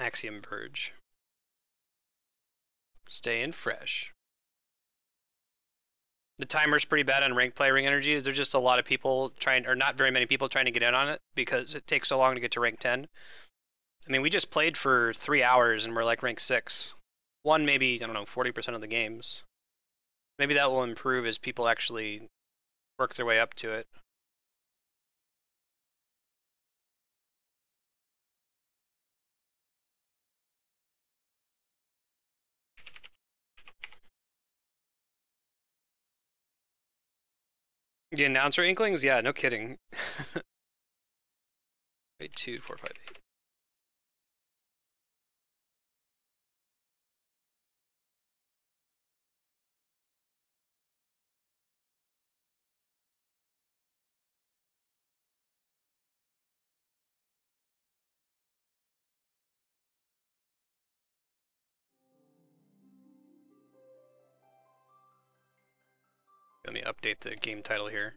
Axiom Verge. Staying fresh. The timer's pretty bad on rank play ring energy. There's just a lot of people trying, or not very many people trying to get in on it because it takes so long to get to rank 10. I mean, we just played for 3 hours and we're like rank 6. Won maybe, I don't know, 40% of the games. Maybe that will improve as people actually work their way up to it. The announcer inklings? Yeah, no kidding. 8, 2, 4, 5, 8. Let me update the game title here.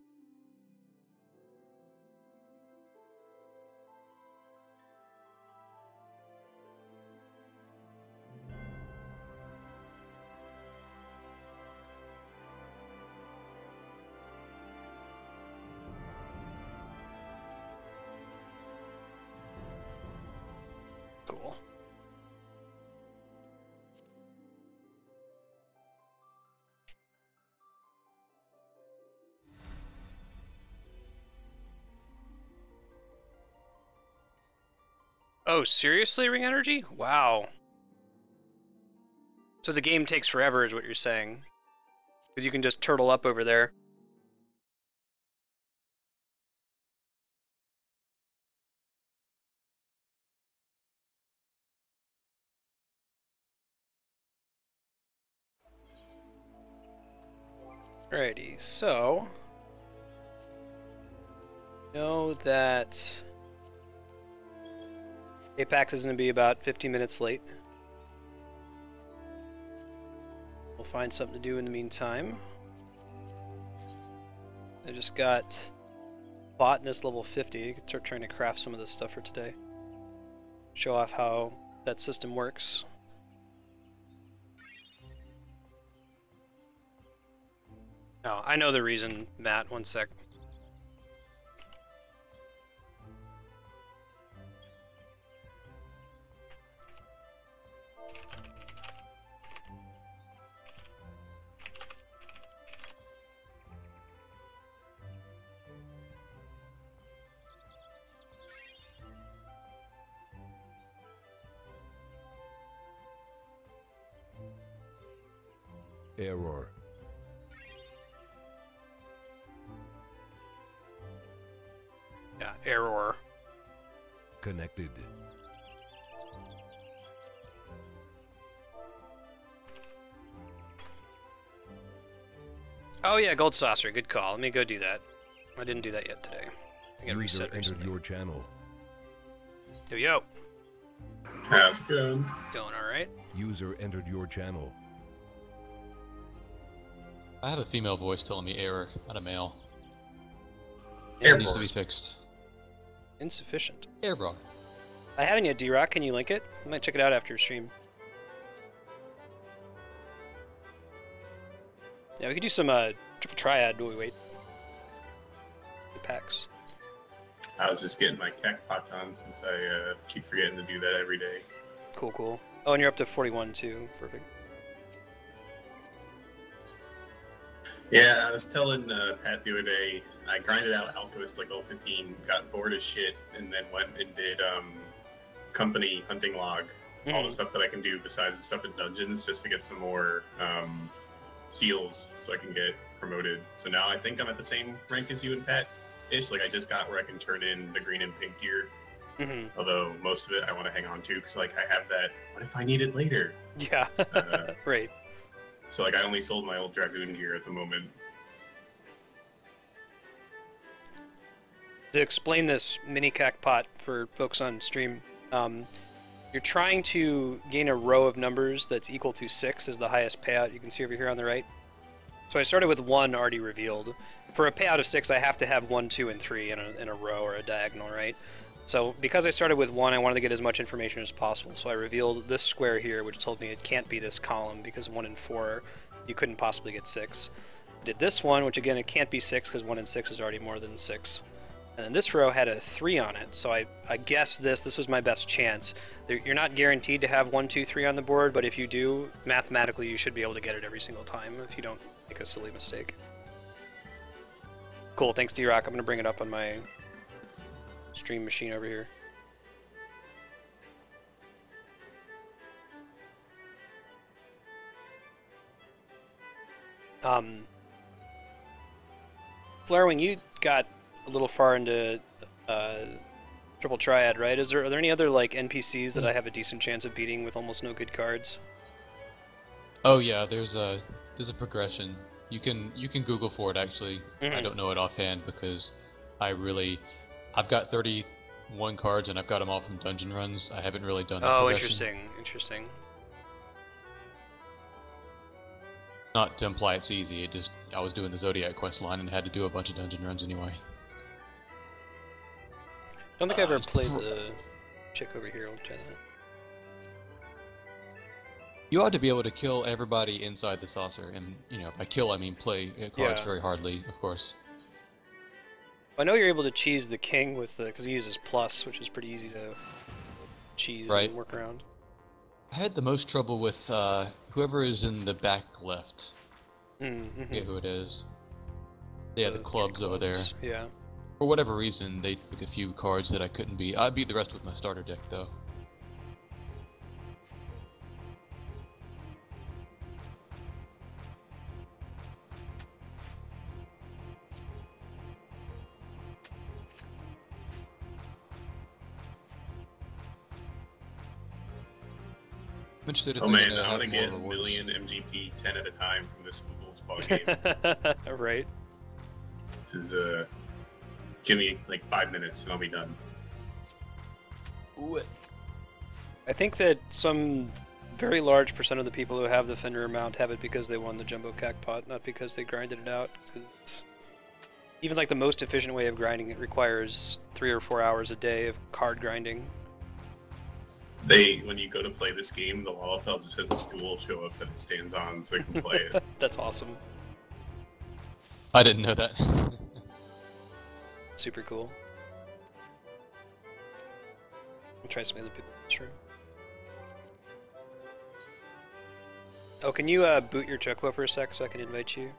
Cool. Oh, seriously, ring energy? Wow. So the game takes forever is what you're saying. Because you can just turtle up over there. Alrighty, so know that Apex is going to be about 15 minutes late. We'll find something to do in the meantime. I just got botanist level 50. I could start trying to craft some of this stuff for today. Show off how that system works. Oh, I know the reason, Matt. One sec. Error. Yeah, error. Connected. Oh yeah, gold saucer. Good call. Let me go do that. I didn't do that yet today. I think I User reset entered recently. your channel. Yo yo. How's it going? Going all right. User entered your channel. I have a female voice telling me error, not a male. Error. It needs to be fixed. Insufficient. Error. I haven't yet, D-Rock. Can you link it? I might check it out after stream. Yeah, we could do some triple triad while we wait. The packs. I was just getting my Cacpot on since I keep forgetting to do that every day. Cool, cool. Oh, and you're up to 41 too. Perfect. Yeah, I was telling Pat the other day, I grinded out Alchemist like level 15, got bored as shit, and then went and did company hunting log, all the stuff that I can do besides the stuff in dungeons, just to get some more seals so I can get promoted. So now I think I'm at the same rank as you and Pat-ish. Like I just got where I can turn in the green and pink gear. Although most of it I want to hang on to because like I have that, what if I need it later? Yeah, right. So like I only sold my old Dragoon gear at the moment. To explain this mini Cacpot for folks on stream, you're trying to gain a row of numbers that's equal to 6 as the highest payout. You can see over here on the right. So I started with 1 already revealed. For a payout of 6, I have to have 1, 2, and 3 in a row or a diagonal, right? So because I started with 1, I wanted to get as much information as possible. So I revealed this square here, which told me it can't be this column because 1 and 4, you couldn't possibly get 6. Did this one, which again it can't be 6 because 1 and 6 is already more than 6. And then this row had a 3 on it, so I guessed this was my best chance. You're not guaranteed to have 1, 2, 3 on the board, but if you do, mathematically you should be able to get it every single time if you don't make a silly mistake. Cool, thanks D-Rock. I'm going to bring it up on my stream machine over here. Flarwing, you got a little far into Triple Triad, right? Are there any other like NPCs that I have a decent chance of beating with almost no good cards? Oh yeah, there's a progression. You can Google for it actually. Mm-hmm. I don't know it offhand because I've got 31 cards and I've got them all from dungeon runs. I haven't really done that progression. Interesting. Not to imply it's easy, I was doing the Zodiac quest line and had to do a bunch of dungeon runs anyway. I don't think I ever played the chick over here. I'll try that. You ought to be able to kill everybody inside the saucer, and by kill I mean play cards very hardly, of course. I know you're able to cheese the king with because he uses plus, which is pretty easy to cheese and work around. I had the most trouble with whoever is in the back left. Mm-hmm. I forget who it is. Yeah, the clubs over there. Yeah. For whatever reason, they took a few cards that I couldn't beat. I beat the rest with my starter deck, though. I'm interested if oh man, I want to have get more a rewards. million MGP 10 at a time from this Football's ball game. Right. This is give me like 5 minutes and I'll be done. Ooh. I think that some very large percent of the people who have the Fenrir mount have it because they won the Jumbo Cacpot, not because they grinded it out. Because even like the most efficient way of grinding it requires 3 or 4 hours a day of card grinding. When you go to play this game, the Lalafell just has a stool show up that it stands on so you can play it. That's awesome. I didn't know that. Super cool. I'll try some other people in this room. Oh, can you boot your Chocobo for a sec so I can invite you?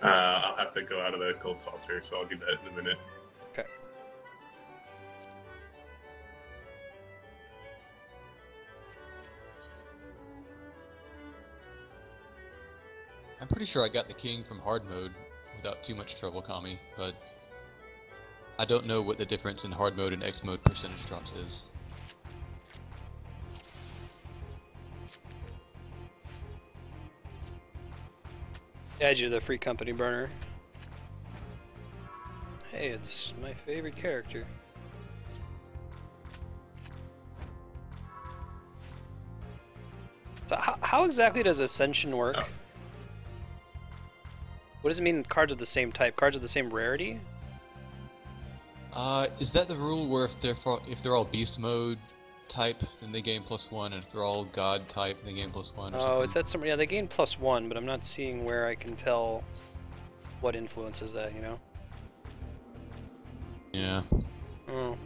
I'll have to go out of the cold saucer, so I'll do that in a minute. Okay. I'm pretty sure I got the king from hard mode without too much trouble, Kami, but I don't know what the difference in hard mode and X mode percentage drops is. Add you to the free company burner. Hey, it's my favorite character. So how exactly does Ascension work? Oh. What does it mean cards of the same type? Cards of the same rarity? Is that the rule where if they're all beast mode type, then they gain +1, and if they're all god type, they gain +1? Oh, it said somewhere. Yeah, they gain +1, but I'm not seeing where I can tell what influences that. You know? Yeah. Oh.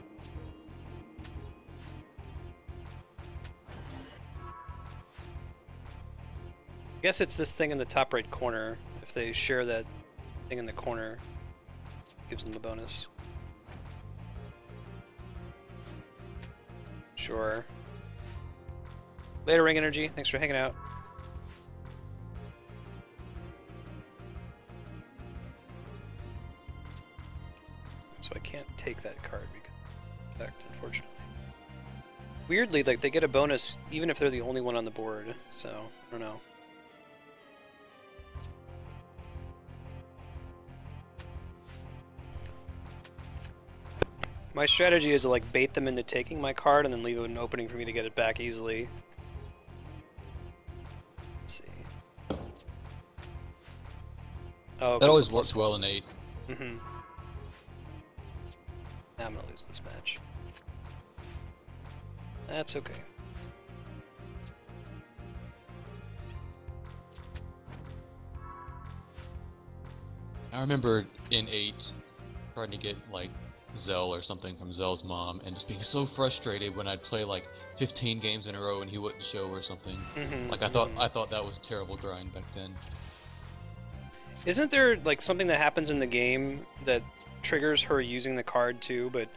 I guess it's this thing in the top right corner. If they share that thing in the corner, it gives them a bonus. Sure. Later, Ring Energy. Thanks for hanging out. So I can't take that card because of the effect, unfortunately. Weirdly, like they get a bonus even if they're the only one on the board. So I don't know. My strategy is to like bait them into taking my card and then leave an opening for me to get it back easily. Let's see. Oh, That always works well in 8. Mm-hmm. I'm gonna lose this match. That's okay. I remember in 8 trying to get like Zell or something from Zell's mom and just being so frustrated when I'd play like 15 games in a row and he wouldn't show or something. Like I thought that was terrible grind back then. Isn't there like something that happens in the game that triggers her using the card too? But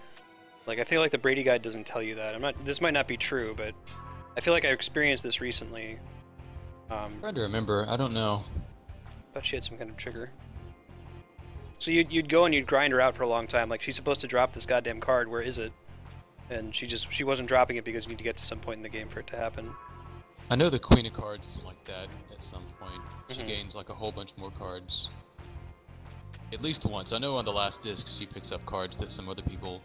like I feel like the Brady guide doesn't tell you that. This might not be true, but I feel like I experienced this recently. I'm trying to remember. I don't know. Thought she had some kind of trigger. So you'd go and you'd grind her out for a long time. Like, she's supposed to drop this goddamn card. Where is it? And she wasn't dropping it because you need to get to some point in the game for it to happen. I know the Queen of Cards is like that at some point. She gains like a whole bunch more cards. At least once. I know on the last disc she picks up cards that some other people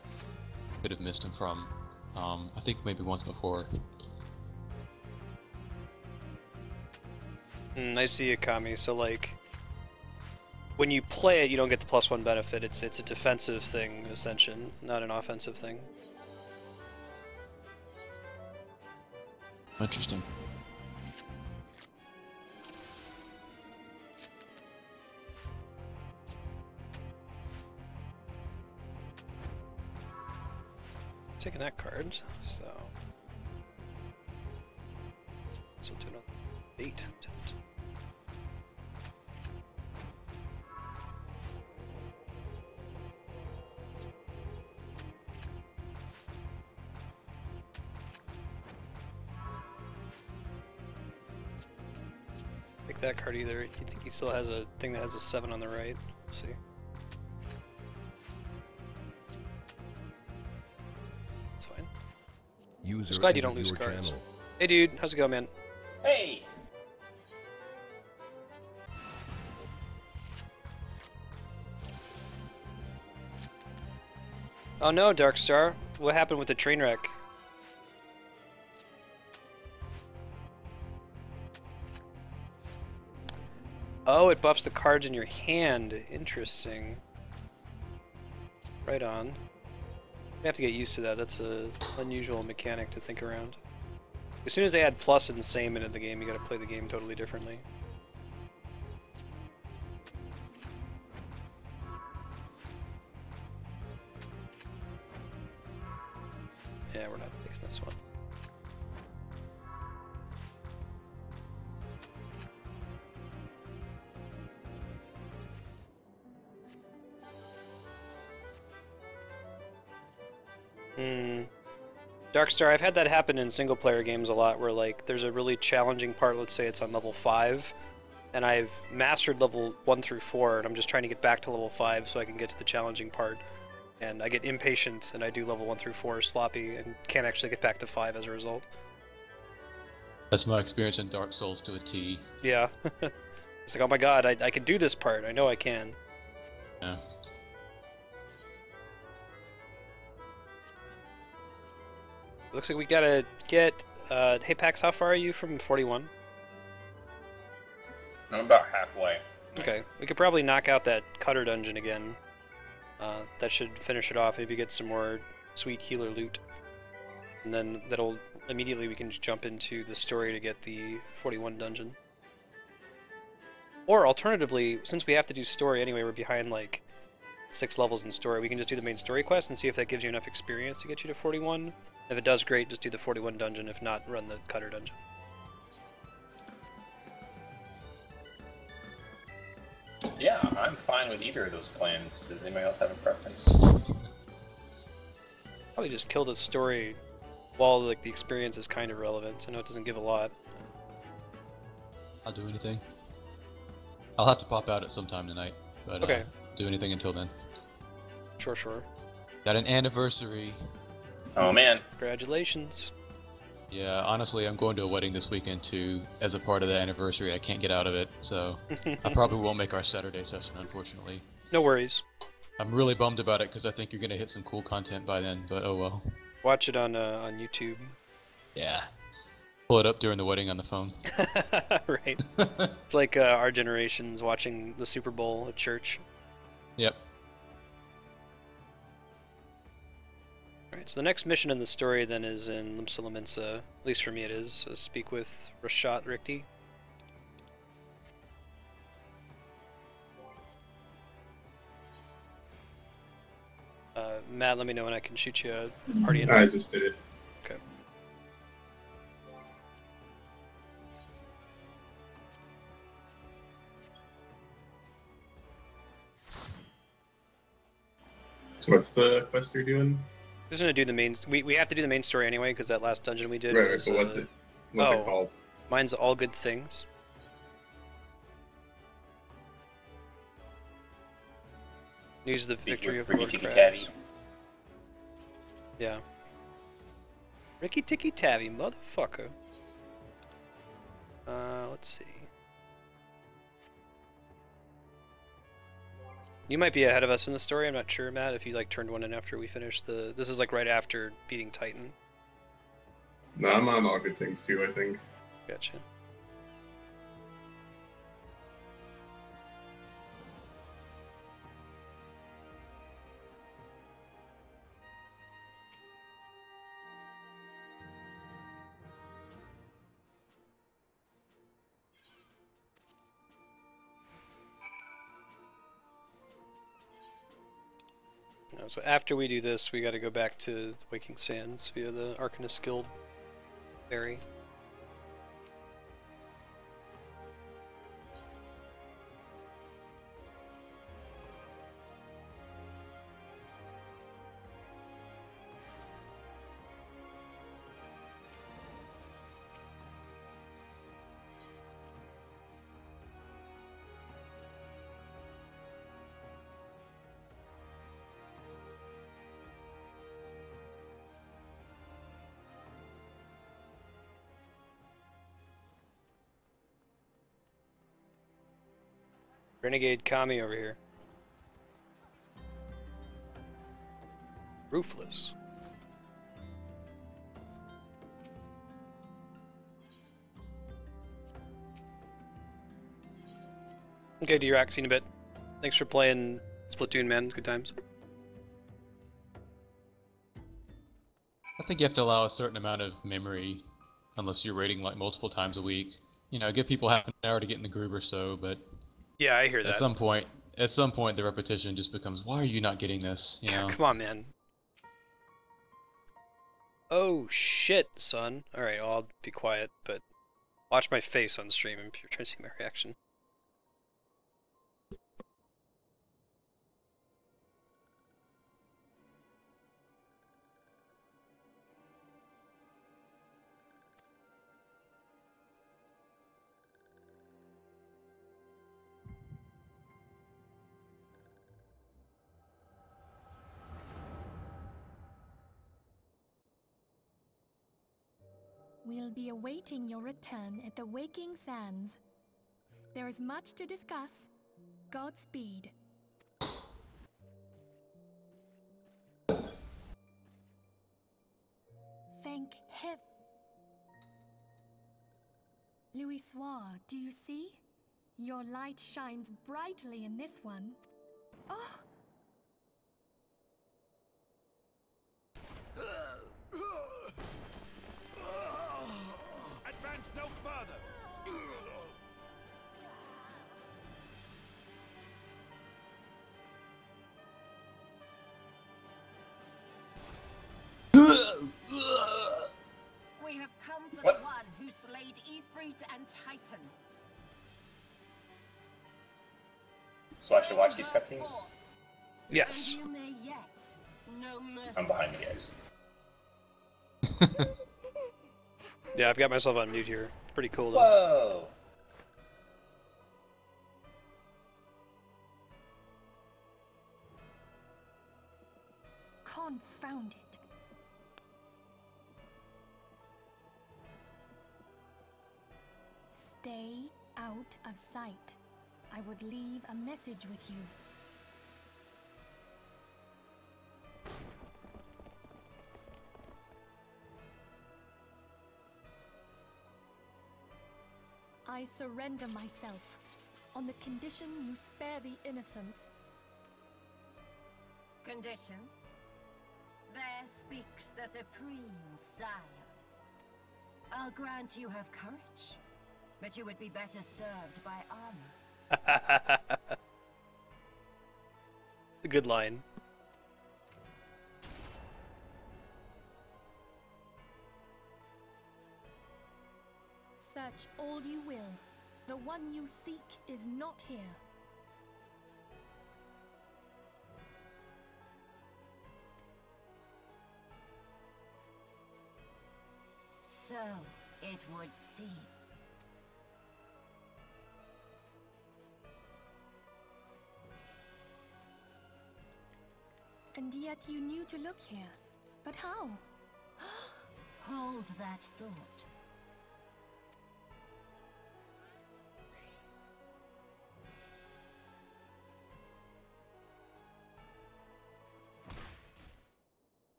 could have missed him from. I think maybe once before. I see it, Kami. So like, when you play it, you don't get the +1 benefit. It's a defensive thing, essentially, not an offensive thing. Interesting. Taking that card, so do another 8 attempt. Pick that card either. You think he still has a thing that has a 7 on the right? Let's see. That's fine. User Just glad you don't entered lose your cards. channel. Hey dude, how's it going, man? Hey! Oh no, Darkstar. What happened with the train wreck? Oh, it buffs the cards in your hand. Interesting. Right on. You have to get used to that. That's a unusual mechanic to think around. As soon as they add plus and same into the game, you gotta play the game totally differently. Yeah, we're not taking this one. Darkstar, I've had that happen in single player games a lot where like there's a really challenging part, let's say it's on level 5, and I've mastered level 1 through 4 and I'm just trying to get back to level 5 so I can get to the challenging part. And I get impatient and I do level 1 through 4 sloppy and can't actually get back to 5 as a result. That's my experience in Dark Souls to a T. Yeah. It's like, oh my god, I can do this part. I know I can. Yeah. Looks like we gotta get... hey Pax, how far are you from 41? I'm about halfway. Okay, we could probably knock out that cutter dungeon again. That should finish it off. Maybe get some more sweet healer loot. And then that'll... immediately we can just jump into the story to get the 41 dungeon. Or alternatively, since we have to do story anyway, we're behind like 6 levels in story, we can just do the main story quest and see if that gives you enough experience to get you to 41. If it does, great, just do the 41 dungeon. If not, run the cutter dungeon. Yeah, I'm fine with either of those plans. Does anybody else have a preference? Probably just kill the story while like the experience is kind of relevant. I know it doesn't give a lot. I'll do anything. I'll have to pop out at some time tonight, but Okay. Do anything until then. Sure, sure. Got an anniversary. Oh man. Congratulations. Yeah, honestly, I'm going to a wedding this weekend too. As a part of the anniversary, I can't get out of it, so I probably won't make our Saturday session, unfortunately. No worries. I'm really bummed about it because I think you're gonna hit some cool content by then, but oh well. Watch it on YouTube. Yeah. Pull it up during the wedding on the phone. Right. It's like our generation's watching the Super Bowl at church. Yep. Alright, so the next mission in the story then is in Limsa Lominsa. At least for me it is. So speak with Rashat Rikti. Matt, let me know when I can shoot you a party invite. I just did it. Okay. So what's the quest you're doing? Just gonna do the main. We have to do the main story anyway because that last dungeon we did Right, was. but what's it? What's it called? Mine's All Good Things. Use the victory of Lord Crabs. Yeah. Ricky Ticky Tavi, motherfucker. Let's see. You might be ahead of us in the story. I'm not sure, Matt. If you like turned one in after we finished the. This is like right after beating Titan. No, I'm on All Good Things too, I think. Gotcha. So after we do this, we got to go back to Waking Sands via the Arcanist Guild ferry. Renegade Kami over here. Roofless. Okay, D-Rack, seen a bit. Thanks for playing Splatoon, man. Good times. I think you have to allow a certain amount of memory, unless you're raiding like multiple times a week. You know, give people half an hour to get in the groove or so, but yeah, I hear that. At some point, the repetition just becomes, why are you not getting this? You know? Come on, man. Oh shit, son. Alright, well, I'll be quiet, but watch my face on stream if you're trying to see my reaction. We'll be awaiting your return at the Waking Sands. There is much to discuss. Godspeed. Thank heaven. Louis Soir, do you see? Your light shines brightly in this one. Oh! Advance no further! We have come for the one who slayed Ifrit and Titan. So I should watch these cutscenes? Yes. And you may yet know mercy. I'm behind you guys. Yeah, I've got myself on mute here. Pretty cool though. Whoa! Confound it. Stay out of sight. I would leave a message with you. I surrender myself, on the condition you spare the innocents. Conditions? There speak. mocks the supreme sire. I'll grant you have courage, but you would be better served by armor. A good line. Search all you will. The one you seek is not here. So it would seem. And yet you knew to look here. But how? Hold that thought.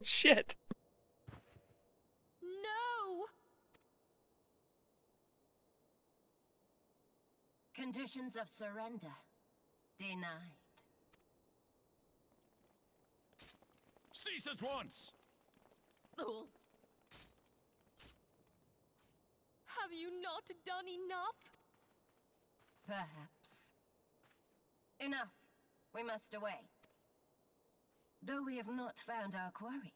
Shit. No! Conditions of surrender denied. Cease at once! Have you not done enough? Perhaps. Enough. We must away. Though we have not found our quarry,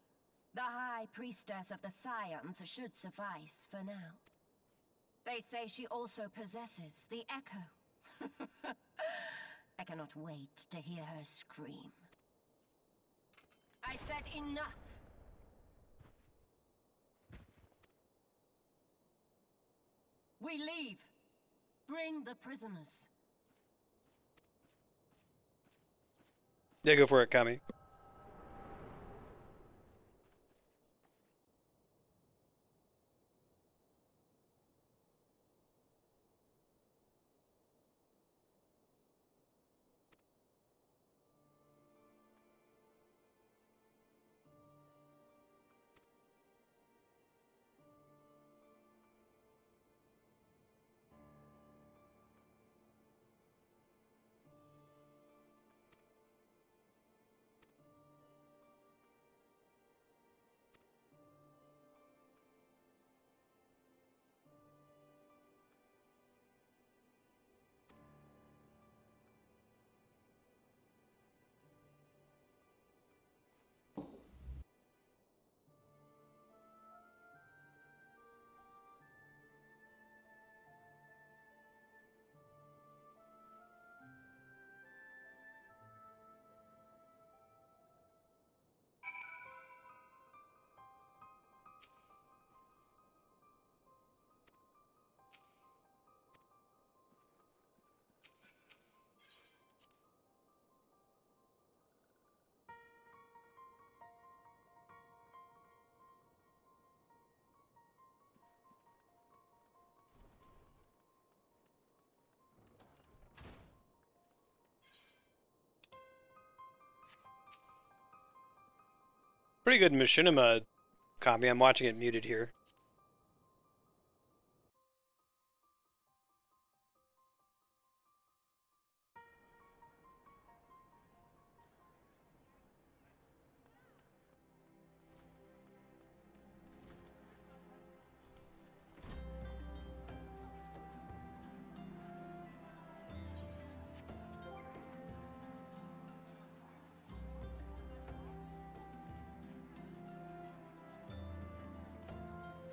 the High Priestess of the Scions should suffice for now. They say she also possesses the Echo. I cannot wait to hear her scream. I said enough! We leave. Bring the prisoners. Yeah, go for it, Kami. Pretty good machinima, Kami. I'm watching it muted here.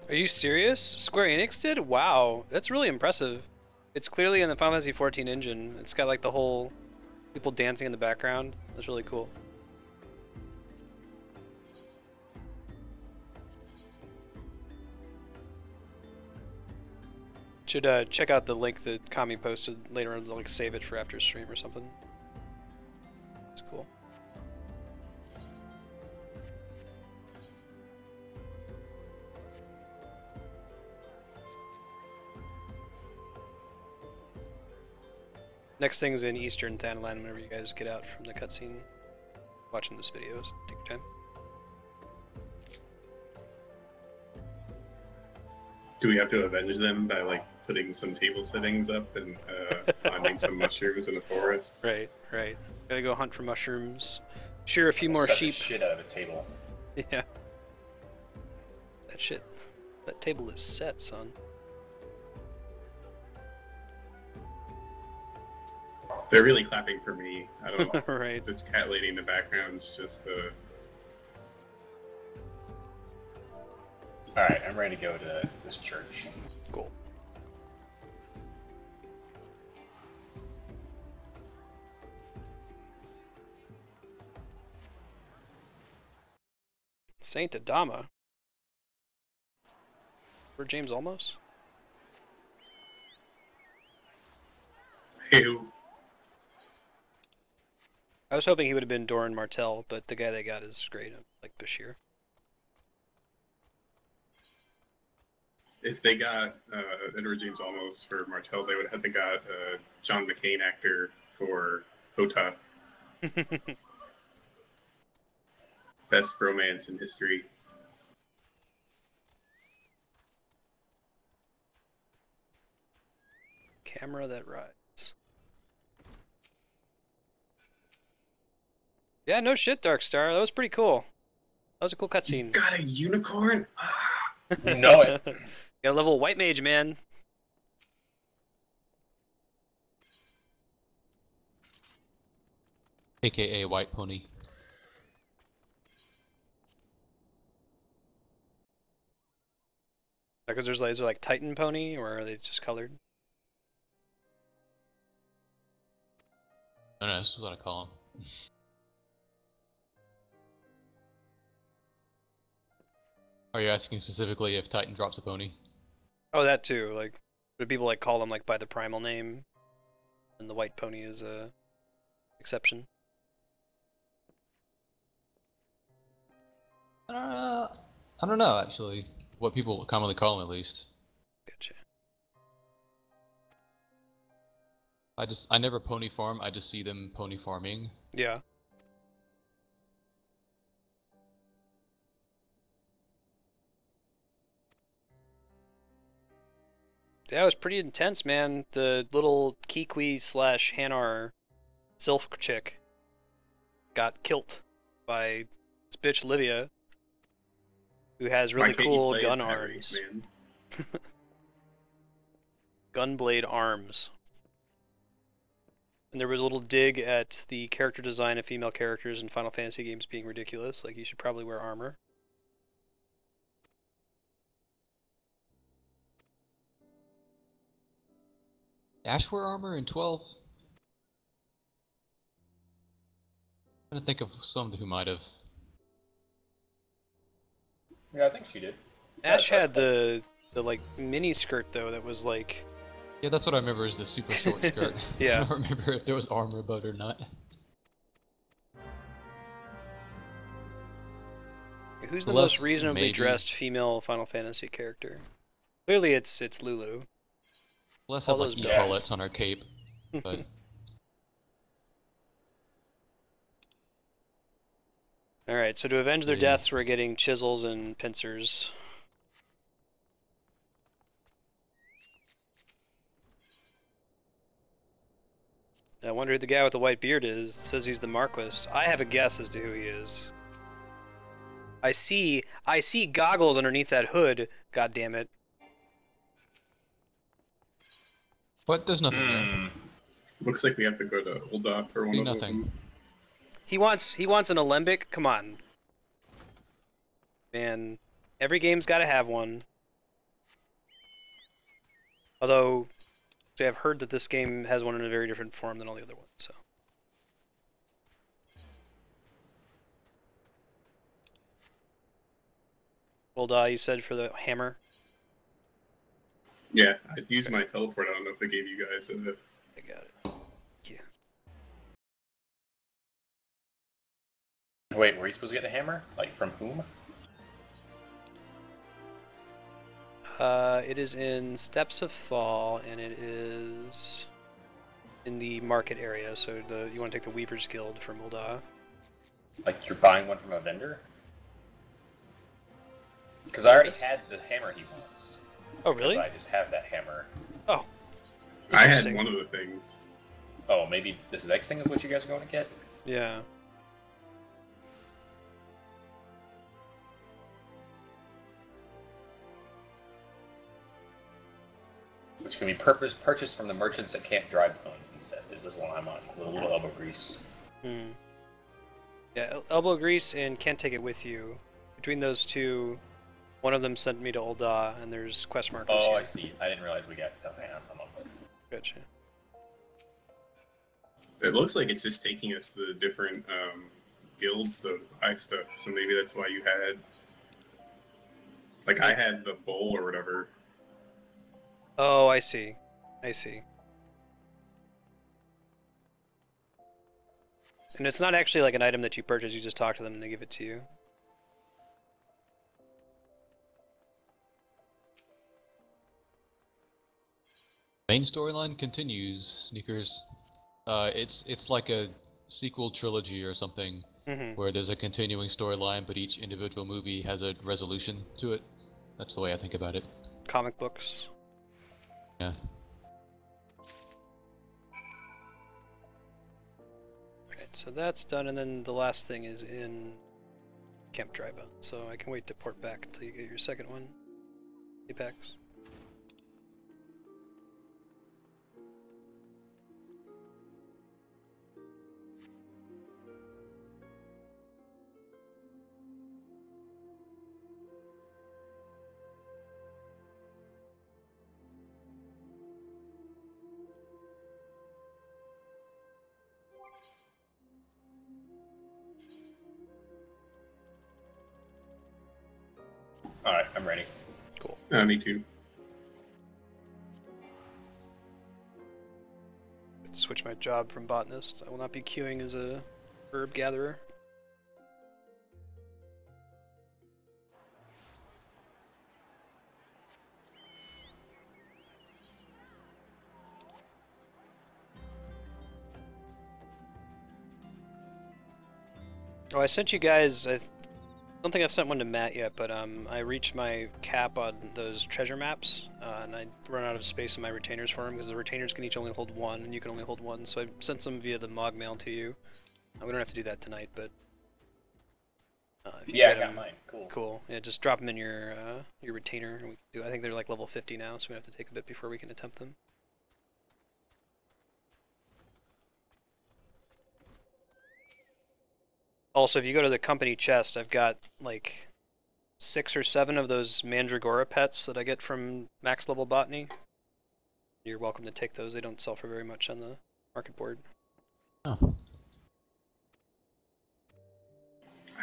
Are you serious? Square Enix did? Wow, that's really impressive. It's clearly in the Final Fantasy XIV engine. It's got like the whole people dancing in the background. That's really cool. Should check out the link that Kami posted later on, like save it for after stream or something. It's cool. Next thing's in Eastern Thanalan whenever you guys get out from the cutscene watching this video, so take your time. Do we have to avenge them by like putting some table settings up and finding some mushrooms in the forest? Right. Gotta go hunt for mushrooms, Sure, a few more Set the sheep. shit out of a table. Yeah. That shit. That table is set, son. They're really clapping for me. I don't know. Right. This cat lady in the background is just Alright, I'm ready to go to this church. Cool. Saint Adama. For James Olmos? Ew. I was hoping he would have been Doran Martell, but the guy they got is great, like Bashir. If they got Edward James Olmos for Martell, they would have got John McCain actor for Hota. Best romance in history. Camera that rides. Yeah, no shit, Darkstar. That was pretty cool. That was a cool You cutscene. got a unicorn? Ah. You know it. Got a level white mage, man. AKA White Pony. Because there's like, is it like Titan Pony, or are they just colored? I don't know, this is what I call him. Are you asking specifically if Titan drops a pony? Oh, that too. Like, but people like call them like by the primal name, and the white pony is a exception. I don't know actually. What people commonly call him, at least. Gotcha. I never pony farm. I just see them pony farming. Yeah. Yeah, it was pretty intense, man. The little Kikwi / Hanar sylph chick got killed by this bitch Livia, who has really Why can't you cool play as gun that arms. race, man? Gunblade arms. And there was a little dig at the character design of female characters in Final Fantasy games being ridiculous. Like, you should probably wear armor. Ash wear armor in 12? I'm trying to think of someone who might have. Yeah, I think she did. Ash That's had the like mini skirt though that was like, Yeah, that's what I remember is the super short skirt. Yeah. I don't remember if there was armor above it or not. who's the Plus, most reasonably maybe- dressed female Final Fantasy character? Clearly it's Lulu. Let's All have like those bells. epaulets on her cape, but Alright, so to avenge their Yeah. deaths we're getting chisels and pincers. I wonder who the guy with the white beard is. It says he's the Marquis. I have a guess as to who he is. I see goggles underneath that hood, god damn it. but there's nothing there. Hmm. Looks like we have to go to Ulda for one See of nothing. them. He wants an alembic? Come on. Man, every game's gotta have one. Although, I've heard that this game has one in a very different form than all the other ones, so. Well, you said for the hammer? Yeah, I'd use my teleport. I don't know if they gave you guys a... I got it. Yeah. Wait, were you supposed to get the hammer? Like, from whom? It is in Steps of Thaw, and it is in the market area, so you want to take the Weaver's Guild from Ulda. Like, you're buying one from a vendor? Because I already had the hammer he wants. Oh, really? Because I just have that hammer. Oh. I had Interesting. one of the things. Oh, maybe this next thing is what you guys are going to get? Yeah. which can be purchased from the merchants at Camp Drybone, he said. Is this one I'm on, with a little elbow grease. Yeah, elbow grease and can't take it with you. Between those two, one of them sent me to Ul'dah, and there's quest markers Oh, here. I see. I didn't realize we got... Okay, I'm on board. Gotcha. It looks like it's just taking us to the different guilds, the high stuff. So maybe that's why you had... Like, I had the bowl or whatever. Oh, I see. I see. And it's not actually like an item that you purchase, you just talk to them and they give it to you. Main storyline continues, Sneakers. It's like a sequel trilogy or something, where there's a continuing storyline, but each individual movie has a resolution to it. That's the way I think about it. Comic books. Yeah. Alright, so that's done, and then the last thing is in Camp Drybone. So I can wait to port back until you get your second one. Apex. Alright, I'm ready. Cool. Me too. Switch my job from botanist. I will not be queuing as a herb gatherer. Oh, I sent you guys, I don't think I've sent one to Matt yet, but I reached my cap on those treasure maps, and I run out of space in my retainers for them, because the retainers can each only hold one, and you can only hold one, so I sent some via the Mog mail to you. We don't have to do that tonight, but... if you Yeah, I get got 'em, mine. Cool. Cool. Yeah, just drop them in your retainer. And we can do. I think they're like level 50 now, so we have to take a bit before we can attempt them. Also, if you go to the company chest, I've got like 6 or 7 of those Mandragora pets that I get from max level botany. You're welcome to take those. They don't sell for very much on the market board. Oh.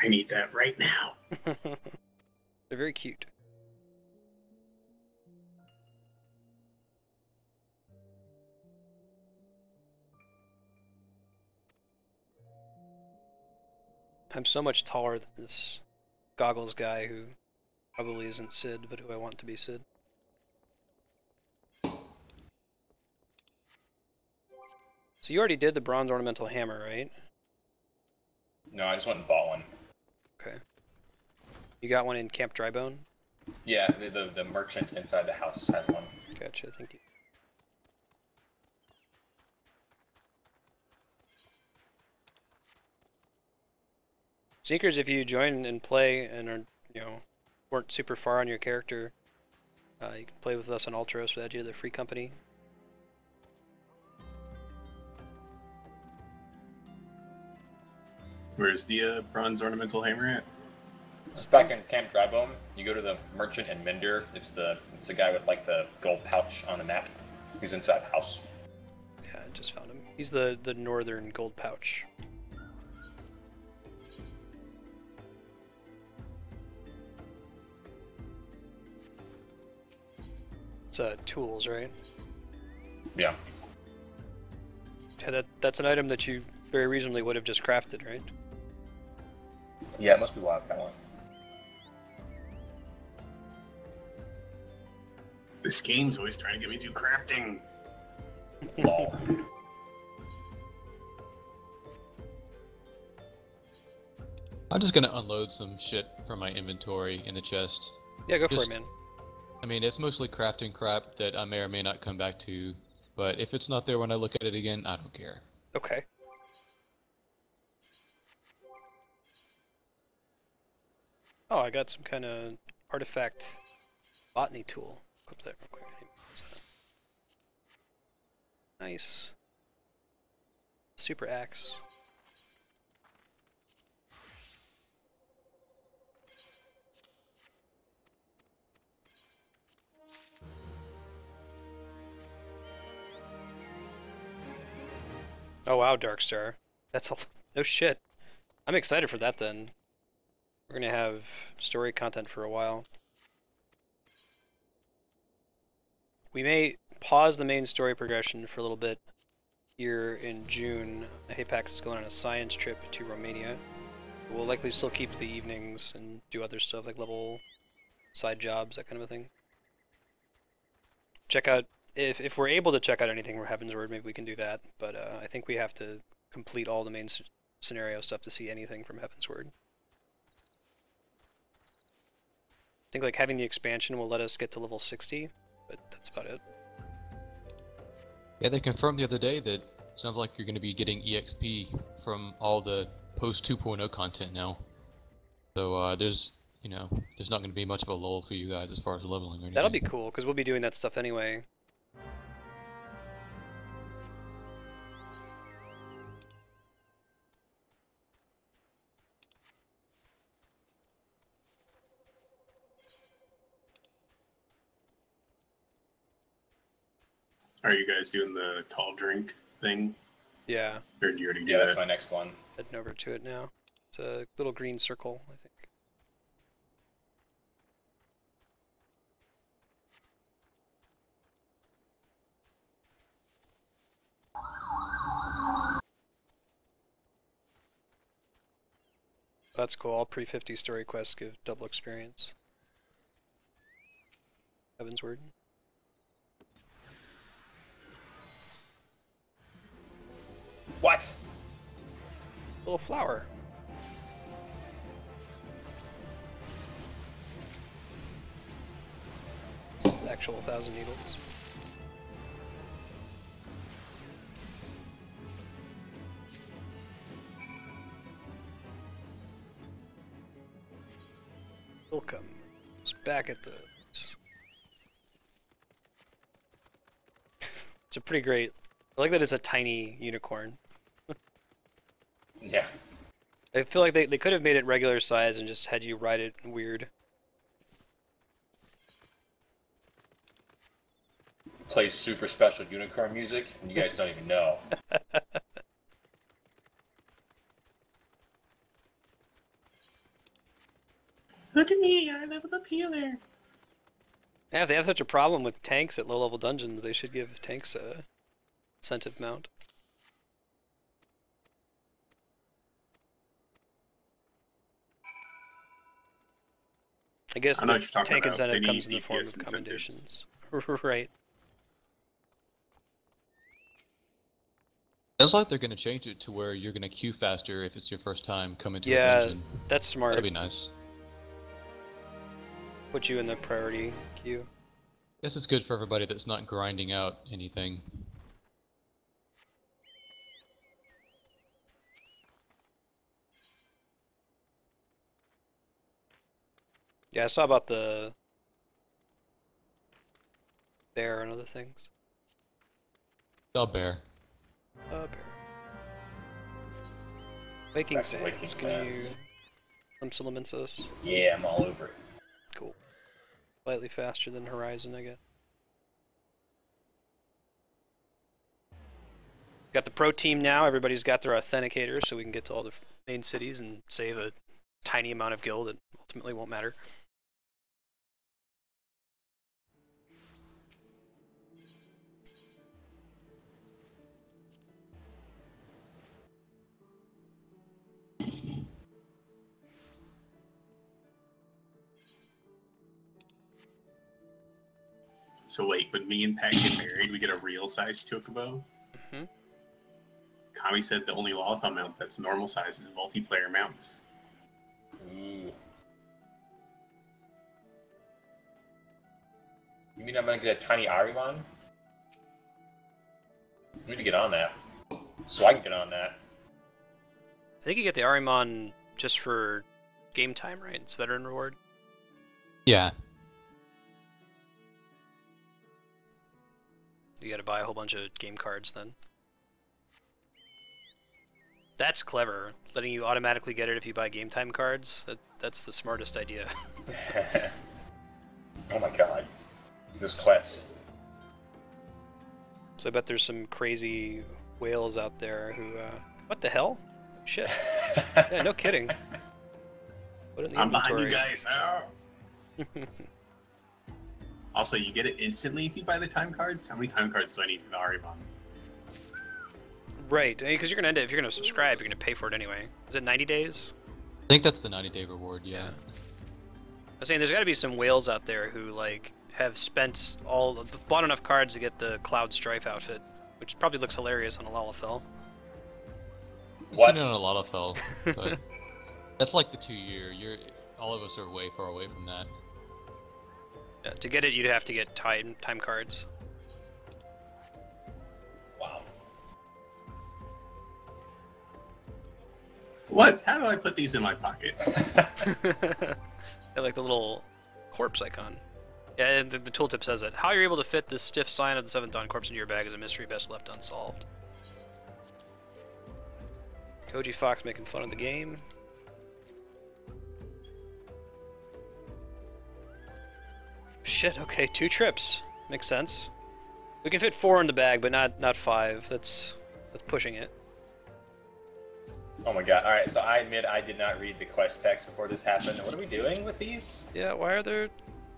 I need that right now. They're very cute. I'm so much taller than this goggles guy who probably isn't Sid, but who I want to be Sid. So you already did the bronze ornamental hammer, right? No, I just went and bought one. Okay. You got one in Camp Drybone? Yeah, the merchant inside the house has one. Gotcha, thank you. Sneakers, if you join and play and are, weren't super far on your character, you can play with us on Ultros without you, the free company. Where's the bronze ornamental hammer at? It's back in Camp Drybone. You go to the merchant and mender. It's the guy with like the gold pouch on the map. He's inside the house. Yeah, I just found him. He's the northern gold pouch. It's tools, right? Yeah. Yeah, that's an item that you very reasonably would have just crafted, right? Yeah, it must be why I've got one. This game's always trying to get me to do crafting. Lol. I'm just gonna unload some shit from my inventory in the chest. Yeah, go for it, man. I mean, it's mostly crafting crap that I may or may not come back to, but if it's not there when I look at it again, I don't care. Okay. Oh, I got some kind of artifact botany tool. Put that real quick. Nice. Super axe. Oh wow, Darkstar. That's all. No shit. I'm excited for that then. We're gonna have story content for a while. We may pause the main story progression for a little bit here in June. Apex is going on a science trip to Romania. We'll likely still keep the evenings and do other stuff like level side jobs, that kind of a thing. Check out, if we're able to check out anything from Heavensward, maybe we can do that, but I think we have to complete all the main scenario stuff to see anything from Heavensward. I think like having the expansion will let us get to level 60, but that's about it. Yeah, they confirmed the other day that it sounds like you're going to be getting EXP from all the post 2.0 content now. So there's not going to be much of a lull for you guys as far as leveling or anything. That'll be cool, because we'll be doing that stuff anyway. Are you guys doing the tall drink thing? Yeah. Or did you already do Yeah, that? that's my next one. Heading over to it now. It's a little green circle, I think. That's cool. All pre-50 story quests give double experience. Heavensward. What? Little flower. It's actual 1,000 needles. Welcome. It's back at the. It's a pretty great. I like that it's a tiny unicorn. Yeah. I feel like they could have made it regular size and just had you ride it weird. Plays super special unicorn music, and you guys don't even know. Look at me, I leveled up healer. Yeah, if they have such a problem with tanks at low-level dungeons, they should give tanks a incentive mount. I guess I know the what you're talking tank about. incentive They comes in need the form DPS of incentives. commendations. Right. Sounds like they're going to change it to where you're going to queue faster if it's your first time coming to a Yeah, dungeon. that's smart. That'll be nice. Put you in the priority queue. Guess it's good for everybody that's not grinding out anything. Yeah, I saw about the bear and other things. The bear. Bear. Waking Back to Sands. Waking Can you Sands. implement us? Yeah, I'm all over it. Cool. Slightly faster than Horizon, I guess. Got the pro team now. Everybody's got their authenticator, so we can get to all the main cities and save a tiny amount of gil that ultimately won't matter. So wait, when me and Pat get married, we get a real size chocobo? Mm-hmm. Kami said the only Lollipop mount that's normal size is multiplayer mounts. Ooh. You mean I'm gonna get a tiny Ariman? We need to get on that. So I can get on that. I think you get the Arimon just for game time, right? It's veteran reward. Yeah. You gotta buy a whole bunch of game cards then. That's clever, letting you automatically get it if you buy game time cards. That's the smartest idea. Oh my god. This quest. So I bet there's some crazy whales out there who, what the hell? Shit. Yeah, no kidding. Put it in the I'm behind you inventory. guys. Ow. Also, you get it instantly if you buy the time cards. How many time cards do I need for the Aribon? Right, because you're gonna end it, if you're gonna subscribe, you're gonna pay for it anyway. Is it 90 days? I think that's the 90-day reward, yeah. I was saying there's got to be some whales out there who like have spent bought enough cards to get the Cloud Strife outfit, which probably looks hilarious on a Lalafell. I've What? seen it on a lot of fell, but that's like the 2-year. All of us are way far away from that. Yeah, to get it, you'd have to get time cards. Wow. What? How do I put these in my pocket? They like the little corpse icon. Yeah, and the tooltip says it. How you're able to fit this stiff sign of the 7th Dawn corpse into your bag is a mystery best left unsolved. Koji Fox making fun of the game. Shit, okay, 2 trips. Makes sense. We can fit 4 in the bag, but not 5. That's pushing it. Oh my god. Alright, so I admit I did not read the quest text before this happened. What are we doing with these? Yeah, why are there...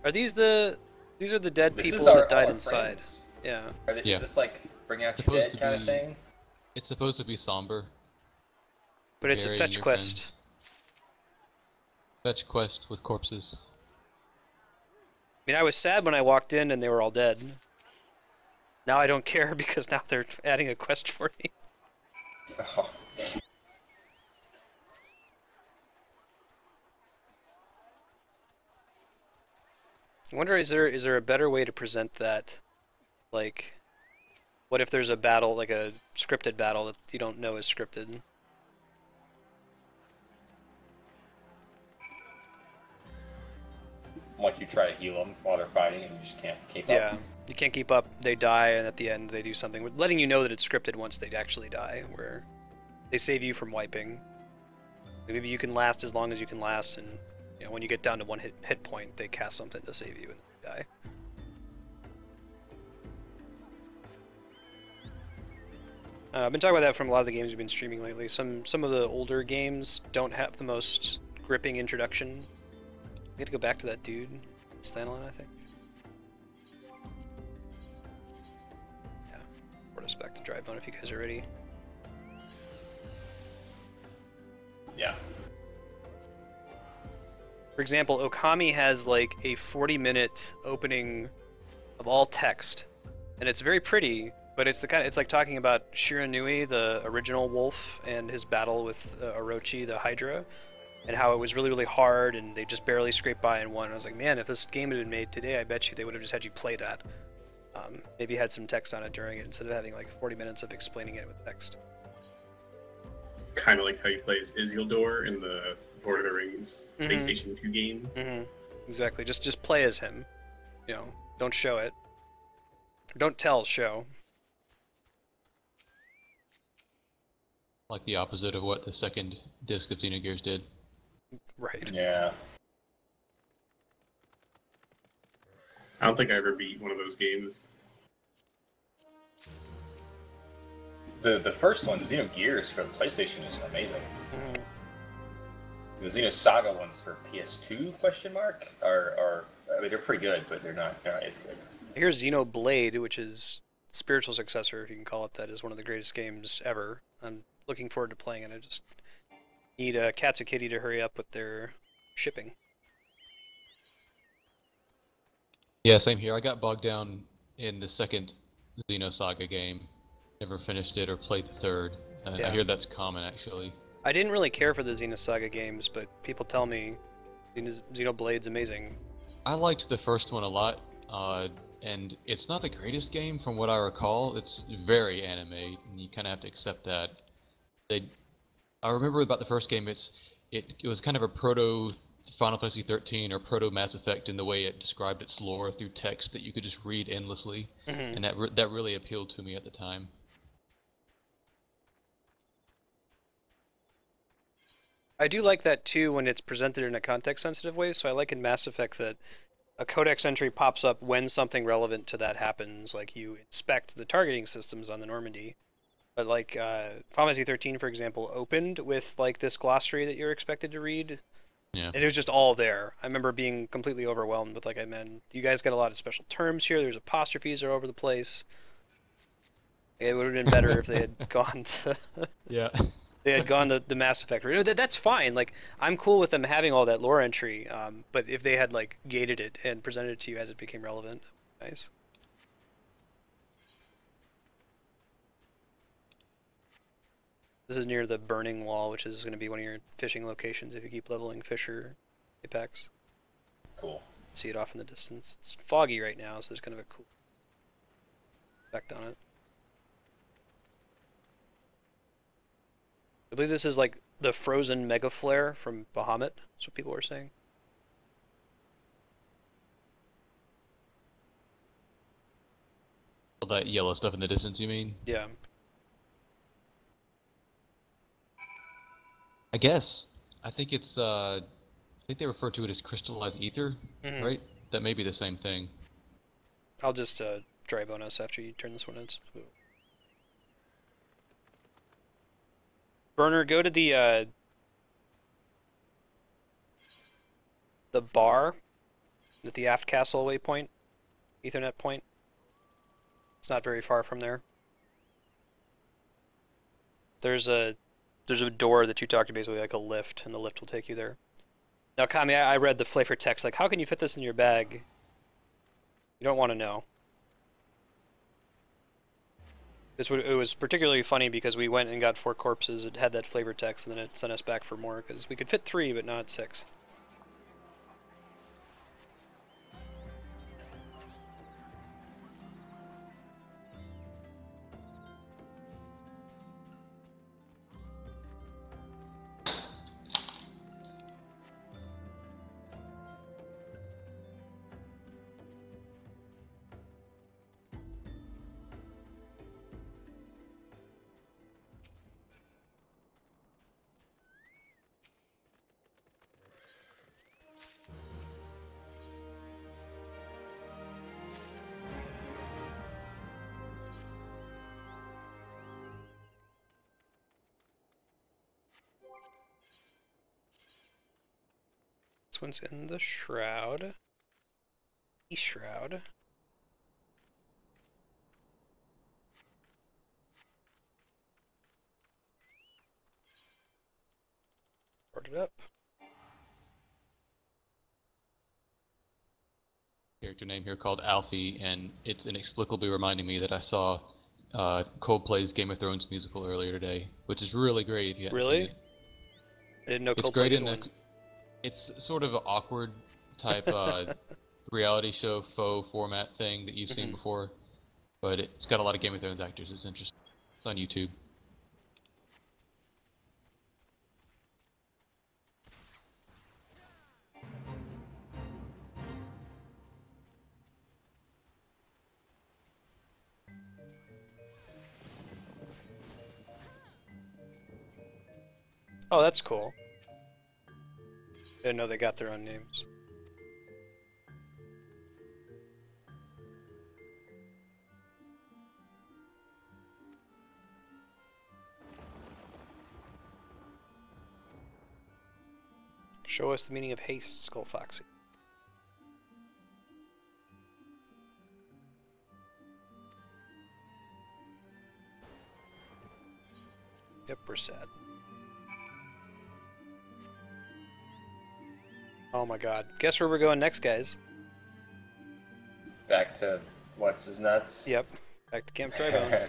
Are these the... These are the dead This people is our, that died our inside. friends. Yeah. Yeah. Is this like bring out your Supposed dead to kind of be- thing? It's supposed to be somber. But it's a Burying fetch your quest. Fetch quest with corpses. I mean, I was sad when I walked in and they were all dead. Now I don't care because now they're adding a quest for me. Oh. I wonder, is there a better way to present that? Like, what if there's a battle, like a scripted battle that you don't know is scripted? Like you try to heal them while they're fighting and you just can't keep Yeah, up. you can't keep up. They die, and at the end they do something, letting you know that it's scripted once they actually die, where they save you from wiping. Maybe you can last as long as you can last, and you know when you get down to 1 hit point, they cast something to save you and you die. I've been talking about that from a lot of the games we've been streaming lately. Some of the older games don't have the most gripping introduction. I got to go back to that dude, Stanlon, I think. Yeah, port us back to Dry Bone if you guys are ready. Yeah. For example, Okami has like a 40-minute opening of all text, and it's very pretty, but it's it's like talking about Shiranui, the original wolf, and his battle with Orochi, the Hydra, and how it was really, really hard, and they just barely scraped by and won. And I was like, man, if this game had been made today, I bet you they would have just had you play that. Maybe had some text on it during it instead of having like 40 minutes of explaining it with text. Kind of like how you play as Isildur in the Lord of the Rings PlayStation 2 game. Exactly. Just play as him. You know, don't show it. Don't tell, show. Like the opposite of what the second disc of Xenogears did. Right. Yeah. I don't think I ever beat one of those games. The first one, the Xenogears for the PlayStation, is amazing. The Xenosaga ones for PS2 question mark are I mean they're pretty good, but they're not as good. Here's Xenoblade, which is spiritual successor, if you can call it that, is one of the greatest games ever. I'm looking forward to playing it. I just need Katsukity to hurry up with their shipping. Yeah, same here. I got bogged down in the second Xenosaga game. Never finished it or played the third. Yeah. I hear that's common, actually. I didn't really care for the Xenosaga games, but people tell me Xenoblade's amazing. I liked the first one a lot, and it's not the greatest game from what I recall. It's very anime, and you kind of have to accept that. I remember about the first game, it was kind of a proto Final Fantasy 13 or Proto Mass Effect in the way it described its lore through text that you could just read endlessly, and that really appealed to me at the time. I do like that too when it's presented in a context-sensitive way. So I like in Mass Effect that a codex entry pops up when something relevant to that happens. Like you inspect the targeting systems on the Normandy. But like Final Fantasy 13, for example, opened with like this glossary that you're expected to read. Yeah. And it was just all there. I remember being completely overwhelmed with like, I mean, you guys got a lot of special terms here. There's apostrophes all over the place. It would have been better if they had gone to Yeah. they had gone the Mass Effect route. That's fine. Like I'm cool with them having all that lore entry. But if they had like gated it and presented it to you as it became relevant, nice. This is near the Burning Wall, which is going to be one of your fishing locations if you keep leveling fish or apex. Cool. See it off in the distance. It's foggy right now, so there's kind of a cool effect on it. I believe this is like the frozen mega flare from Bahamut. That's what people were saying. All that yellow stuff in the distance, you mean? Yeah. I guess. I think it's, I think they refer to it as crystallized ether, right? That may be the same thing. I'll just drive on us after you turn this one in. Burner, go to the bar at the aft castle waypoint, Ethernet point. It's not very far from there. There's a door that you talk to, basically like a lift, and the lift will take you there. Now, Kami, I read the flavor text, like, how can you fit this in your bag? You don't want to know. It was particularly funny because we went and got 4 corpses, it had that flavor text, and then it sent us back for more, because we could fit 3, but not 6. This one's in the shroud. The shroud. Board it up. Character name here called Alfie, and it's inexplicably reminding me that I saw Coldplay's Game of Thrones musical earlier today, which is really great if you haven't seen it. I didn't know It's Coldplay great did in one. it's sort of an awkward type reality show faux format thing that you've seen before, but it's got a lot of Game of Thrones actors. It's interesting. It's on YouTube. Oh, that's cool. Didn't know they got their own names. Show us the meaning of haste, Skull Foxy. Yep, we're sad. Oh my god. Guess where we're going next, guys? Back to what's his nuts? Yep. Back to Camp Drybone.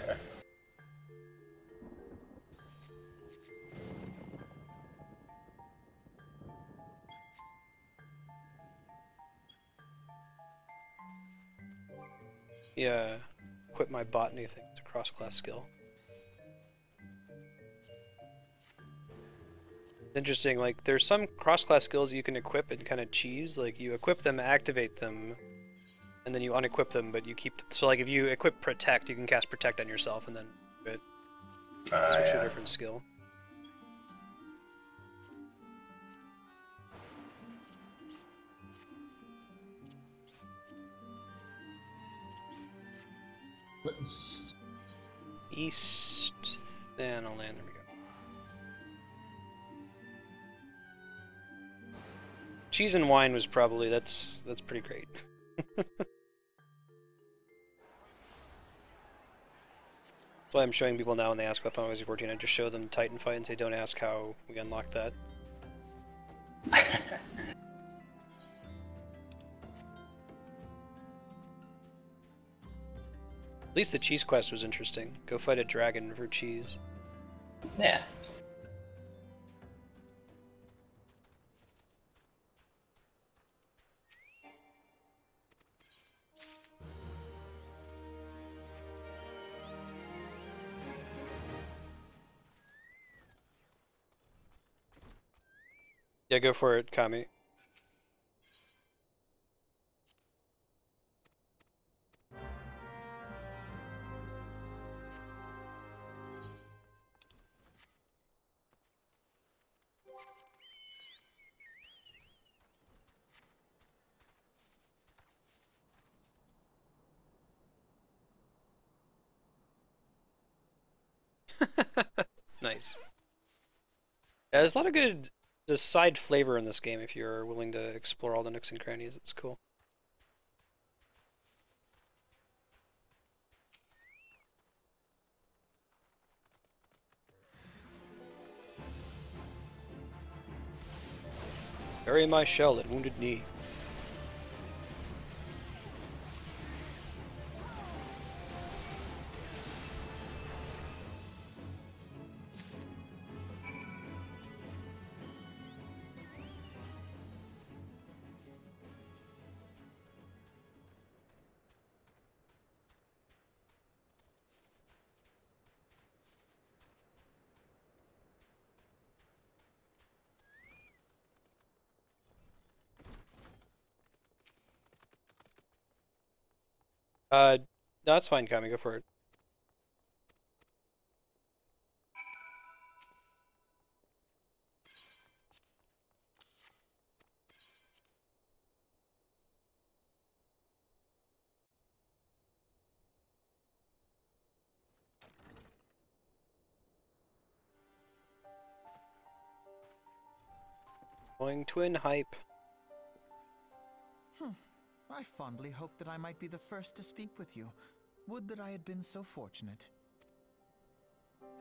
Yeah. Equip my botany thing. It's a cross-class skill. Interesting, like there's some cross-class skills you can equip and kind of cheese. Like you equip them, activate them, and then you unequip them, but you keep them. So like if you equip Protect, you can cast Protect on yourself and then switch to a different skill. What? East Thanalan, there we go. Cheese and wine was probably, that's pretty great. That's why I'm showing people now when they ask about Final Fantasy 14, I just show them Titan fight and say don't ask how we unlock that. At least the cheese quest was interesting. Go fight a dragon for cheese. Yeah. Yeah, go for it, Kami. Nice. Yeah, there's a lot of good side flavor in this game if you're willing to explore all the nooks and crannies. It's cool. Bury my shell at Wounded Knee. No, that's fine, Kami, go for it. Going twin hype. I fondly hoped that I might be the first to speak with you. Would that I had been so fortunate.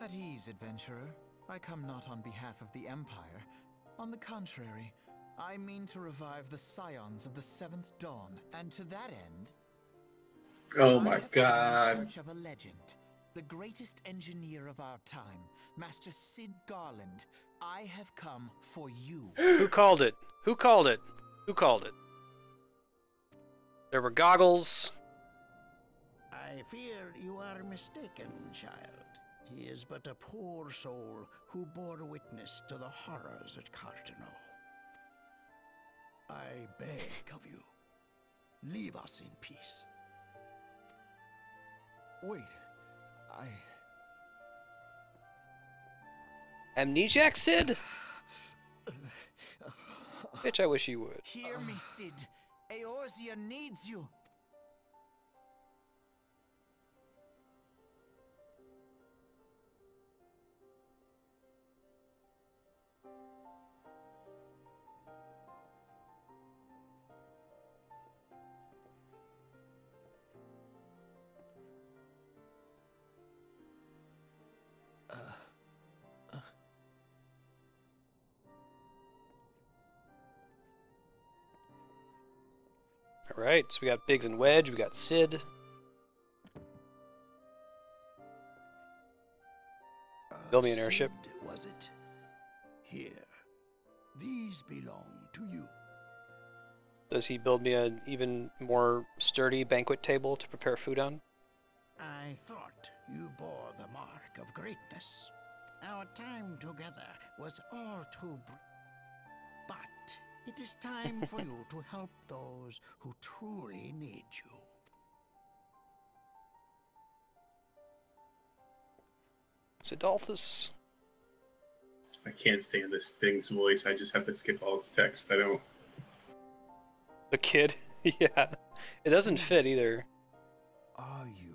At ease, adventurer. I come not on behalf of the Empire. On the contrary, I mean to revive the scions of the Seventh Dawn, and to that end... Oh I my have come in god. search of a legend. The greatest engineer of our time, Master Sid Garland. I have come for you. Who called it? Who called it? Who called it? There were goggles. I fear you are mistaken, child. He is but a poor soul who bore witness to the horrors at Cartano. I beg of you, leave us in peace. Wait, Amnesiac Sid? Bitch, I wish you would. Hear me, Sid. Eorzea needs you. Alright, so we got Biggs and Wedge, we got Sid. Build me an airship. Sid, was it? Here. These belong to you. Does he build me an even more sturdy banquet table to prepare food on? I thought you bore the mark of greatness. Our time together was all too brief. But it is time for you to help those who truly need you. Sidolphus. I can't stand this thing's voice. I just have to skip all its text. I don't. The kid? Yeah. It doesn't fit either. Are you?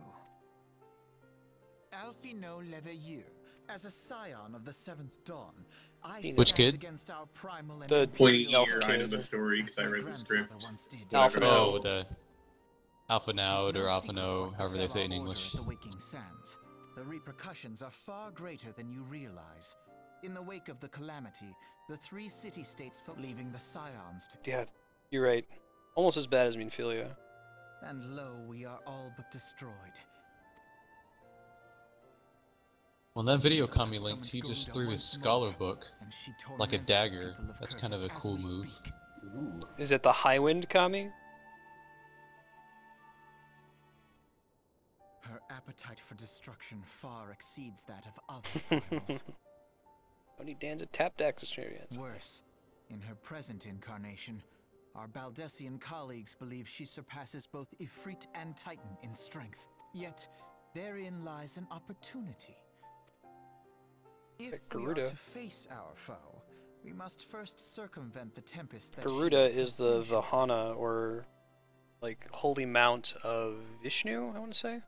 Alfino Leveilleur, as a scion of the Seventh Dawn, I Which stand kid? against our primal and The Pointy elf ear kid. of the story because I read the script. Alpha Whatever. Oh, the Alphanaud or Alphano, however they say it in English. The Waking Sands. The repercussions are far greater than you realize. In the wake of the calamity, the 3 city-states fell, leaving the scions to... Yeah, you're right. Almost as bad as Mindflayer. And lo, we are all but destroyed. Well, in that video Kami linked, he just threw his scholar book like a dagger. That's kind of a cool move. Ooh. Is it the Highwind Kami? Her appetite for destruction far exceeds that of other primals. Only Dan's a tap deck experience. Worse, in her present incarnation, our Baldessian colleagues believe she surpasses both Ifrit and Titan in strength. Yet, therein lies an opportunity. If we are Garuda. to face our foe, we must first circumvent the tempest that Garuda shields is her the sanctuary. Vahana, or like holy mount of Vishnu, I want to say.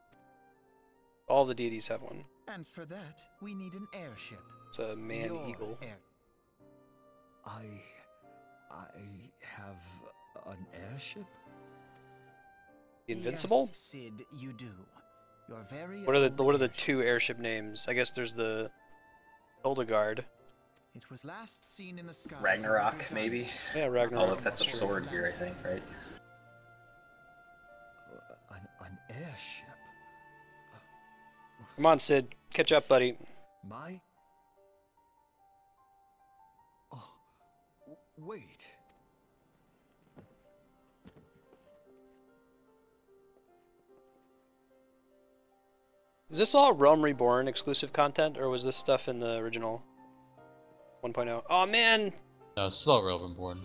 All the deities have one. And for that, we need an airship. It's a man Your eagle. air- I have an airship? The Invincible? Yes, Sid, you do. Your very What are the own two airship. airship names? I guess there's the Hildegard. It was last seen in the skies. Ragnarok, maybe? Yeah, Ragnarok. Oh, that's a sword gear, I think, right? An airship? Come on, Sid. Catch up, buddy. My? Oh, wait. Is this all Realm Reborn exclusive content, or was this stuff in the original 1.0? Oh man! No, it's all Reborn.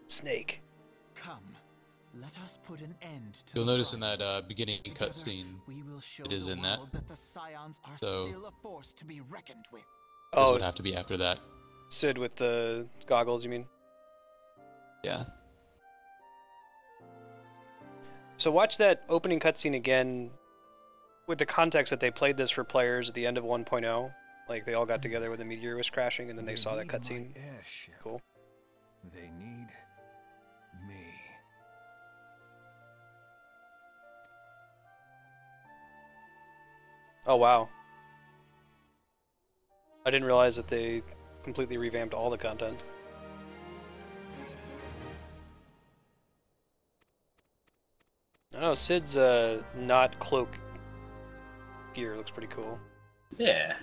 Snake. Come, let us put an end to You'll the notice in that problems. beginning Together, cutscene, we will show it is the in that. world that the scions are So- still a force to be reckoned with. this Oh, would have to be after that. Sid with the goggles, you mean? Yeah. So watch that opening cutscene again with the context that they played this for players at the end of 1.0. Like they all got together when the meteor was crashing and then they saw that need my cutscene. Airship. Cool. They need me. Oh wow. I didn't realize that they completely revamped all the content. I know Sid's not cloak gear looks pretty cool. Yeah.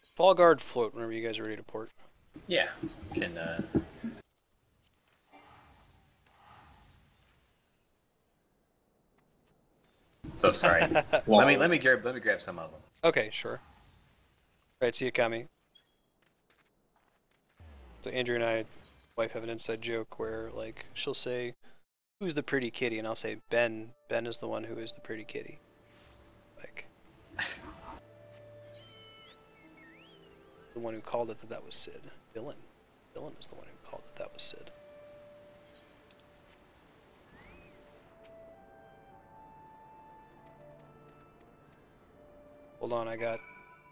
Fall guard float whenever you guys are ready to port. Yeah. Can, So sorry. let me grab some of them. Okay, sure. Alright, see you, Kami. So Andrew and I, wife, have an inside joke where, like, she'll say, "Who's the pretty kitty?" And I'll say, "Ben. Ben is the one who is the pretty kitty." Like, the one who called it that was Sid. Dylan. Dylan is the one who called it that was Sid. Hold on, I got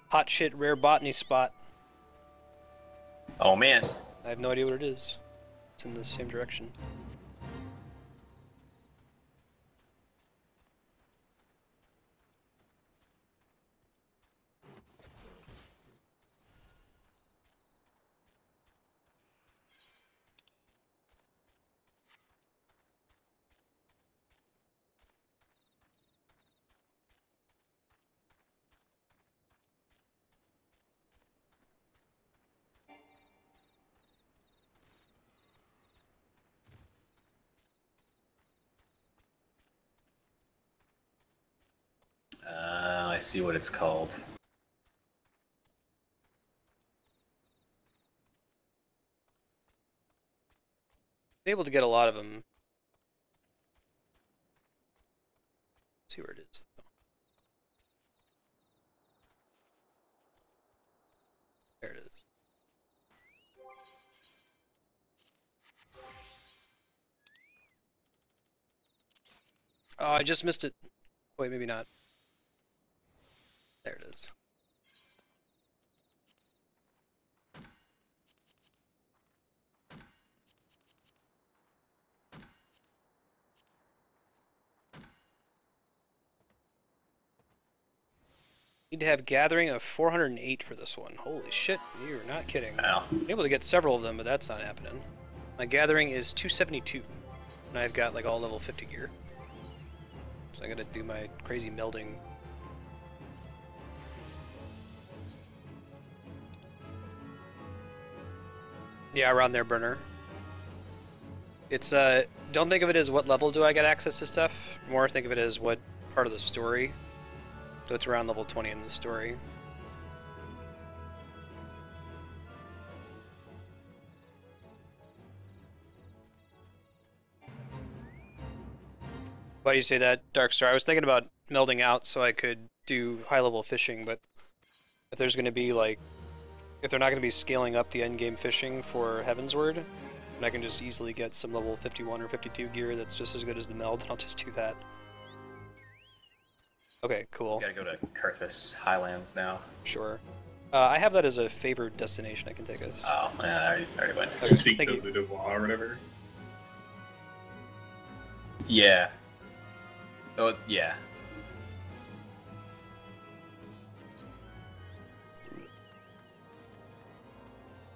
hot shit rare botany spot. Oh man. I have no idea what it is. It's in the same direction. see what it's called. Able to get a lot of them. Let's see where it is. There it is. Oh, I just missed it. Wait, maybe not. There it is. Need to have gathering of 408 for this one. Holy shit, you're not kidding. Wow. I'm able to get several of them, but that's not happening. My gathering is 272, and I've got like all level 50 gear. So I gotta do my crazy melding. Yeah, around there, burner. It's don't think of it as what level do I get access to stuff. More think of it as what part of the story. So it's around level 20 in the story. Why do you say that, Darkstar? I was thinking about melding out so I could do high-level fishing, but if there's going to be like, if they're not going to be scaling up the endgame fishing for Heavensward, and I can just easily get some level 51 or 52 gear that's just as good as the meld, I'll just do that. Okay, cool. You gotta go to Karthus Highlands now. Sure. I have that as a favored destination I can take us. Oh, yeah, I already went. Okay, Speak thank to you. the Devoir or whatever. Yeah. Oh, yeah.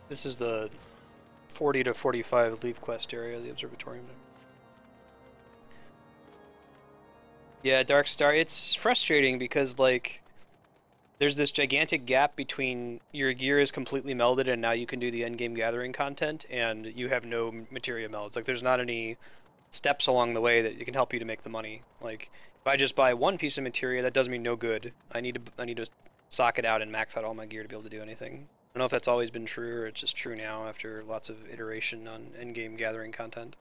This is the 40 to 45 leave quest area of the observatorium. Yeah, Darkstar, it's frustrating because like there's this gigantic gap between your gear is completely melded and now you can do the endgame gathering content and you have no materia melds. Like there's not any steps along the way that can help you to make the money. Like if I just buy one piece of materia, that does me no good. I need to sock it out and max out all my gear to be able to do anything. I don't know if that's always been true or it's just true now after lots of iteration on endgame gathering content.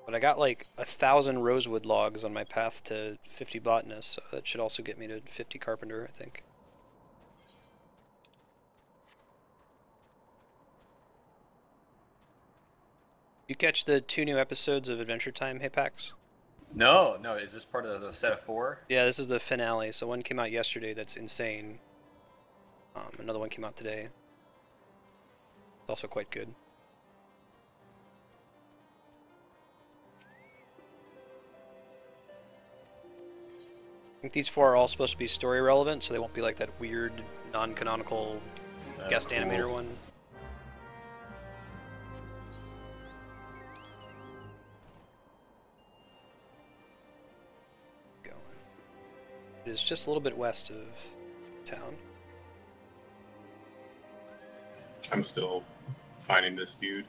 But I got like 1,000 rosewood logs on my path to 50 botanist, so that should also get me to 50 carpenter, I think. You catch the 2 new episodes of Adventure Time, hey Pax? No, is this part of the set of 4? Yeah, this is the finale, so one came out yesterday that's insane. Another one came out today. It's also quite good. I think these 4 are all supposed to be story relevant, so they won't be like that weird, non-canonical guest cool. animator one. Going. It is just a little bit west of town. I'm still finding this dude.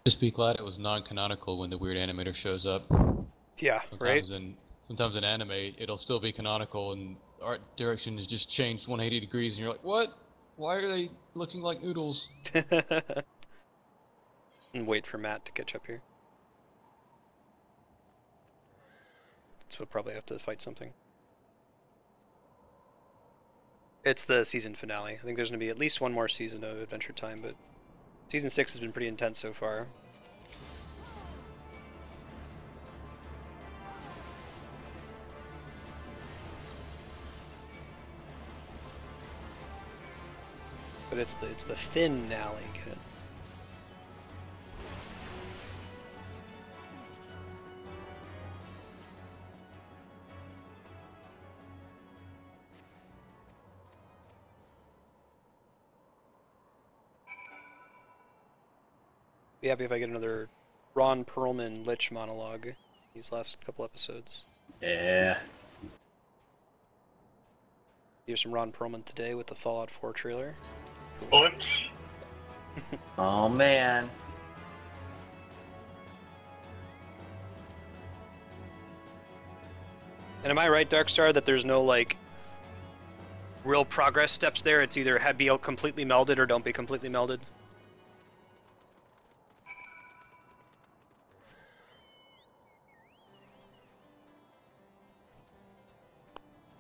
Just be glad it was non-canonical when the weird animator shows up. Yeah, right? Sometimes in anime, it'll still be canonical and art direction is just changed 180 degrees and you're like, what? Why are they looking like noodles? And wait for Matt to catch up here. So we'll probably have to fight something. It's the season finale. I think there's going to be at least one more season of Adventure Time, but Season 6 has been pretty intense so far. But it's the finale, get it? Be happy if I get another Ron Perlman Lich monologue these last couple episodes. Yeah. Here's some Ron Perlman today with the Fallout 4 trailer. Cool. Oh man. And am I right, Darkstar, that there's no like real progress steps there? It's either be completely melded or don't be completely melded.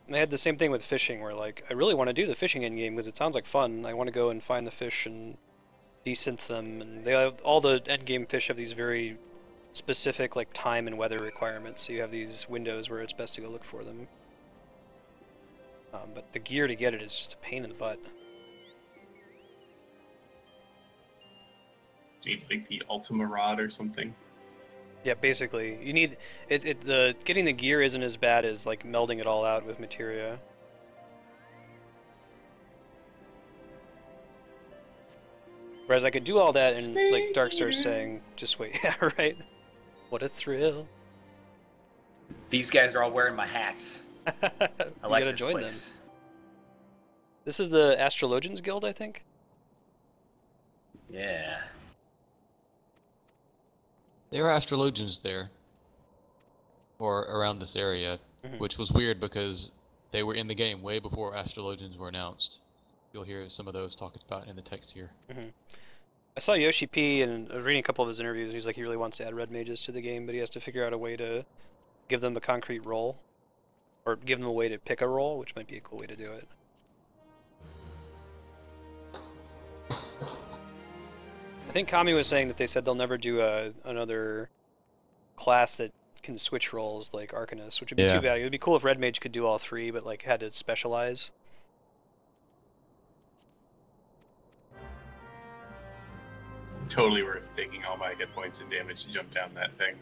And they had the same thing with fishing, where like I really want to do the fishing end game because it sounds like fun. I want to go and find the fish and desynth them, and they have all the end game fish have these very specific like time and weather requirements. So you have these windows where it's best to go look for them. But the gear to get it is just a pain in the butt. Do you need like the Ultima Rod or something? Yeah, basically, you need the getting the gear isn't as bad as like melding it all out with materia. Whereas I could do all that and like Darkstar's saying, just wait. Yeah, right. What a thrill. These guys are all wearing my hats. I like gotta this join place. them. This is the Astrologians Guild, I think. Yeah. There are astrologians there, or around this area, which was weird because they were in the game way before astrologians were announced. You'll hear some of those talked about in the text here. I saw Yoshi P, and I was reading a couple of his interviews, and he's like he really wants to add red mages to the game, but he has to figure out a way to give them a concrete role, or give them a way to pick a role, which might be a cool way to do it. I think Kami was saying that they said they'll never do another class that can switch roles like Arcanist, which would be too bad. It would be cool if Red Mage could do all three, but like had to specialize. Totally worth taking all my hit points and damage to jump down that thing.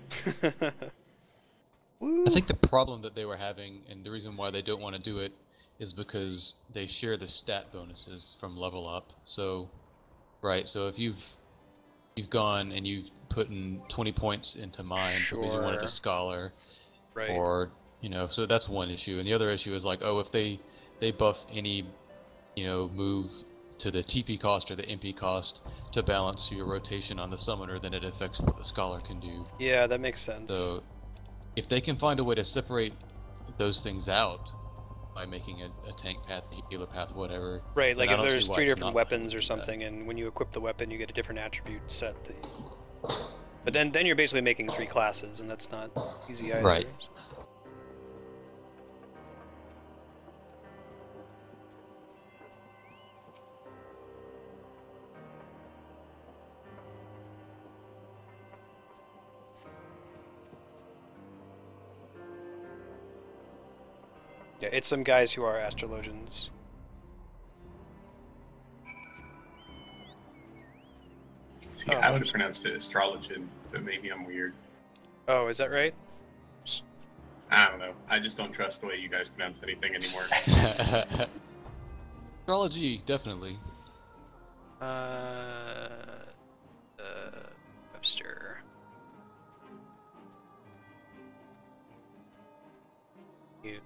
I think the problem that they were having, and the reason why they don't want to do it, is because they share the stat bonuses from level up. So, right, so if you've gone and you've put in 20 points into mine because you wanted a scholar, right? Or so that's one issue, and the other issue is like, oh, if they buff any move to the TP cost or the MP cost to balance your rotation on the summoner, then it affects what the scholar can do. Yeah, that makes sense. So if they can find a way to separate those things out by making a tank path, a healer path, whatever. Right, like if there's 3 different weapons or something, and when you equip the weapon, you get a different attribute set. But then you're basically making 3 classes, and that's not easy either. Right. Yeah, it's some guys who are astrologians. See, I would have pronounced it astrologian, but maybe I'm weird. Oh, is that right? I don't know. I just don't trust the way you guys pronounce anything anymore. Astrology, definitely. Webster.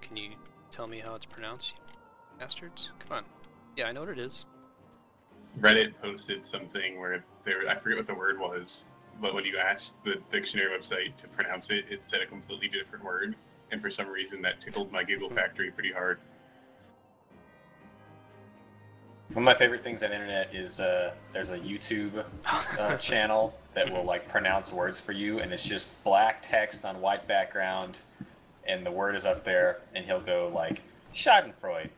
Can you tell me how it's pronounced, you bastards? Come on. Yeah, I know what it is. Reddit posted something where I forget what the word was, but when you asked the dictionary website to pronounce it, it said a completely different word, and for some reason that tickled my Google factory pretty hard. One of my favorite things on the internet is there's a YouTube channel that will like pronounce words for you, and it's just black text on white background, and the word is up there, and he'll go like Schadenfreude,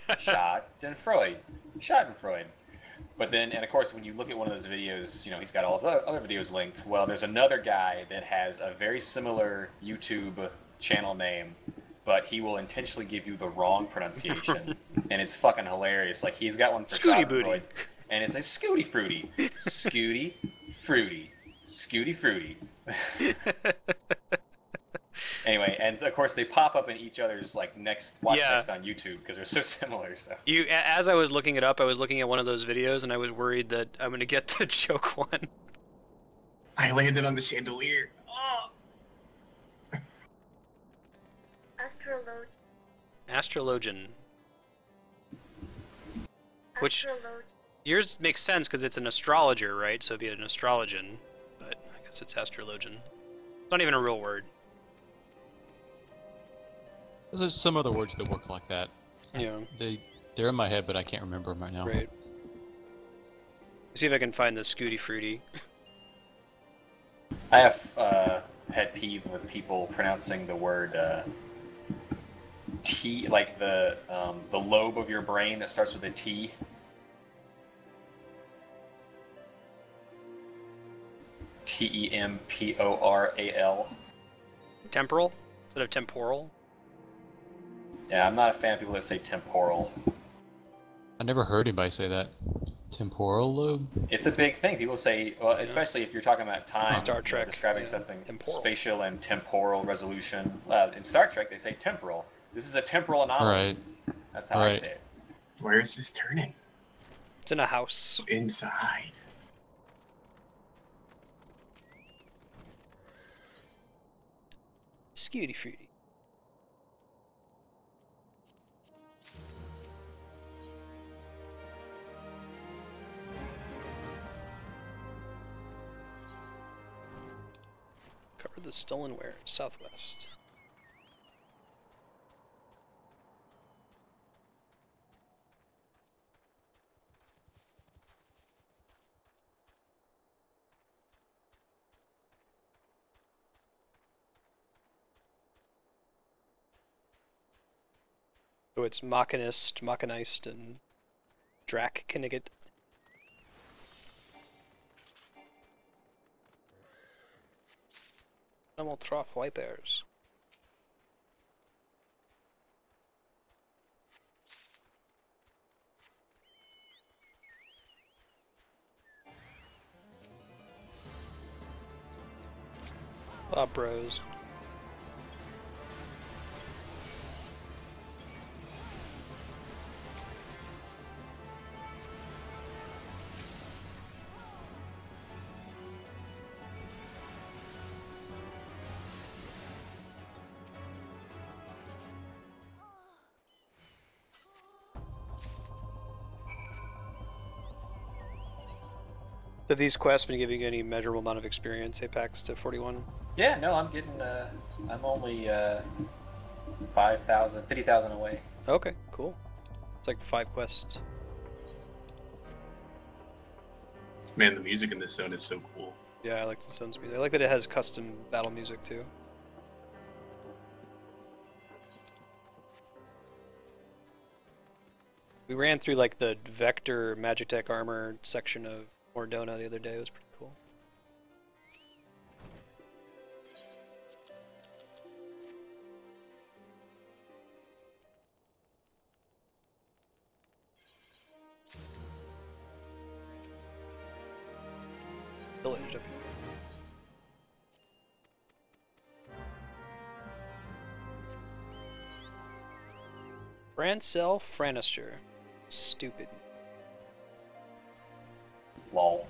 Schadenfreude, Schadenfreude. But then, and of course, when you look at one of those videos, he's got all of the other videos linked. Well, there's another guy that has a very similar YouTube channel name, but he will intentionally give you the wrong pronunciation, and it's fucking hilarious. Like, he's got one for Schadenfreude, and it's a Scooty-Fruity, Scooty-Fruity, Scooty-Fruity. Anyway, and of course they pop up in each other's like next next on YouTube because they're so similar. So as I was looking it up, I was looking at one of those videos, and I was worried that I'm gonna get the joke one. I landed on the chandelier. Oh. Astrologian. Which yours makes sense because it's an astrologer, right? So it'd be an astrologian, but I guess it's astrologian. It's not even a real word. There's some other words that work like that. Yeah. They're in my head, but I can't remember them right now. Right. See if I can find the Scooty-Fruity. I have pet peeve with people pronouncing the word T, like the lobe of your brain that starts with a T. Temporal. Temporal instead of temporal. Yeah, I'm not a fan of people that say temporal. I never heard anybody say that. Temporal lobe? It's a big thing. People say, well, especially if you're talking about time, Star Trek, describing something temporal. spatial and temporal resolution. In Star Trek, they say temporal. This is a temporal anomaly. Right. That's how I say it. Where is this turning? It's in a house. Inside. Scooty-Fruity. Cover the stolen wares, southwest. So it's Machinist, and Drac-Knigget. Animal trough wipers. Bob Bros. Have these quests been giving you any measurable amount of experience, Apex to 41? Yeah, no, I'm getting, I'm only 5,000, 50,000 away. Okay, cool. It's like 5 quests. Man, the music in this zone is so cool. Yeah, I like the zone's music. I like that it has custom battle music too. We ran through like the Vector Magitech armor section of Mordona the other day. It was pretty cool. Village up here. Francel Franister. Stupid. Lol.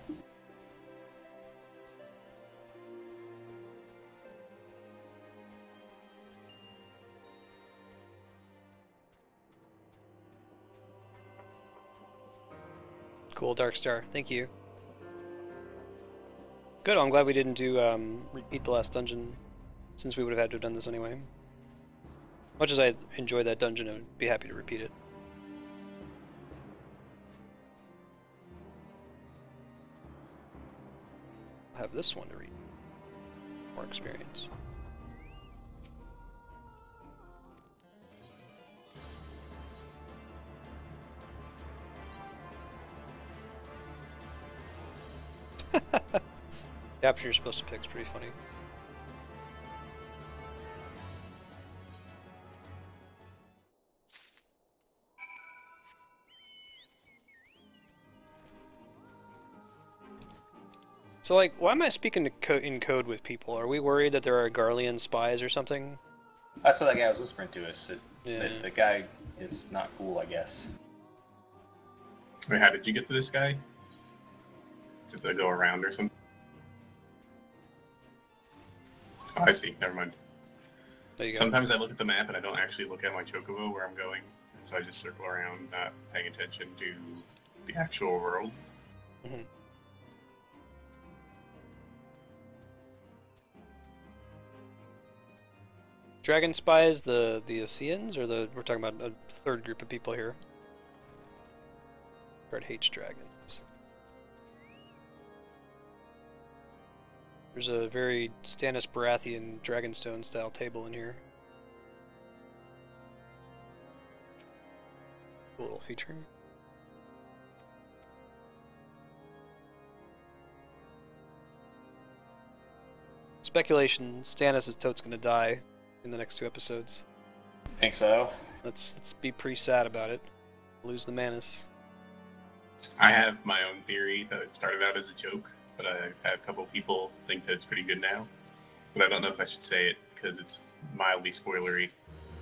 Cool, Darkstar. Thank you. Good, I'm glad we didn't do repeat the last dungeon, since we would have had to have done this anyway. Much as I enjoy that dungeon, I would be happy to repeat it. I'll have this one to read. More experience. The option you're supposed to pick is pretty funny. So, like, why am I speaking in code with people? Are we worried that there are Garlean spies or something? That's what that guy was whispering to us. Yeah. The guy is not cool, I guess. Wait, how did you get to this guy? Did they go around or something? Oh, I see. Never mind. There you go. Sometimes I look at the map and I don't actually look at my chocobo where I'm going, so I just circle around, not paying attention to the actual world. Mm-hmm. Dragon spies, the Aseans, or we're talking about a third group of people here. Guard hates dragons. There's a very Stannis Baratheon Dragonstone style table in here. Cool little feature. Speculation: Stannis is totes gonna die in the next 2 episodes. Think so? Let's be pretty sad about it. Lose the Manus. I have my own theory that it started out as a joke, but I've had a couple people think that it's pretty good now. But I don't know if I should say it because it's mildly spoilery.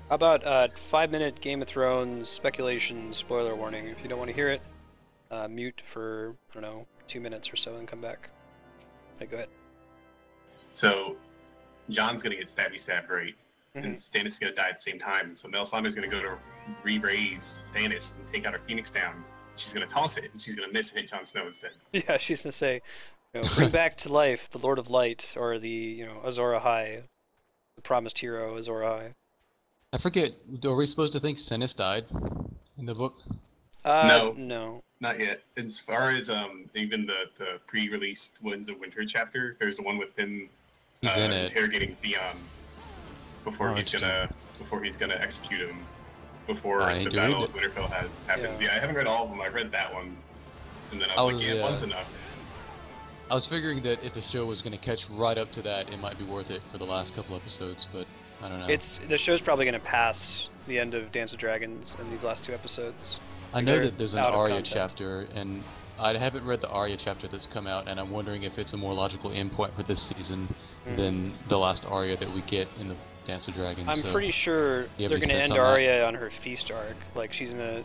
How about 5-minute Game of Thrones speculation spoiler warning? If you don't want to hear it, mute for, I don't know, 2 minutes or so and come back. Okay, go ahead. So, Jon's gonna get stabbed right, and Stannis is gonna die at the same time. So Melisandre's gonna go to re-raise Stannis and take out her Phoenix down. She's gonna toss it, and she's gonna miss and hit Jon Snow instead. Yeah, she's gonna say, bring back to life the Lord of Light, or the, Azor Ahai, the promised hero, Azor Ahai. I forget, are we supposed to think Stannis died in the book? No. Not yet. As far as even the pre-released Winds of Winter chapter, there's the one with him interrogating Theon before he's gonna execute him before the Battle of Winterfell happens. Yeah, I haven't read all of them. I read that one, and then I was like, it was enough. I was figuring that if the show was going to catch right up to that, it might be worth it for the last couple episodes, but I don't know. The show's probably going to pass the end of Dance of Dragons in these last 2 episodes. I know that there's an Arya chapter, and I haven't read the Arya chapter that's come out, and I'm wondering if it's a more logical endpoint for this season than the last Arya that we get in the Dance of Dragons. I'm pretty sure they're going to end Arya on her feast arc. Like, she's gonna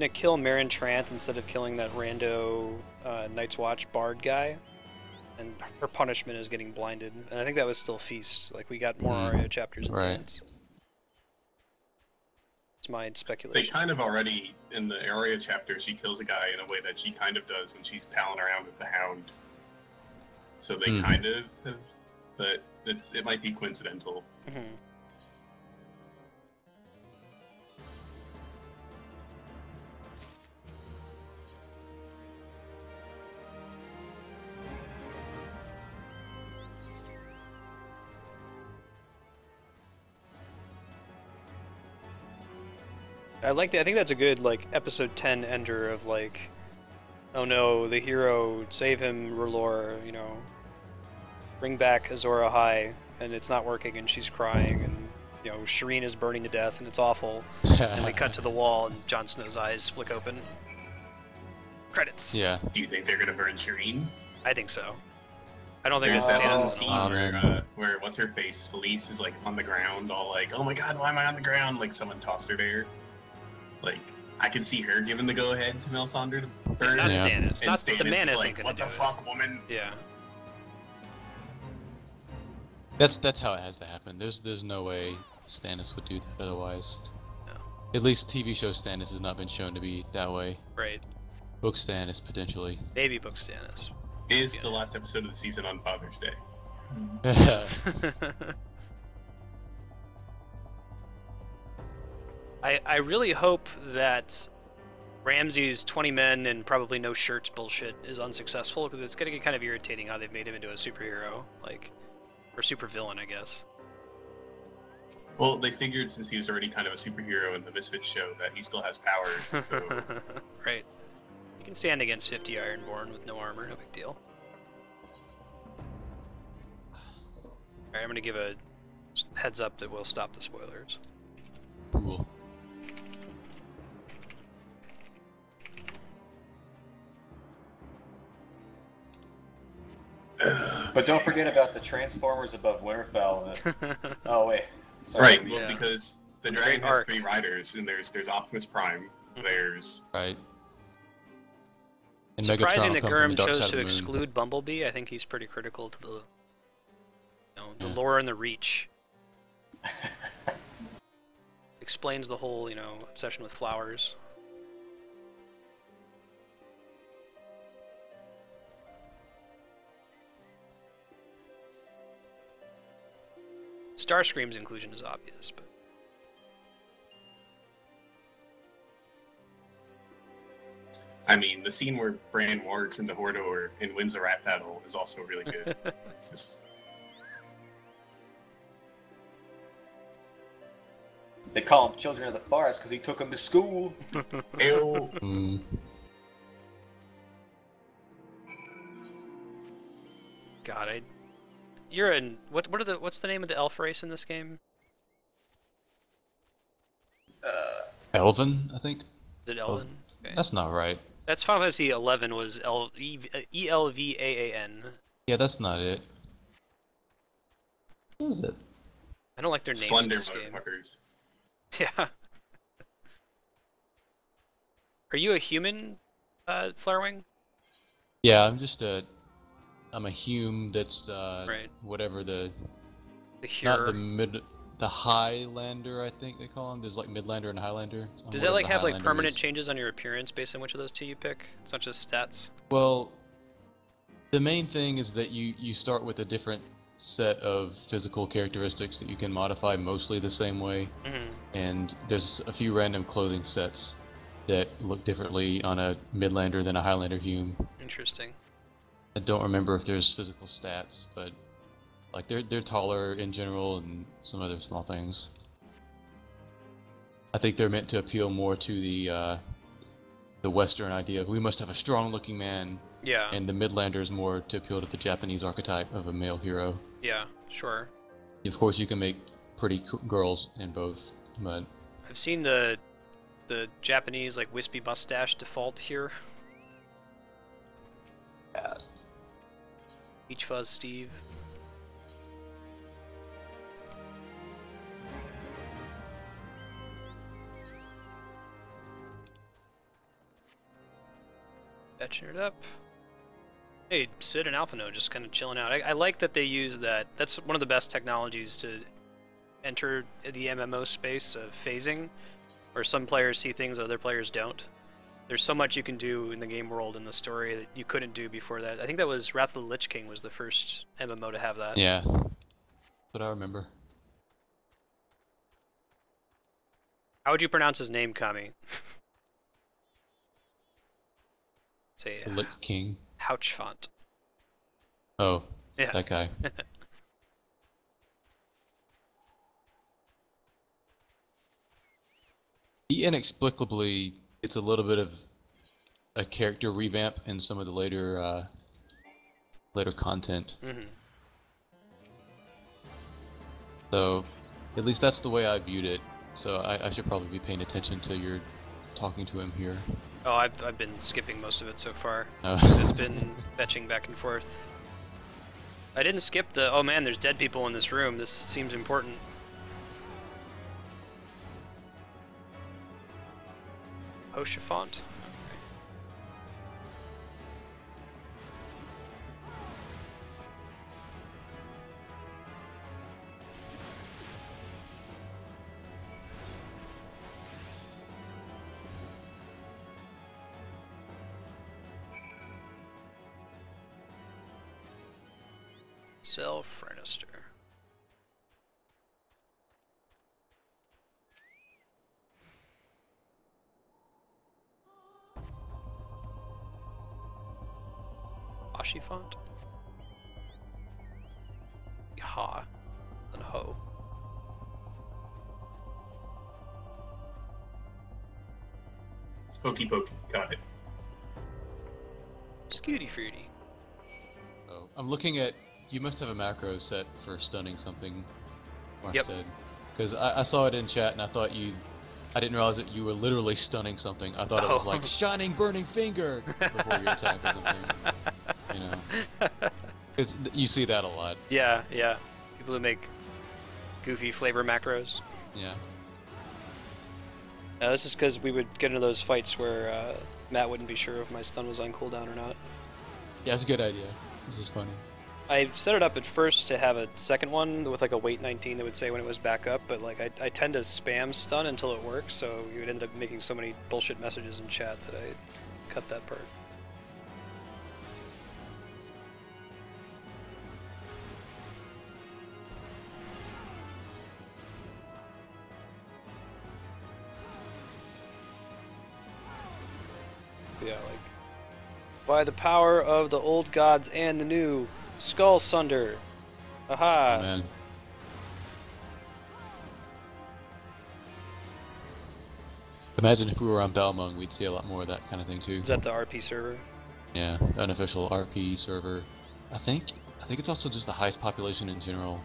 kill Meryn Trant instead of killing that rando Night's Watch bard guy, and her punishment is getting blinded. And I think that was still feast. Like, we got more Arya chapters in Dance. It's my speculation. They kind of already, in the Arya chapter, she kills a guy in a way that she kind of does when she's palling around with the Hound. So they kind of have, but it might be coincidental. I like that. I think that's a good episode 10 ender of oh no, the hero, save him, R'hllor, bring back Azor Ahai, and it's not working, and she's crying, and Shireen is burning to death, and it's awful. And we cut to the wall, and Jon Snow's eyes flick open. Credits. Yeah. Do you think they're gonna burn Shireen? I think so. I don't think there's it's that scene where what's her face, Selyse is on the ground, all oh my god, why am I on the ground? Like someone tossed her there. I can see her giving the go-ahead to Melisandre to burn. Not Stannis. And Not Stannis the man is isn't gonna what the fuck, woman? Yeah. That's how it has to happen. There's no way Stannis would do that otherwise. No. At least TV show Stannis has not been shown to be that way. Right. Book Stannis, potentially. Maybe book Stannis. Is the last episode of the season on Father's Day? I really hope that Ramsay's 20 men and probably no shirts bullshit is unsuccessful, because it's gonna get kind of irritating how they've made him into a superhero, or supervillain, I guess. Well, they figured since he was already kind of a superhero in the Misfits show that he still has powers, so... Right. You can stand against 50 Ironborn with no armor, no big deal. Alright, I'm gonna give a heads up that we'll stop the spoilers. Cool. But don't forget about the Transformers above Winterfell. Oh wait, sorry. Right. Well, because the dragon has 3 riders, and there's Optimus Prime. There's and surprising that Gurm chose to exclude Bumblebee. I think he's pretty critical to the lore and the reach. Explains the whole obsession with flowers. Starscream's inclusion is obvious, but I mean, the scene where Bran walks into Mordor and wins a rap battle is also really good. Just... They call him Children of the Forest because he took them to school. Ew. God, you're in what's the name of the elf race in this game? Elven, I think. Is it Elven? Okay. That's not right. That's Final Fantasy 11 was Elvaan. Yeah, that's not it. What is it? I don't like their names Slender in this game. motherfuckers. Yeah. Are you a human, Flarewing? Yeah, I'm a hume that's right. Whatever the Hero. not the Highlander, I think they call him. There's like Midlander and Highlander. Does that like have like permanent changes on your appearance based on which of those two you pick? It's not just stats. Well, the main thing is that you start with a different set of physical characteristics that you can modify mostly the same way, and there's a few random clothing sets that look differently on a Midlander than a Highlander hume. Interesting. I don't remember if there's physical stats, but like they're taller in general and some other small things. I think they're meant to appeal more to the Western idea of we must have a strong-looking man. Yeah. And the Midlander is more to appeal to the Japanese archetype of a male hero. Yeah, sure. Of course, you can make pretty girls in both, but I've seen the Japanese like wispy mustache default here. Yeah. Peach Fuzz Steve. Fetching it up. Hey, Sid and Alphino just kind of chilling out. I like that they use that. That's one of the best technologies to enter the MMO space of phasing, where some players see things other players don't. There's so much you can do in the game world and the story that you couldn't do before that. I think that was Wrath of the Lich King was the first MMO to have that. Yeah, that's what I remember. How would you pronounce his name, Kami? Say Lich King. Houch font. Oh, yeah. That guy. He inexplicably, it's a little bit of a character revamp in some of the later content. So, at least that's the way I viewed it. So I should probably be paying attention to your talking to him here. Oh, I've been skipping most of it so far. Oh. It's been fetching back and forth. I didn't skip the, oh man, there's dead people in this room. This seems important. Koshchei font. Self-Frenister. Ashi font? Ha. And ho. Spooky pokey, got it. Scooty-Fruity. Oh, I'm looking at. You must have a macro set for stunning something, Marstead. Because I saw it in chat and I thought I didn't realize that you were literally stunning something. I thought it was like shining burning finger before your attack or something. You know, because you see that a lot. Yeah, yeah. People who make goofy flavor macros. Yeah. This is because we would get into those fights where Matt wouldn't be sure if my stun was on cooldown or not. Yeah, it's a good idea. This is funny. I set it up at first to have a second one with like a weight 19 that would say when it was back up, but like I tend to spam stun until it works, so you would end up making so many bullshit messages in chat that I cut that part. Yeah, like by the power of the old gods and the new, Skull Sunder. Aha! Oh, man. Imagine if we were on Balmung, we'd see a lot more of that kind of thing too. Is that the RP server? Yeah, the unofficial RP server. I think it's also just the highest population in general.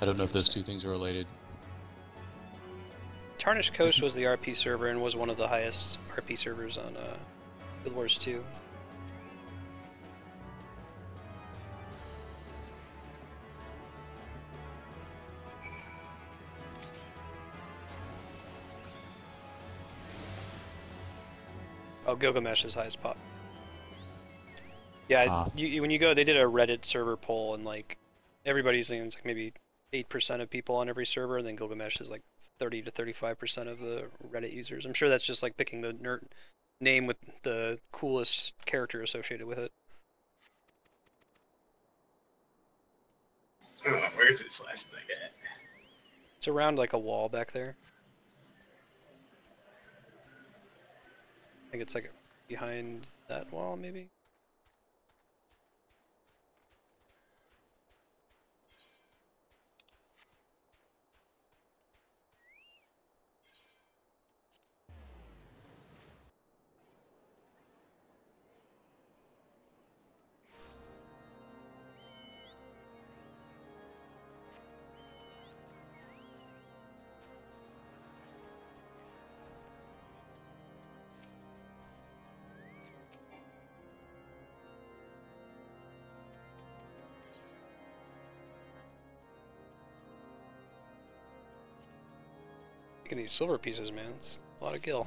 I don't know if those two things are related. Tarnished Coast was the RP server and was one of the highest RP servers on Guild Wars 2. Oh, Gilgamesh is highest pop. Yeah, when you go, they did a Reddit server poll, and like everybody's saying it's like maybe 8% of people on every server, and then Gilgamesh is like 30 to 35% of the Reddit users. I'm sure that's just like picking the nerd name with the coolest character associated with it. Where's this last thing at? It's around like a wall back there. I think it's like behind that wall, maybe? These silver pieces, man. It's a lot of gil.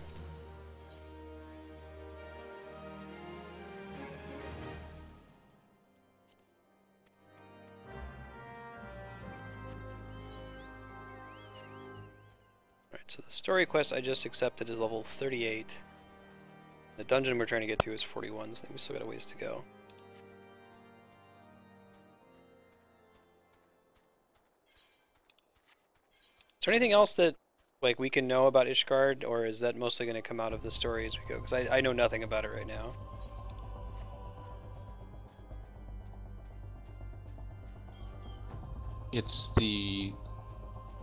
Alright, so the story quest I just accepted is level 38. The dungeon we're trying to get to is 41, so we still got a ways to go. Is there anything else that like we can know about Ishgard, or is that mostly going to come out of the story as we go? Because I know nothing about it right now.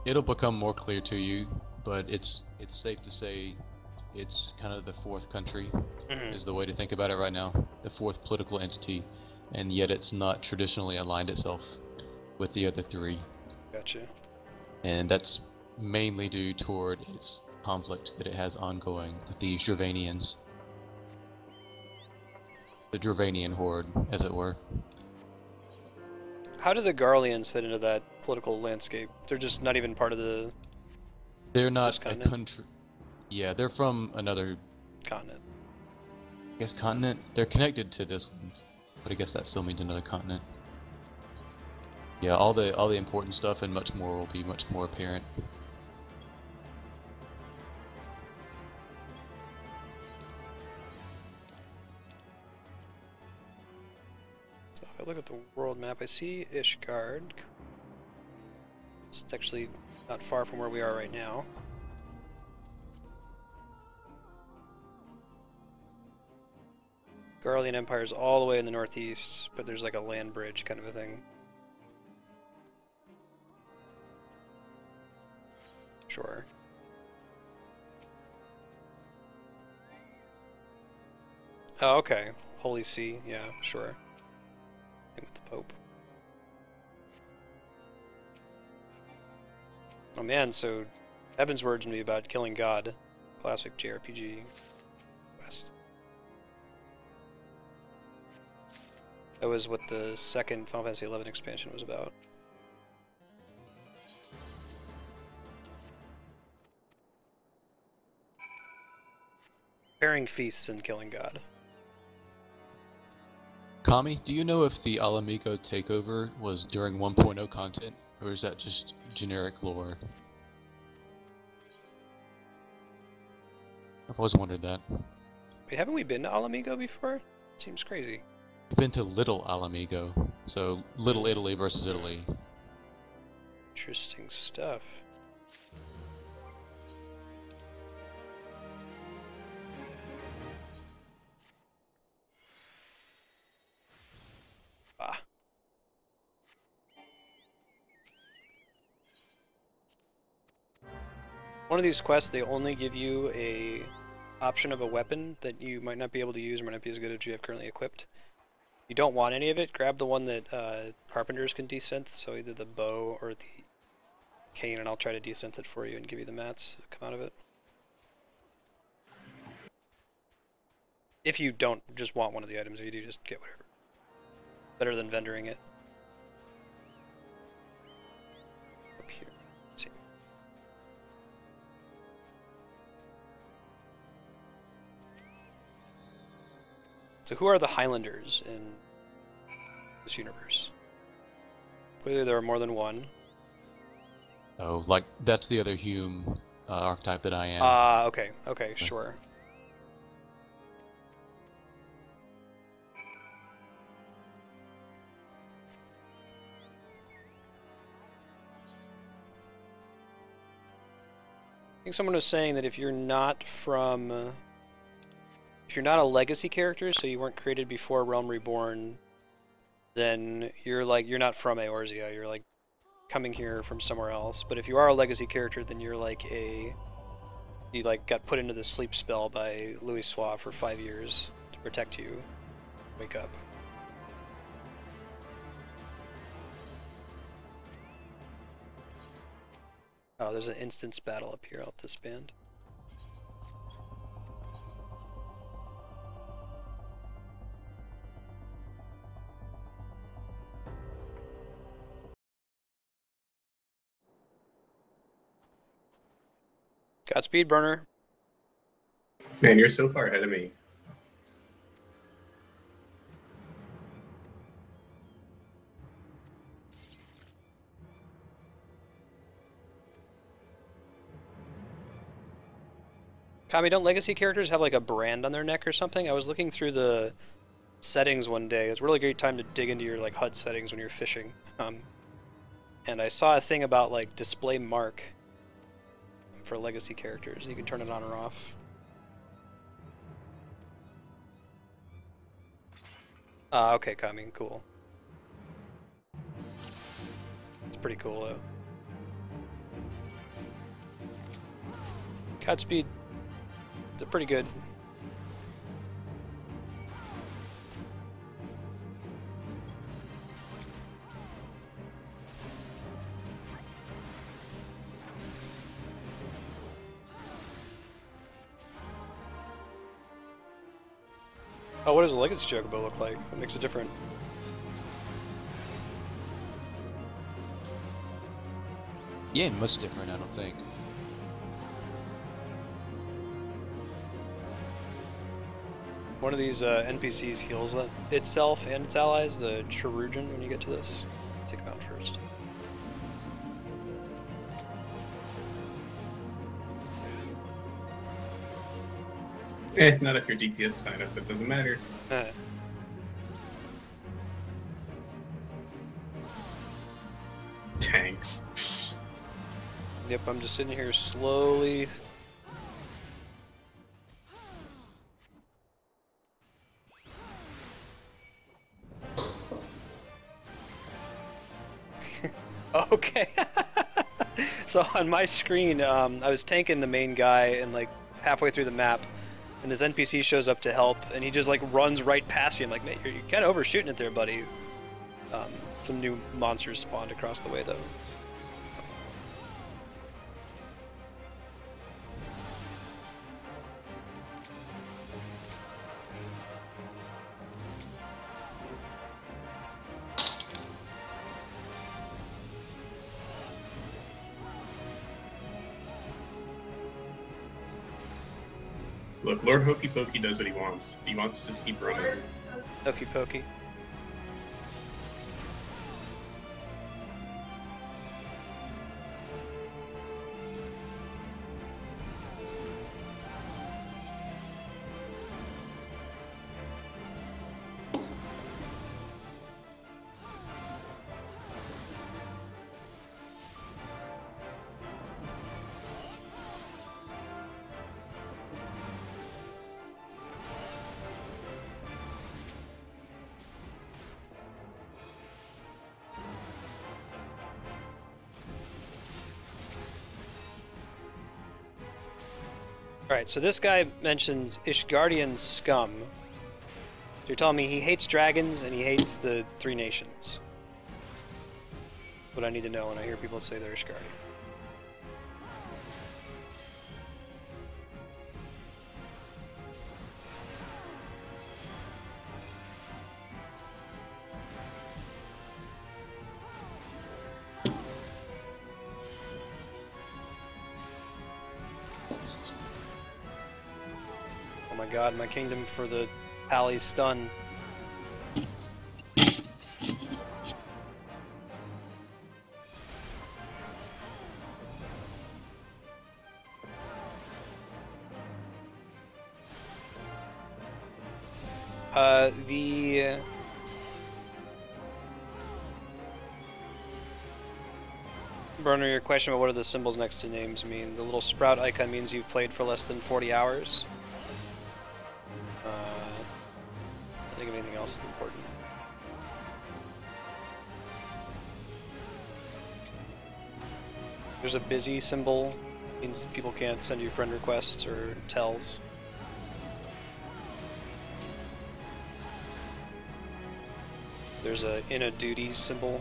It'll become more clear to you, but it's safe to say it's kind of the fourth country is the way to think about it right now. The fourth political entity, and yet it's not traditionally aligned itself with the other three. Gotcha. And that's mainly due toward its conflict that it has ongoing with the Dravanians. The Dravanian horde, as it were. How do the Garleans fit into that political landscape? They're just not even part of the... They're not a country. Yeah, they're from another... continent. I guess continent? They're connected to this one, but I guess that still means another continent. Yeah, all the important stuff and much more will be much more apparent. I look at the world map, I see Ishgard. It's actually not far from where we are right now. Garlean Empire is all the way in the northeast, but there's like a land bridge kind of a thing. Sure. Oh, okay. Holy See, yeah, sure. With the Pope. Oh man, so Evan's words gonna be about killing God. Classic JRPG quest. That was what the second Final Fantasy XI expansion was about. Preparing feasts and killing God. Kami, do you know if the Alamigo takeover was during 1.0 content, or is that just generic lore? I've always wondered that. Wait, haven't we been to Alamigo before? Seems crazy. We've been to Little Alamigo, so Little Italy versus Italy. Interesting stuff. One of these quests, they only give you a option of a weapon that you might not be able to use or might not be as good as you have currently equipped. If you don't want any of it, grab the one that carpenters can desynth, so either the bow or the cane, and I'll try to desynth it for you and give you the mats that come out of it. If you don't just want one of the items, if you do, just get whatever. Better than vendoring it. Up here. Let's see. So who are the Highlanders in this universe? Clearly there are more than one. Oh, like, that's the other Hume archetype that I am. Okay, sure. I think someone was saying that if you're not a legacy character, so you weren't created before Realm Reborn, then you're not from Eorzea, you're like coming here from somewhere else. But if you are a legacy character, then you're like you got put into the sleep spell by Louis Suave for 5 years to protect you. Wake up. Oh, there's an instance battle up here. I'll disband. Godspeed, Burner. Man, you're so far ahead of me. Kami, don't legacy characters have like a brand on their neck or something? I was looking through the settings one day. It's a really great time to dig into your like HUD settings when you're fishing. And I saw a thing about like display mark for legacy characters. You can turn it on or off. Okay, Kami, cool. It's pretty cool though. Godspeed. They're pretty good. Oh, what does a legacy chocobo look like? What makes it different? Yeah, much different, I don't think. One of these NPCs heals itself and its allies, the Cherugian, when you get to this. Take him out first. Not if your DPS sign up, that doesn't matter. Tanks. Yep, I'm just sitting here slowly. Okay. So on my screen, I was tanking the main guy and like halfway through the map, and this NPC shows up to help, and he just like runs right past me. I'm like, man, you're kind of overshooting it there, buddy. Some new monsters spawned across the way though. Look, Lord Hokey Pokey does what he wants. He wants to just keep running. Hokey Pokey. Alright, so this guy mentions Ishgardian scum. So you're telling me he hates dragons and he hates the Three Nations. What I need to know when I hear people say they're Ishgardian. Oh my god, my kingdom for the Pally stun. The Burner, your question about what are the symbols next to names mean. The little sprout icon means you've played for less than 40 hours. I think of anything else is important. There's a busy symbol, means people can't send you friend requests or tells. There's a in a duty symbol.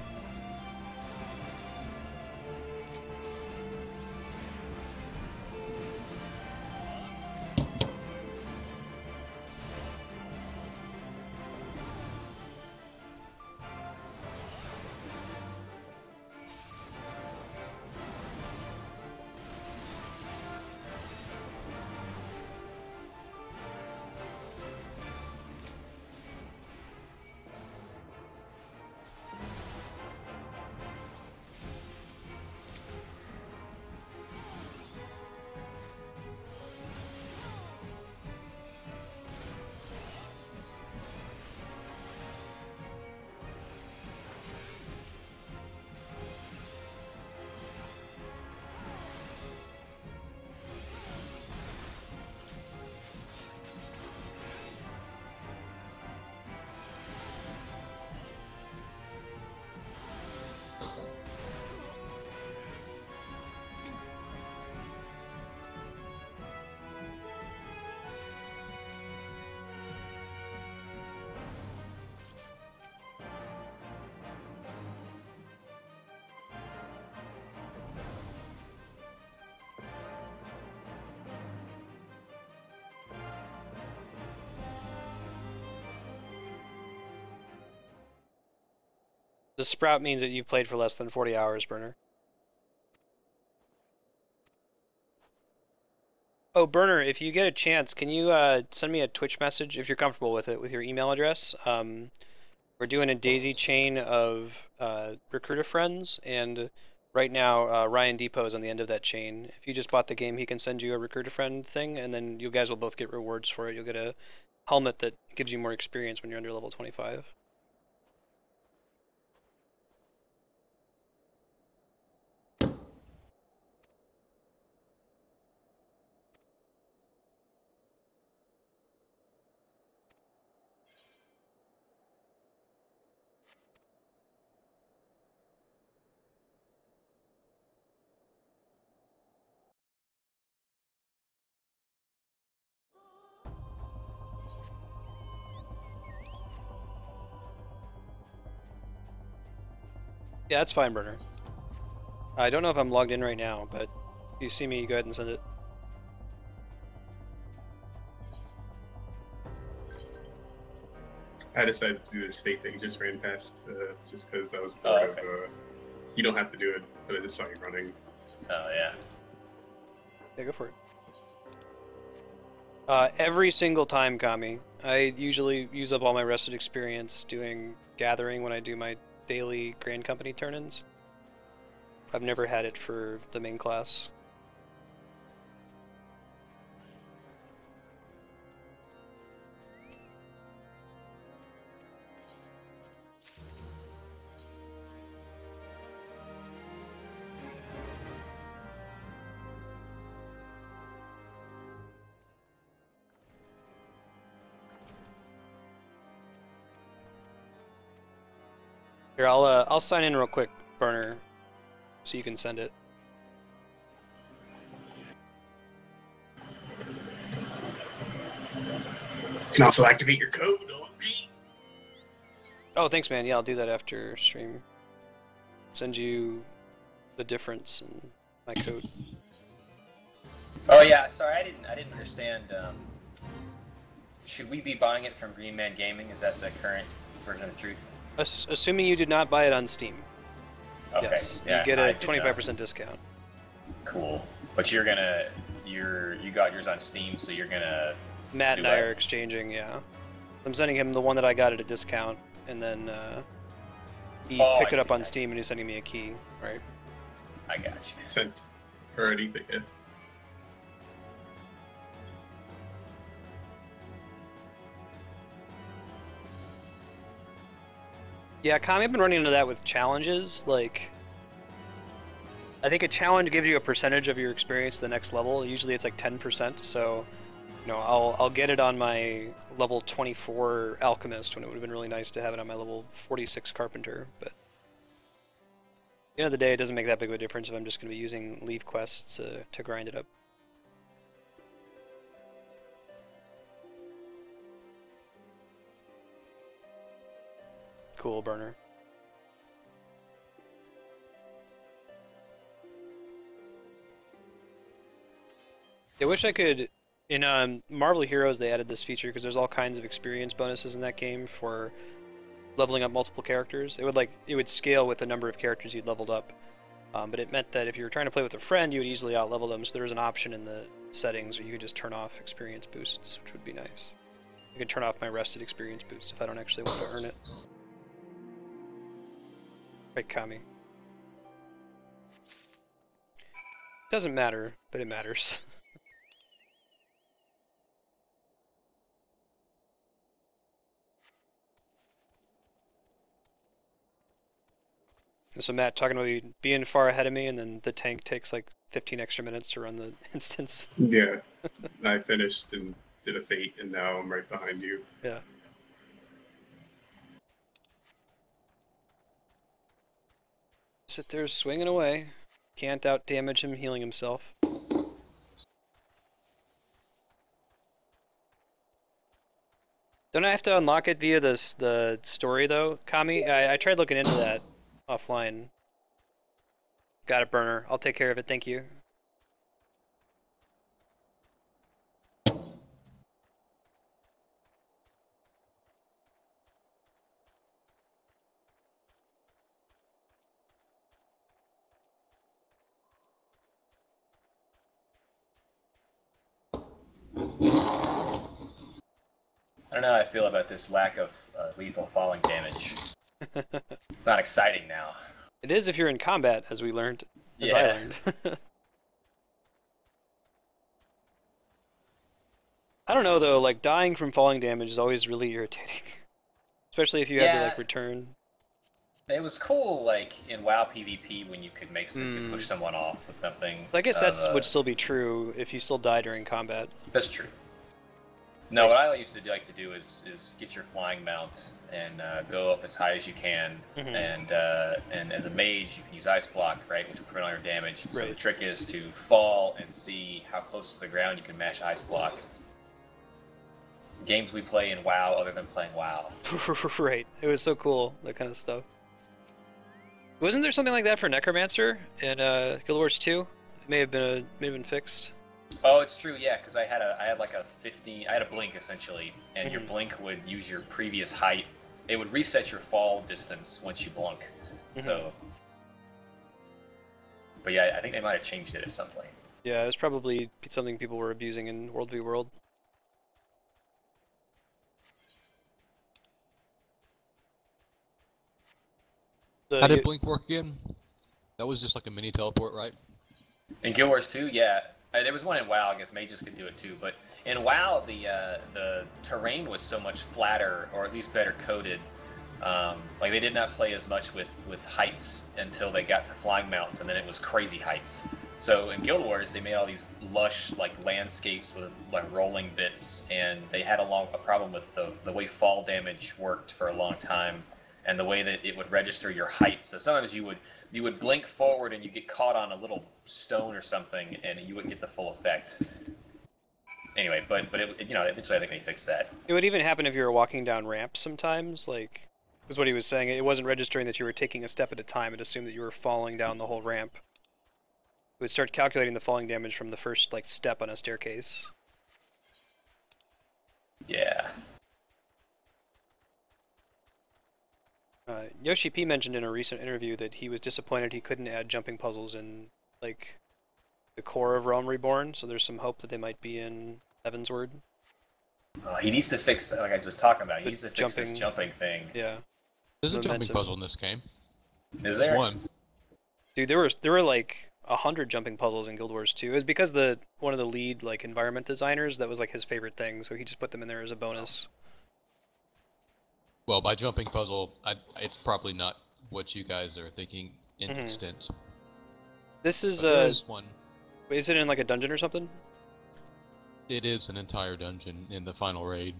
The sprout means that you've played for less than 40 hours, Burner. Oh, Burner, if you get a chance, can you send me a Twitch message, if you're comfortable with it, with your email address? We're doing a daisy chain of recruiter friends, and right now Ryan Depot is on the end of that chain. If you just bought the game, he can send you a recruiter friend thing, and then you guys will both get rewards for it. You'll get a helmet that gives you more experience when you're under level 25. Yeah, that's fine, Burner. I don't know if I'm logged in right now, but if you see me, go ahead and send it. I decided to do this fake thing, just ran past, just because I was bored of, you don't have to do it, but I just saw you running. Oh, yeah. Yeah, go for it. Every single time, Kami. I usually use up all my rested experience doing gathering when I do my daily Grand Company turn-ins. I've never had it for the main class. Here, I'll sign in real quick, Burner, so you can send it. You can also activate your code, OMG. Oh, thanks, man. Yeah, I'll do that after stream. Send you the difference in my code. Oh yeah, sorry, I didn't understand. Should we be buying it from Green Man Gaming? Is that the current version of the truth? Assuming you did not buy it on Steam. Okay. Yes, Yeah, you get a 25% discount. Cool. But you got yours on Steam, so you're gonna. Matt and I are exchanging. Yeah, I'm sending him the one that I got at a discount, and then he picked it up on Steam, and he's sending me a key. Right. I got you. Sent already, but yes. Yeah, Kami, I've been running into that with challenges. Like, I think a challenge gives you a percentage of your experience to the next level. Usually it's like 10%, so, you know, I'll get it on my level 24 Alchemist when it would have been really nice to have it on my level 46 Carpenter, but at the end of the day, it doesn't make that big of a difference if I'm just going to be using leave quests to grind it up. Cool, burner. I wish I could. In Marvel Heroes, they added this feature because there's all kinds of experience bonuses in that game for leveling up multiple characters. It would scale with the number of characters you'd leveled up, but it meant that if you were trying to play with a friend, you would easily outlevel them. So there was an option in the settings where you could just turn off experience boosts, which would be nice. I could turn off my rested experience boost if I don't actually want to earn it. Right, Kami. Doesn't matter, but it matters. So Matt, talking about you being far ahead of me, and then the tank takes like 15 extra minutes to run the instance. Yeah, I finished and did a fate, and now I'm right behind you. Yeah. Sit there swinging away. Can't out damage him healing himself. Don't I have to unlock it via the story though, Kami? I tried looking into that offline. Got it, burner. I'll take care of it, thank you. I don't know how I feel about this lack of lethal falling damage. It's not exciting now. It is if you're in combat, as we learned. As I learned. I don't know though, like dying from falling damage is always really irritating. Especially if you had to like return. It was cool, like in WoW PvP when you could push someone off with something. I guess that would still be true if you still die during combat. That's true. No, what I used to like to do is get your flying mount and go up as high as you can, and as a mage you can use ice block, right, which will prevent all your damage. So the trick is to fall and see how close to the ground you can mash ice block. Games we play in WoW, other than playing WoW. Right, it was so cool, that kind of stuff. Wasn't there something like that for Necromancer in Guild Wars 2? It may have been fixed. Oh, it's true, yeah, because I had a blink essentially, and your blink would use your previous height. It would reset your fall distance once you blink. So, but yeah, I think they might have changed it at some point. Yeah, it was probably something people were abusing in World v World. How did Blink work again? That was just like a mini teleport, right? In Guild Wars 2, yeah. There was one in WoW, I guess mages could do it too, but in WoW the terrain was so much flatter, or at least better coded. Like they did not play as much with heights until they got to flying mounts, and then it was crazy heights. So in Guild Wars, they made all these lush like landscapes with like rolling bits, and they had a problem with the way fall damage worked for a long time, and the way that it would register your height. So sometimes you would blink forward and you get caught on a little stone or something, and you wouldn't get the full effect. anyway, but eventually I think they fixed that. It would even happen if you were walking down ramps sometimes, like, was what he was saying. It wasn't registering that you were taking a step at a time. It assumed that you were falling down the whole ramp. It would start calculating the falling damage from the first, like, step on a staircase. Yeah. Yoshi P mentioned in a recent interview that he was disappointed he couldn't add jumping puzzles in, like, the core of Realm Reborn, so there's some hope that they might be in Heavensward. He needs to fix, like I was talking about, he needs to fix this jumping thing. Yeah. There's a jumping puzzle in this game. Is there? One. Dude, there were like 100 jumping puzzles in Guild Wars 2. It was because one of the lead like environment designers, that was like his favorite thing, so he just put them in there as a bonus. Well, by jumping puzzle, it's probably not what you guys are thinking in extent. This is one. Is it in like a dungeon or something? It is an entire dungeon in the final raid,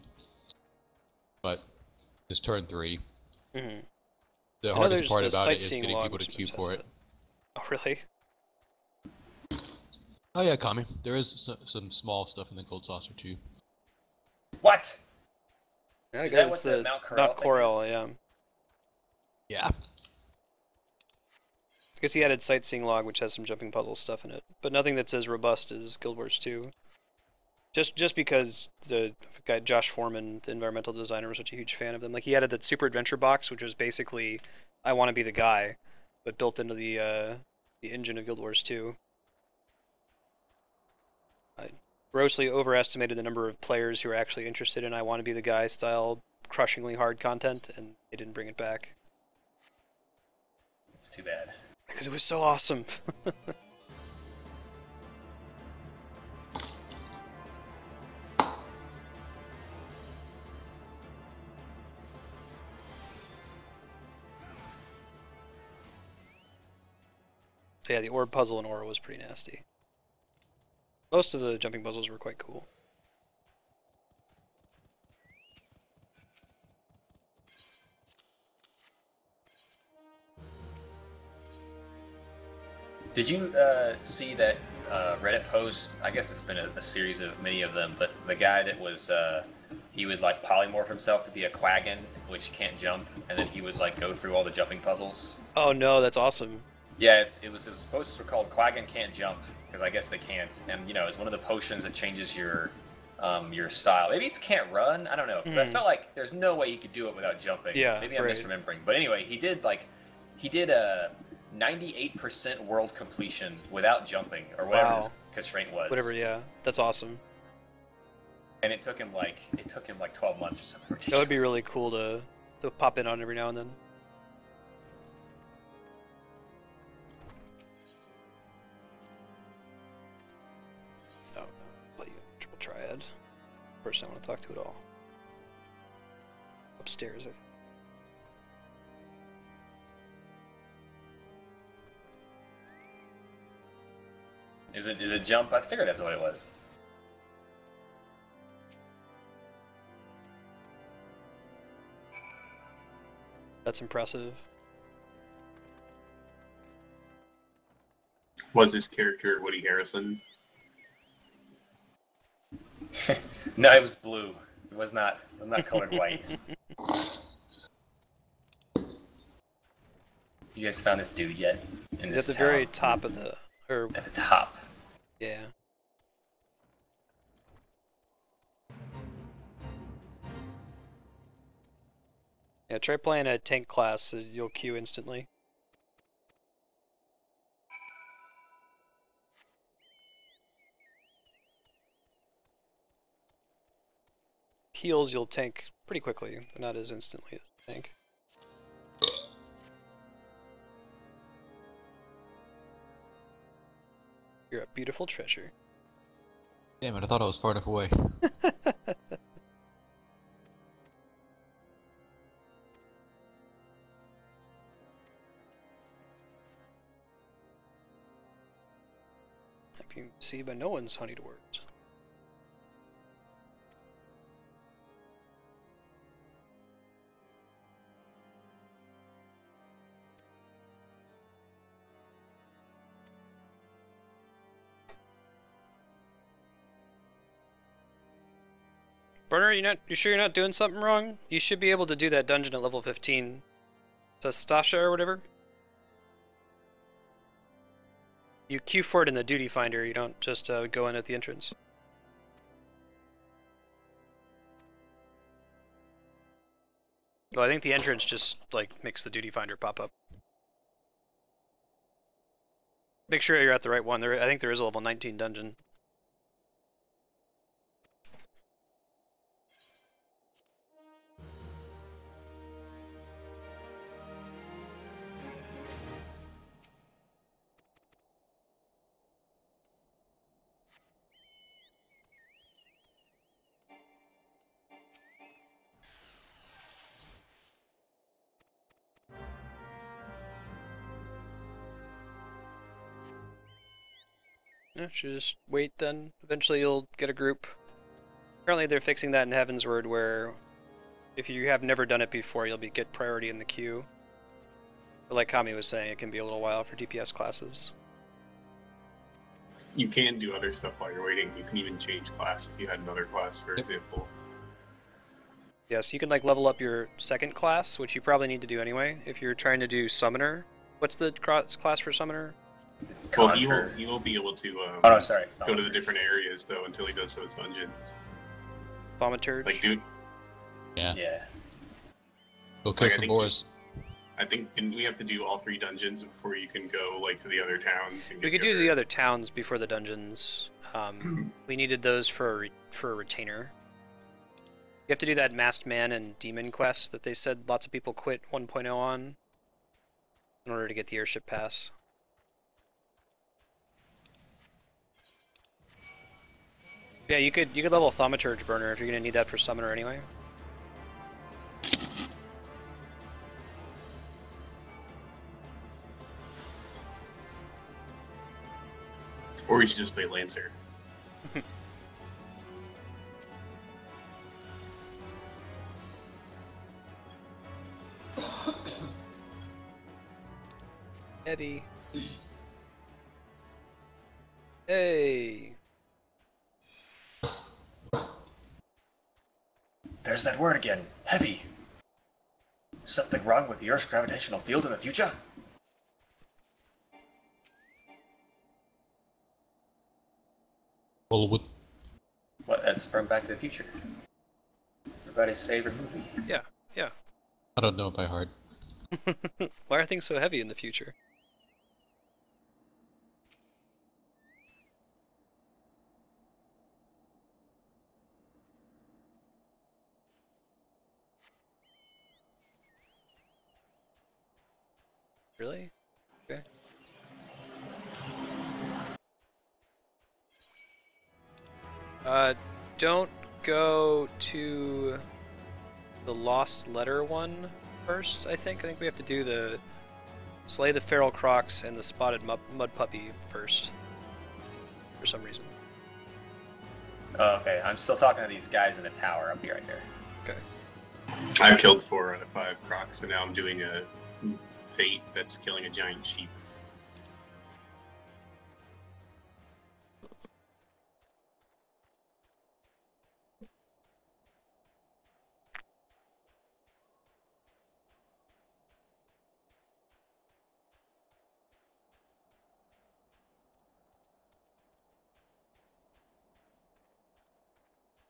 but it's turn 3. The hardest part about it is getting people to queue for it. Oh, really? Oh yeah, Kami. There is some small stuff in the Gold Saucer too. What? Yeah, is that it's what the Mount Corel yeah. Yeah. I guess he added Sightseeing Log, which has some jumping puzzle stuff in it, but nothing that's as robust as Guild Wars 2. Just because the guy Josh Foreman, the environmental designer, was such a huge fan of them. Like, he added that Super Adventure box, which was basically I Want to Be the Guy, but built into the engine of Guild Wars 2. I grossly overestimated the number of players who are actually interested in I Want to Be the Guy style crushingly hard content, and they didn't bring it back. It's too bad. Because it was so awesome. Yeah, the orb puzzle in Aura was pretty nasty. Most of the jumping puzzles were quite cool. Did you see that Reddit post? I guess it's been a series of many of them, but the guy that was he would like polymorph himself to be a quaggin, which can't jump, and then he would like go through all the jumping puzzles. Oh no, that's awesome. Yeah, it was supposed to be called Quaggin Can't Jump, because I guess they can't. And it's one of the potions that changes your style. Maybe it's Can't Run. I don't know, because I felt like there's no way he could do it without jumping. Yeah, maybe I'm misremembering. But anyway, he did a 98% world completion without jumping, or whatever his constraint was. Whatever, yeah, that's awesome. And it took him like 12 months or something ridiculous. That would be really cool to pop in on every now and then. Triad. Person I want to talk to at all. Upstairs, I think. Is it jump? I figured that's what it was. That's impressive. Was his character Woody Harrelson? No, it was blue. It was not colored white. You guys found this dude yet? He's at the very top of the... At the top. Yeah. Yeah, try playing a tank class, you'll queue instantly. Heals you'll tank pretty quickly, but not as instantly as tank. You're a beautiful treasure. Damn it, I thought I was far enough away. Happy to see by no one's honeyed words. Burner, you sure you're not doing something wrong? You should be able to do that dungeon at level 15. Stasha or whatever. You queue for it in the duty finder, you don't just go in at the entrance. Well, I think the entrance just like makes the duty finder pop up. Make sure you're at the right one. I think there is a level 19 dungeon. Yeah, should just wait then. Eventually you'll get a group. Currently they're fixing that in Heavensward where if you have never done it before, you'll get priority in the queue. But like Kami was saying, it can be a little while for DPS classes. You can do other stuff while you're waiting. You can even change class if you had another class, for example. Yes, you can like level up your second class, which you probably need to do anyway if you're trying to do Summoner. What's the class for Summoner? Well, he will be able to oh, no, sorry, go to the different areas though until he does those dungeons. Thaumaturge? Like, dude. Yeah. Yeah. Go kill some boars. I think didn't we have to do all 3 dungeons before you can go like to the other towns? And we could do the other towns before the dungeons. We needed those for a retainer. You have to do that Masked Man and Demon quest that they said lots of people quit 1.0 on in order to get the airship pass. Yeah, you could level Thaumaturge Burner if you're gonna need that for Summoner anyway. Or you should just play Lancer. Eddie. Hey. There's that word again. Heavy. Something wrong with the Earth's gravitational field in the future? Well, What? That's from Back to the Future. Everybody's favorite movie. Yeah, yeah. I don't know it by heart. Why are things so heavy in the future? Really? Okay. Don't go to the Lost Letter one first, I think. I think we have to do the Slay the Feral Crocs and the Spotted Mud Puppy first. For some reason. Oh, okay. I'm still talking to these guys in the tower. I'll be right there. Okay. I've killed 4 out of 5 crocs, but now I'm doing a fate that's killing a giant sheep.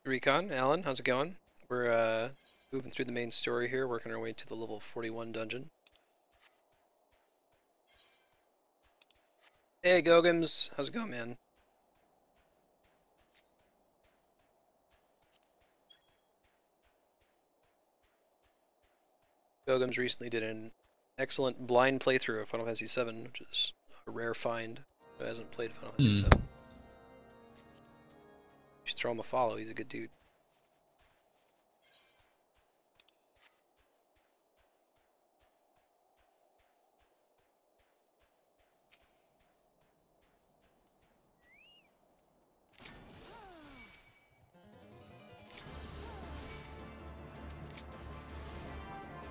Recon, Alan, how's it going? We're moving through the main story here, working our way to the level 41 dungeon. Hey Gogums, how's it going, man? Gogums recently did an excellent blind playthrough of Final Fantasy VII, which is a rare find. Who hasn't played Final Fantasy VII. You should throw him a follow, he's a good dude.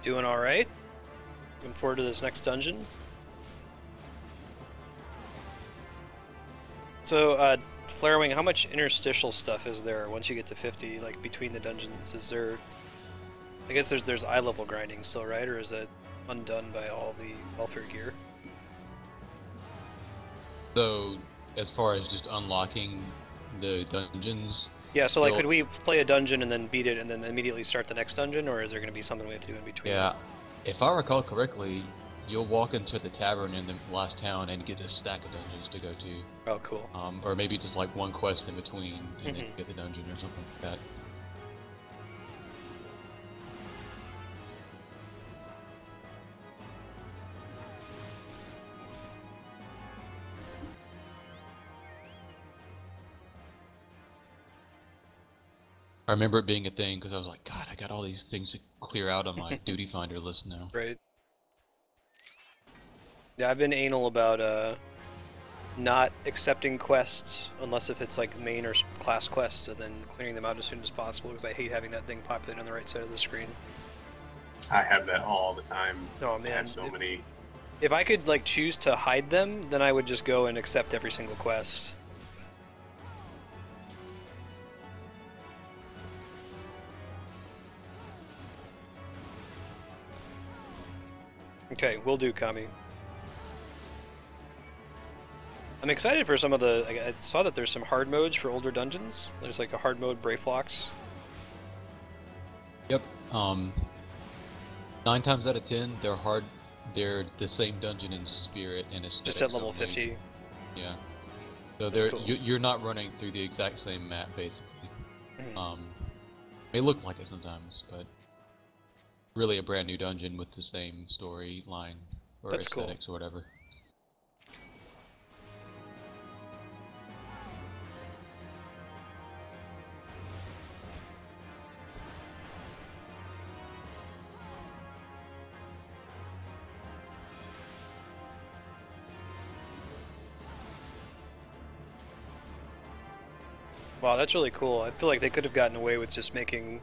Doing alright. Looking forward to this next dungeon. So, Flarewing, how much interstitial stuff is there once you get to 50, like between the dungeons? Is there... I guess there's eye level grinding still, right? Or is it undone by all the welfare gear? So, as far as just unlocking the dungeons... Yeah, so like, could we play a dungeon and then beat it and then immediately start the next dungeon, or is there going to be something we have to do in between? Yeah, if I recall correctly, you'll walk into the tavern in the last town and get a stack of dungeons to go to. Oh, cool. Or maybe just like one quest in between and then get the dungeon or something like that. I remember it being a thing because I was like, God, I got all these things to clear out on my duty finder list now. Right. Yeah, I've been anal about not accepting quests unless if it's like main or class quests, and then clearing them out as soon as possible because I hate having that thing populate on the right side of the screen. I have that all the time. Oh man, I have so many. If I could like choose to hide them, then I would just go and accept every single quest. Okay, will do, Kami. I'm excited for some of the... I saw that there's some hard modes for older dungeons. There's like a hard mode Brayflocks. Yep. 9 times out of 10, they're hard. They're the same dungeon in spirit and aesthetics. Just at level only. 50. Yeah. So cool. you're not running through the exact same map, basically. May look like it sometimes, but really a brand new dungeon with the same storyline or That's aesthetics cool. or whatever. Wow, that's really cool. I feel like they could have gotten away with just making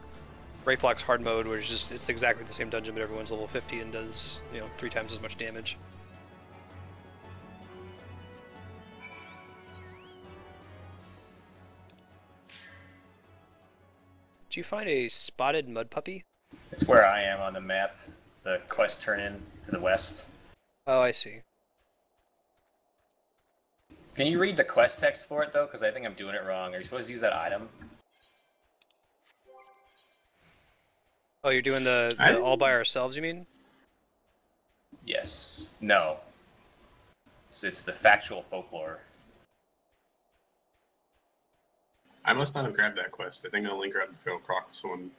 Brayflocks hard mode, where it's exactly the same dungeon, but everyone's level 50 and does 3 times as much damage. Did you find a spotted mud puppy? It's where I am on the map. The quest turn in to the west. Oh, I see. Can you read the quest text for it though? Because I think I'm doing it wrong. Are you supposed to use that item? Oh, you're doing the all by ourselves, you mean? Yes. No. So it's the factual folklore. I must not have grabbed that quest. I think I only grabbed the Fatal Crocs one.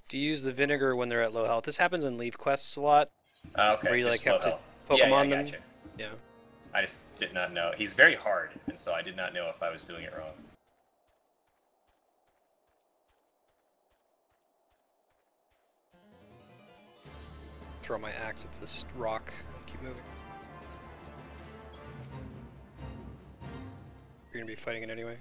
Do you use the vinegar when they're at low health? This happens in leave quests a lot. Okay. Where you like have to health. Pokemon yeah, them. gotcha. Yeah. I just did not know. He's very hard, and so I did not know if I was doing it wrong. Throw my axe at this rock. Keep moving. You're gonna be fighting it anyway.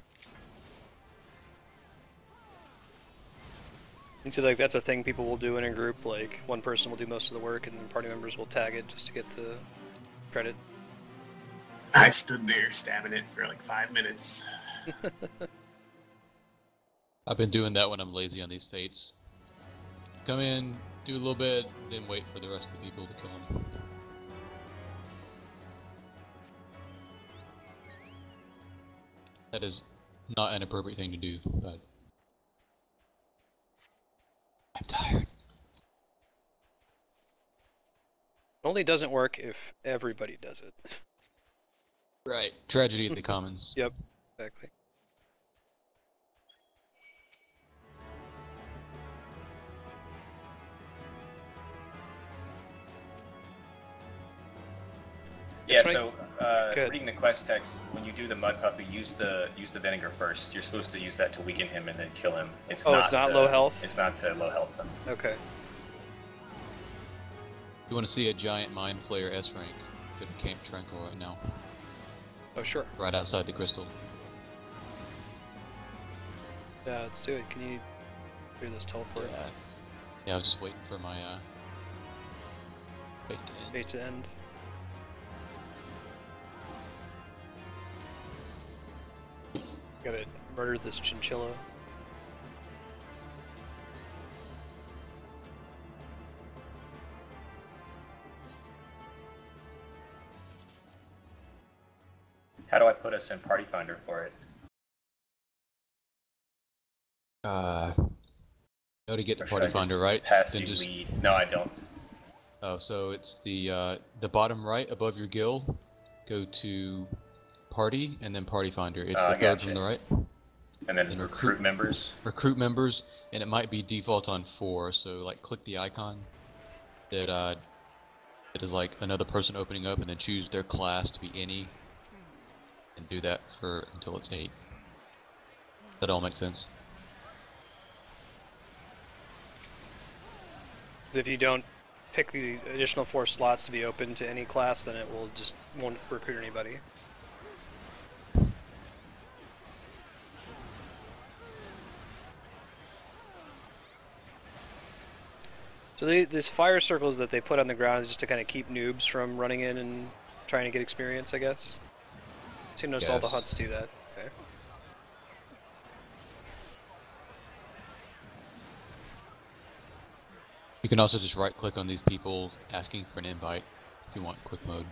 And so like that's a thing people will do in a group, like one person will do most of the work and then party members will tag it just to get the credit. I stood there stabbing it for like 5 minutes. I've been doing that when I'm lazy on these fates. Come in, do a little bit, then wait for the rest of the people to kill them. That is not an appropriate thing to do, but I'm tired. It only doesn't work if everybody does it. Right. Tragedy at the Commons. Yep, exactly. Yeah, so reading the quest text, when you do the mud puppy, use the vinegar first. You're supposed to use that to weaken him and then kill him. It's not low health? It's not to low health him. Okay. You want to see a giant Mindflayer S rank? Go to Camp Tranquil right now. Oh, sure. Right outside the crystal. Yeah, let's do it. Can you do this teleport? Yeah, I was just waiting for my fate to end. Fate to end. Gotta murder this chinchilla. How do I put us in Party Finder for it? Know to get the Or should Party I just Finder, right? Pass Then you just lead. No, I don't. oh, so it's the bottom right above your guild. Go to Party and then Party Finder. It's the third from the right. And then recruit members. Recruit members, and it might be default on 4. So like click the icon that it is like another person opening up, and then choose their class to be any, and do that for until it's 8. That all makes sense. If you don't pick the additional 4 slots to be open to any class, then it will just won't recruit anybody. So these fire circles that they put on the ground is just to kind of keep noobs from running in and trying to get experience, I guess. Seem to notice all the hunts do that. Okay. You can also just right click on these people asking for an invite if you want quick mode.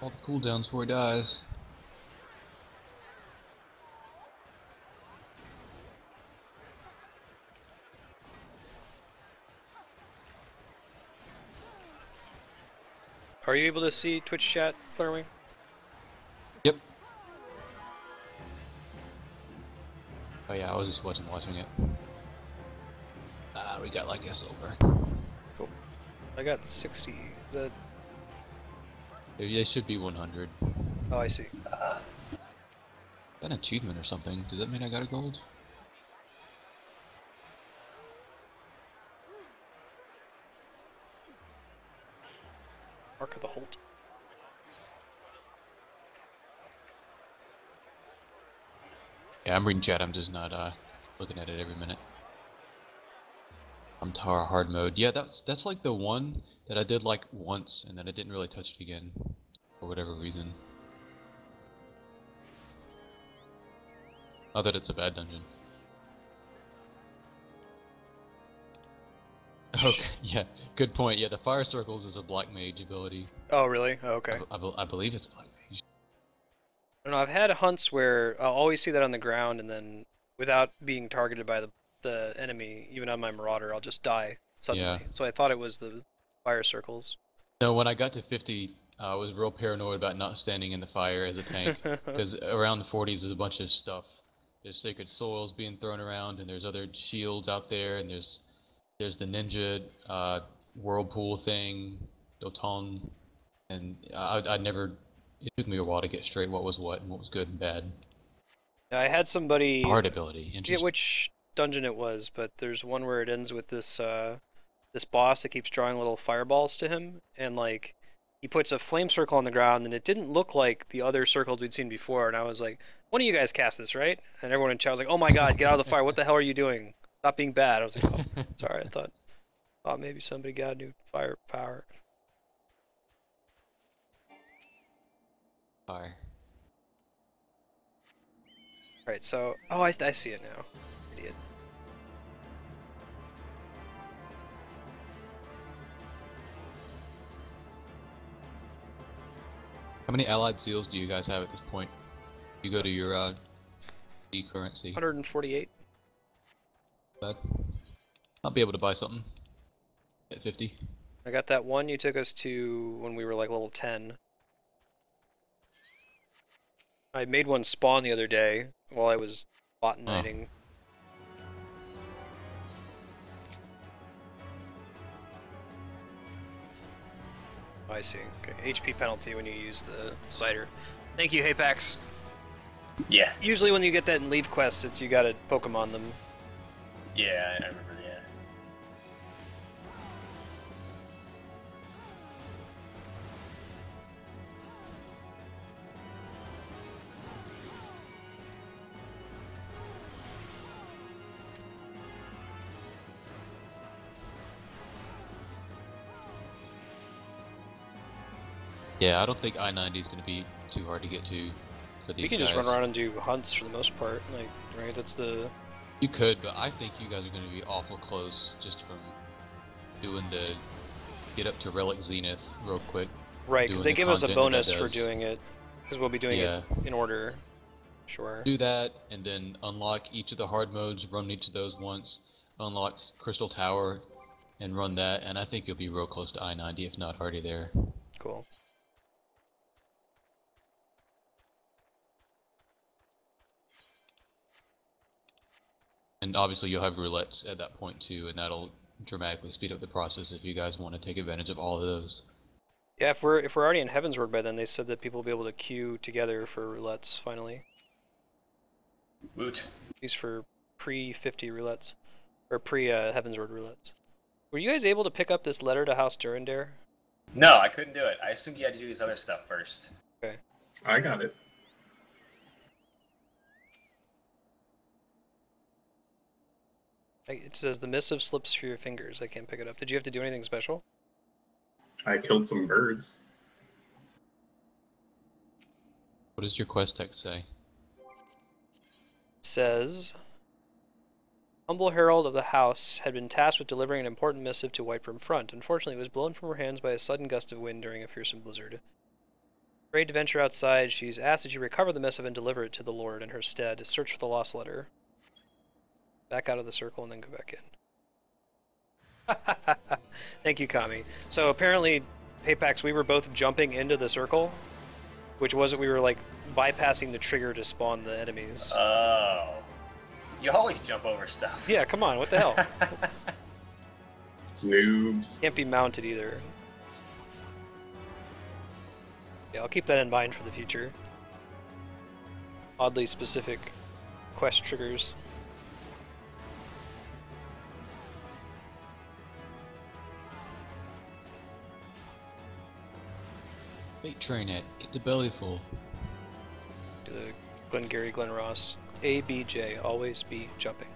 All the cooldowns before he dies. Are you able to see Twitch chat, Thurwing? Yep. Oh yeah, I wasn't watching it. We got like a silver. Cool. I got 60. Is that... They should be 100. Oh, I see. An achievement or something. Does that mean I got a gold? Mark of the Holt. Yeah, I'm reading chat. I'm just not looking at it every minute. I'm Tara hard mode. Yeah, that's like the one that I did like once, and then I didn't really touch it again for whatever reason. Not that it's a bad dungeon. Okay, yeah, good point. Yeah, the fire circles is a black mage ability. Oh, really? Oh, okay. I believe it's black mage. I don't know, I've had hunts where I'll always see that on the ground, and then without being targeted by the enemy, even on my Marauder, I'll just die suddenly. Yeah. So I thought it was the fire circles. No, when I got to 50, I was real paranoid about not standing in the fire as a tank, because around the 40s there's a bunch of stuff. There's sacred soils being thrown around, and there's other shields out there, and there's the ninja whirlpool thing, Doton, and I never. It took me a while to get straight what was what and what was good and bad. I had somebody. Hard ability. I forget which dungeon it was, but there's one where it ends with this this boss that keeps drawing little fireballs to him, and like he puts a flame circle on the ground, and it didn't look like the other circles we'd seen before, and I was like, "One of you guys cast this, right?" And everyone in chat was like, "Oh my god, get out of the fire! What the hell are you doing? Stop being bad!" I was like, "Oh, sorry, I thought maybe somebody got new fire power." Fire. Alright, so... Oh, I see it now. Idiot. How many allied seals do you guys have at this point? You go to your currency. 148. But I'll be able to buy something at 50. I got that one you took us to when we were like level 10. I made one spawn the other day while I was botaniting. Oh, I see. Okay, HP penalty when you use the cider. Thank you, Hapax. Yeah. Usually when you get that in leave quests, it's you gotta Pokemon them. Yeah, I remember, yeah. Yeah, I don't think I-90 is going to be too hard to get to for these We can guys. just run around and do hunts for the most part, like, right? That's the... You could, but I think you guys are going to be awful close just from doing the get up to Relic Zenith real quick. Right, because they give us a bonus for does. doing it, because we'll be doing it in order. Sure. Do that, and then unlock each of the hard modes, run each of those once, unlock Crystal Tower, and run that, and I think you'll be real close to I-90, if not already there. Cool. And obviously you'll have roulettes at that point too, and that'll dramatically speed up the process if you guys want to take advantage of all of those. Yeah, if we're already in Heavensward by then, they said that people will be able to queue together for roulettes finally. Woot. These for pre-50 roulettes, or pre-Heavensward roulettes. Were you guys able to pick up this letter to House Durandare? No, I couldn't do it. I assumed you had to do this other stuff first. Okay. I got it. It says the missive slips through your fingers. I can't pick it up. Did you have to do anything special? I killed some birds. What does your quest text say? Says, humble herald of the house had been tasked with delivering an important missive to Whitebrim Front. Unfortunately, it was blown from her hands by a sudden gust of wind during a fearsome blizzard. Afraid to venture outside, she's asked that you recover the missive and deliver it to the Lord in her stead. Search for the lost letter. Back out of the circle and then go back in. Thank you, Kami. So apparently, Papax, we were both jumping into the circle, which wasn't, we were like bypassing the trigger to spawn the enemies. Oh. You always jump over stuff. Yeah, come on, what the hell? Noobs. Can't be mounted either. Yeah, I'll keep that in mind for the future. Oddly specific quest triggers. Bait train it. Get the belly full. The Glengarry, Glen Ross, ABJ, always be jumping.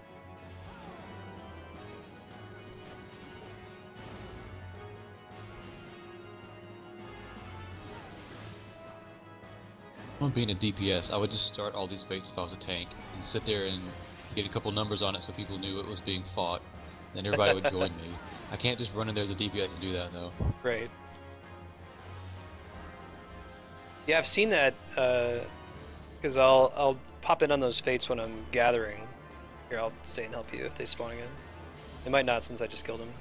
Well, being a DPS, I would just start all these fates if I was a tank, and sit there and get a couple numbers on it so people knew it was being fought. Then everybody would join me. I can't just run in there as a DPS and do that, though. Right. Yeah, I've seen that, because I'll pop in on those fates when I'm gathering. Here, I'll stay and help you if they spawn again. They might not since I just killed them.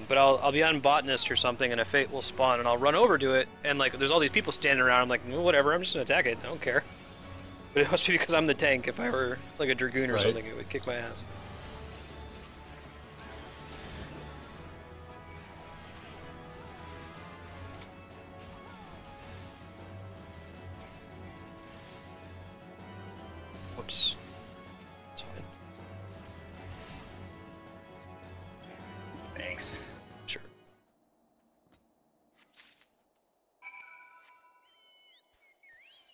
But I'll be on botanist or something and a fate will spawn and I'll run over to it and like there's all these people standing around. I'm like, whatever, I'm just gonna attack it. I don't care. But it must be because I'm the tank. If I were like a dragoon or something, it would kick my ass. Whoops. That's fine. Thanks. Sure.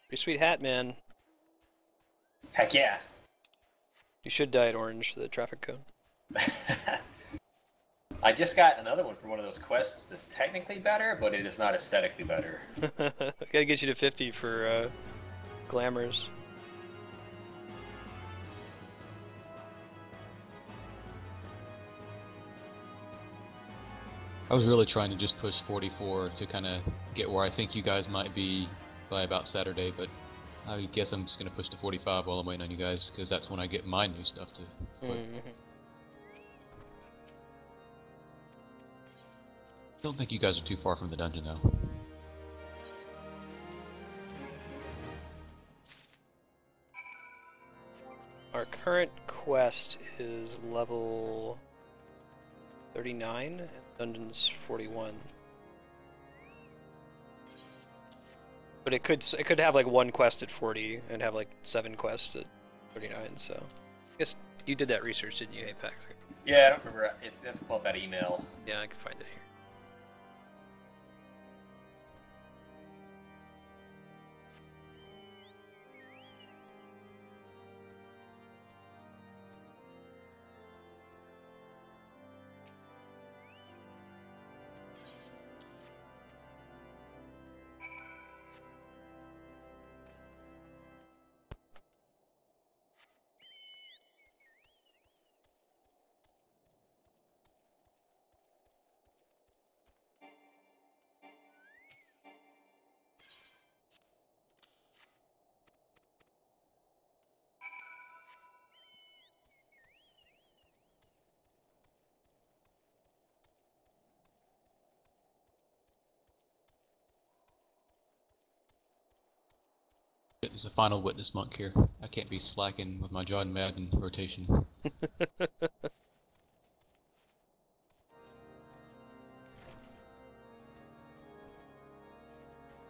Pretty sweet hat, man. Heck yeah. You should dye it orange for the traffic cone. I just got another one from one of those quests that's technically better, but it is not aesthetically better. Gotta get you to 50 for glamours. I was really trying to just push 44 to kind of get where I think you guys might be by about Saturday, but I guess I'm just going to push to 45 while I'm waiting on you guys, because that's when I get my new stuff to put. Don't think you guys are too far from the dungeon, though. Our current quest is level 39 and dungeon's 41. But it could have like one quest at 40 and have like 7 quests at 39, so I guess you did that research, didn't you, Apex? Yeah, I don't remember. You have to pull up that email. Yeah, I can find it here. There's a final witness monk here. I can't be slacking with my John Madden rotation.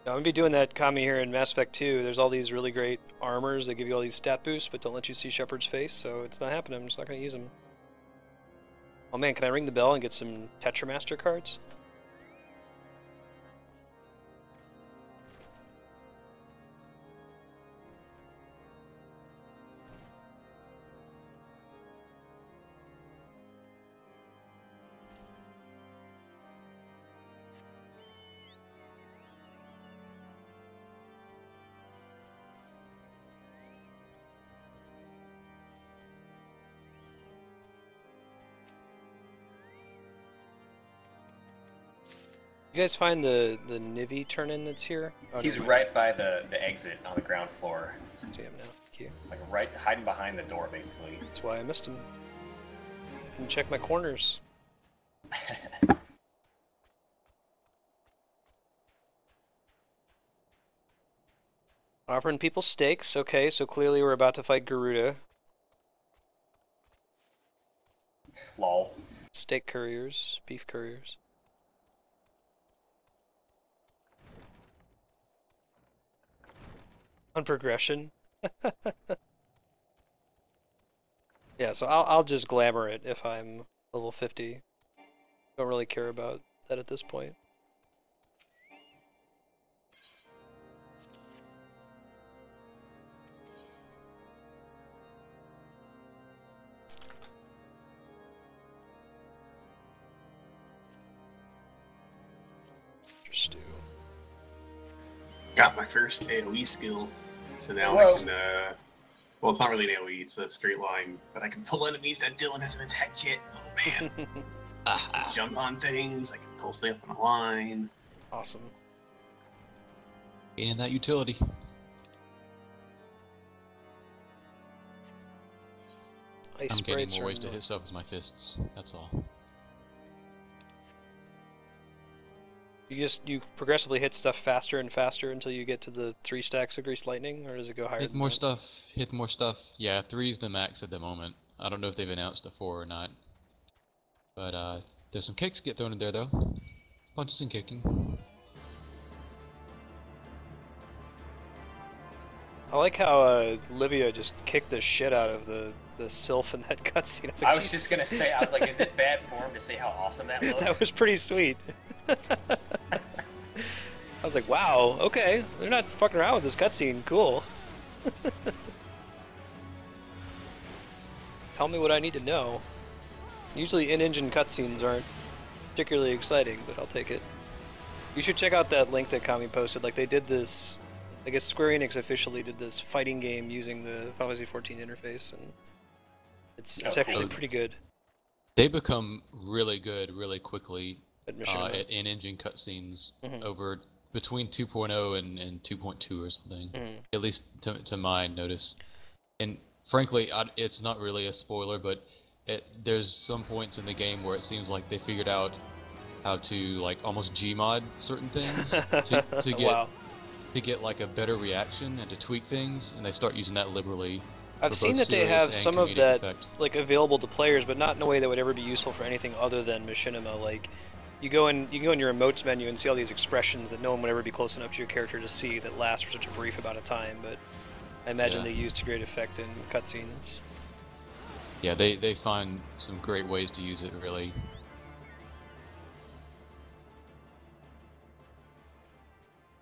I'm gonna be doing that Kami here in Mass Effect 2. There's all these really great armors that give you all these stat boosts, but don't let you see Shepard's face, so it's not happening. I'm just not gonna use them. Oh man, can I ring the bell and get some Tetramaster cards? You guys find the Nivi turn-in that's here? Oh, He's no, right by the exit on the ground floor. See him now. Thank you. Like right hiding behind the door, basically. That's why I missed him. Didn't check my corners. Offering people steaks. Okay, so clearly we're about to fight Garuda. Lol. Steak couriers, beef couriers. On progression. Yeah, so I'll just glamour it if I'm level 50. Don't really care about that at this point. Stew. Got my first AoE skill, so now Whoa. I can, well, it's not really an AoE, it's a straight line, but I can pull enemies that Dylan hasn't attacked yet. Oh man. I can jump on things, I can pull stuff on a line. Awesome. Gaining that utility. Ice I'm getting sprites more are ways to no- hit stuff with my fists. That's all. You progressively hit stuff faster and faster until you get to the 3 stacks of greased lightning, or does it go higher Hit than more that? stuff. Hit more stuff. Yeah, 3's the max at the moment. I don't know if they've announced a 4 or not. But there's some kicks get thrown in there though. Punches and kicking. I like how Livia just kicked the shit out of the sylph in that cutscene. Like, I was Jesus. just gonna say, I was like, is it bad form to say how awesome that looks? That was pretty sweet. I was like, wow, okay, they're not fucking around with this cutscene. Cool. Tell me what I need to know. Usually in-engine cutscenes aren't particularly exciting, but I'll take it. You should check out that link that Kami posted. Like, they did this, I guess Square Enix officially did this fighting game using the Final Fantasy 14 interface, and it's actually pretty good. They become really good really quickly At Machinima. at in-engine cutscenes Mhm. over between 2.0 and 2.2 or something. At least to my notice. And frankly, it's not really a spoiler, but there's some points in the game where it seems like they figured out how to like almost Gmod certain things to get Wow. to get like a better reaction and to tweak things, and they start using that liberally. I've for seen both that they serious have and some of comedic that effect. like available to players, but not in a way that would ever be useful for anything other than Machinima. Like, you can go in your emotes menu and see all these expressions that no one would ever be close enough to your character to see that last for such a brief amount of time, but I imagine Yeah. they use to great effect in cutscenes. Yeah, they find some great ways to use it, really.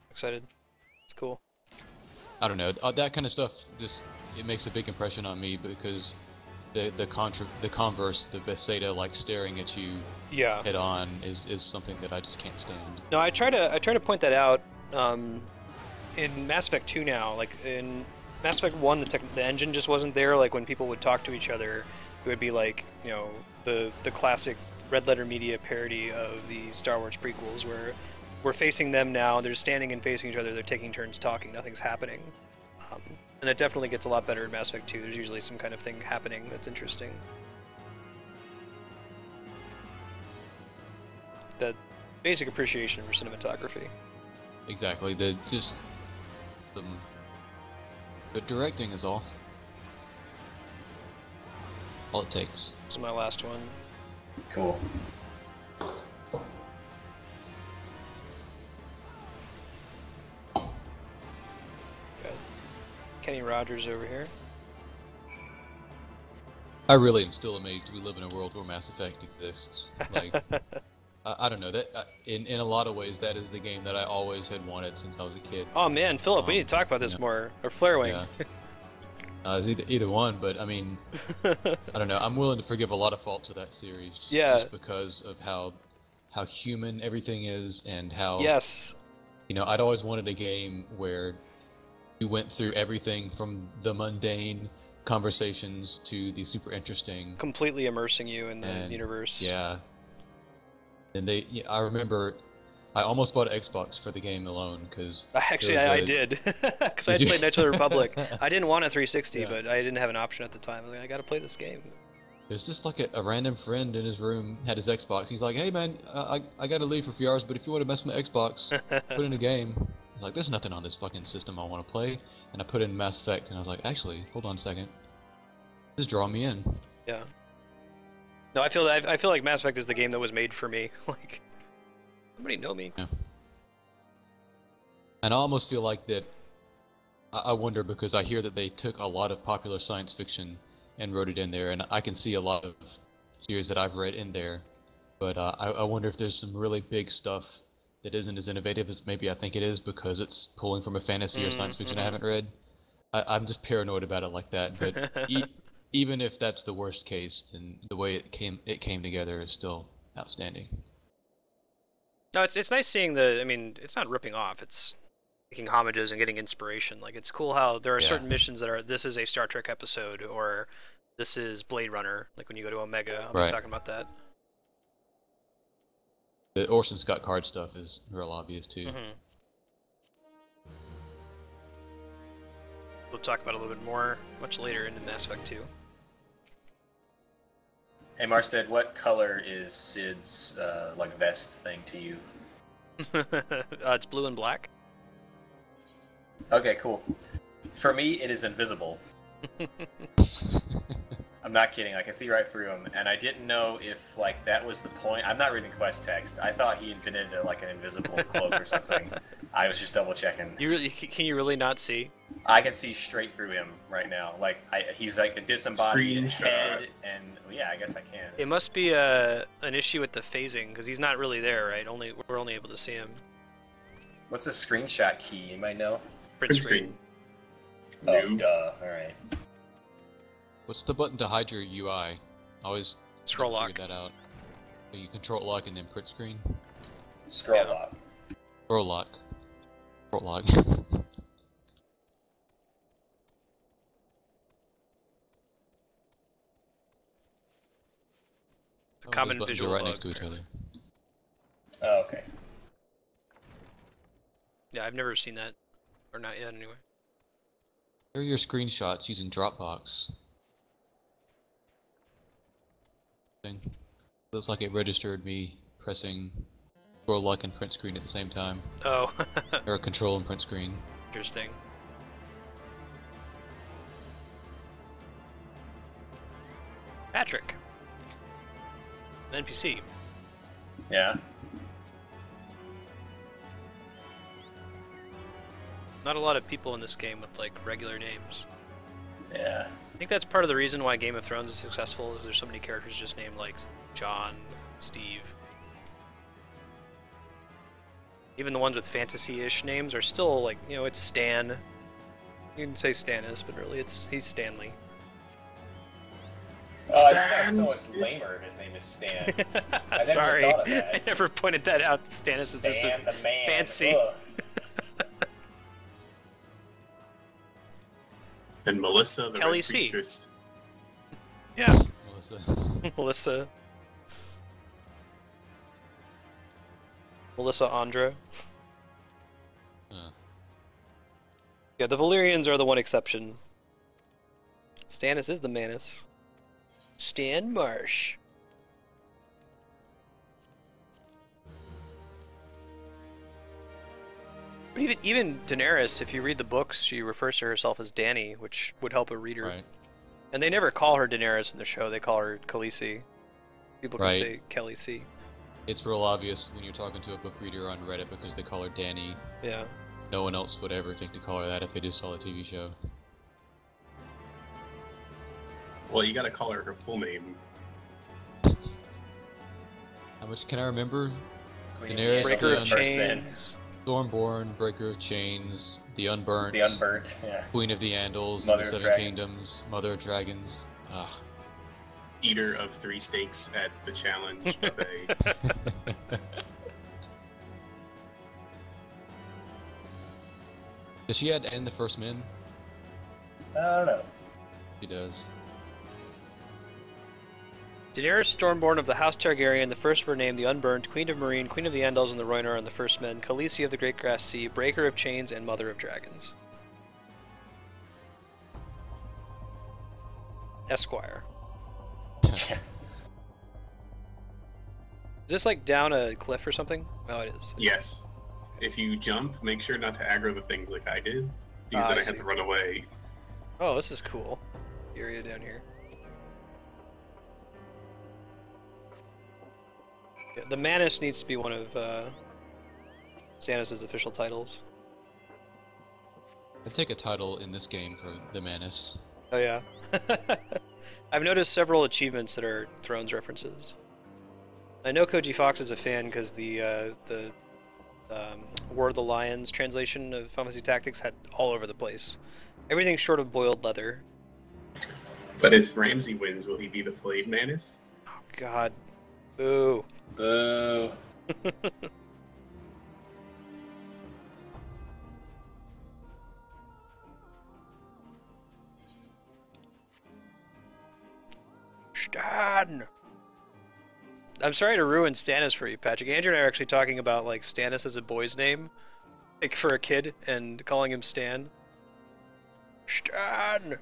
Excited. It's cool. I don't know, that kind of stuff just, it makes a big impression on me because the converse, the Bethesda like staring at you Yeah. head on is something that I just can't stand. No, I try to point that out in Mass Effect 2 now. Like in Mass Effect 1, the engine just wasn't there. Like when people would talk to each other, it would be like, you know, the classic Red Letter Media parody of the Star Wars prequels, where we're facing them now, they're standing and facing each other, they're taking turns talking, nothing's happening. And it definitely gets a lot better in Mass Effect 2. There's usually some kind of thing happening that's interesting. The basic appreciation for cinematography. Exactly, Good directing is all. All it takes. This is my last one. Cool. Got Kenny Rogers over here. I really am still amazed we live in a world where Mass Effect exists. Like, I don't know, that in a lot of ways that is the game that I always had wanted since I was a kid. Oh man, Philip, we need to talk about this more. Or Flarewing. Yeah. It's either one, but I mean, I don't know. I'm willing to forgive a lot of faults of that series, just because of how human everything is and how. Yes. You know, I'd always wanted a game where you went through everything from the mundane conversations to the super interesting. Completely immersing you in the universe. Yeah. And I remember, I almost bought an Xbox for the game alone because. Actually, I did, because I had played Knights of the Republic. I didn't want a 360, Yeah. but I didn't have an option at the time. I was like, I gotta play this game. There's just like a random friend in his room had his Xbox. He's like, "Hey man, I gotta leave for a few hours, but if you want to mess with my Xbox, put in a game." I was like, "There's nothing on this fucking system I want to play," and I put in Mass Effect, and I was like, "Actually, hold on a second, just draw me in." Yeah. No, I feel like Mass Effect is the game that was made for me. Like, somebody know me. Yeah. And I almost feel like that. I wonder because I hear that they took a lot of popular science fiction and wrote it in there, and I can see a lot of series that I've read in there, but I wonder if there's some really big stuff that isn't as innovative as maybe I think it is because it's pulling from a fantasy or science fiction I haven't read. I'm just paranoid about it like that, but even if that's the worst case, then the way it came together is still outstanding. No, it's nice seeing the. I mean, it's not ripping off. It's making homages and getting inspiration. Like, it's cool how there are certain missions that are, this is a Star Trek episode, or this is Blade Runner. Like when you go to Omega, I'll be talking about that. The Orson Scott Card stuff is real obvious too. We'll talk about it a little bit more much later into Mass Effect 2. Hey Marstead, what color is Sid's like vest thing to you? It's blue and black. Okay, cool. For me, it is invisible. I'm not kidding. I can see right through him, and I didn't know if like that was the point. I'm not reading quest text. I thought he invented like an invisible cloak or something. I was just double checking. Can you really not see? I can see straight through him right now. Like he's like a disembodied head, and yeah, I guess I can. It must be an issue with the phasing because he's not really there, right? We're only able to see him. What's the screenshot key? You might know. Print screen. Oh, duh. All right. What's the button to hide your UI? I always scroll lock. Figure that out. So you control lock and then print screen. Scroll lock. Scroll lock. Scroll lock. Common visual right next to each other. Oh, okay. Yeah, I've never seen that, or not yet anyway. Here are your screenshots using Dropbox. Looks like it registered me pressing scroll lock and print screen at the same time. Oh. Or control and print screen. Interesting. Patrick. An NPC. Yeah. Not a lot of people in this game with like regular names. Yeah. I think that's part of the reason why Game of Thrones is successful, is there's so many characters just named like John, Steve. Even the ones with fantasy-ish names are still like, you know, it's Stan. You can say Stannis, but really he's Stanley. Oh, that sounds so much lamer if his name is Stan. I never Sorry, thought of that. I never pointed that out. Stannis is just a the man. fancy. Ugh. And Melissa, the Kelly Red C. Priestess. Yeah. Melissa. Melissa. Melissa Andra. Yeah, the Valyrians are the one exception. Stannis is the Manus. Stan Marsh. But even Daenerys, if you read the books, she refers to herself as Dany, which would help a reader. Right. And they never call her Daenerys in the show; they call her Khaleesi. People can Right. say Kelly C. It's real obvious when you're talking to a book reader on Reddit because they call her Dany. Yeah. No one else would ever think to call her that if they just saw the TV show. Well, you gotta call her her full name. How much can I remember? Daenerys, Breaker of First Man. Chains. Stormborn, Breaker of Chains, the Unburnt, The Unburnt, yeah. Queen of the Andals, Mother of of the Seven Dragons. Kingdoms, Mother of Dragons. Ah. Eater of 3 steaks at the challenge buffet. Does she add and the First Men? I don't know. She does. Daenerys Stormborn of the House Targaryen, the first were named the Unburnt, Queen of Meereen, Queen of the Andals and the Rhoynar and the First Men, Khaleesi of the Great Grass Sea, Breaker of Chains, and Mother of Dragons. Esquire. Is this like down a cliff or something? Oh, it is. Yes. If you jump, make sure not to aggro the things like I did, because Ah, then I I had see. to run away. Oh, this is cool. The area down here. Yeah, the Manus needs to be one of Stannis' official titles. I'd take a title in this game for the Manus. Oh yeah. I've noticed several achievements that are Thrones references. I know Koji Fox is a fan because the War of the Lions translation of Final Fantasy Tactics had all over the place. Everything short of boiled leather. But if Ramsay wins, will he be the flayed Manus? Oh god. Boo. Boo. Stan! I'm sorry to ruin Stannis for you, Patrick. Andrew and I are actually talking about like Stannis as a boy's name, like for a kid, and calling him Stan. Stan!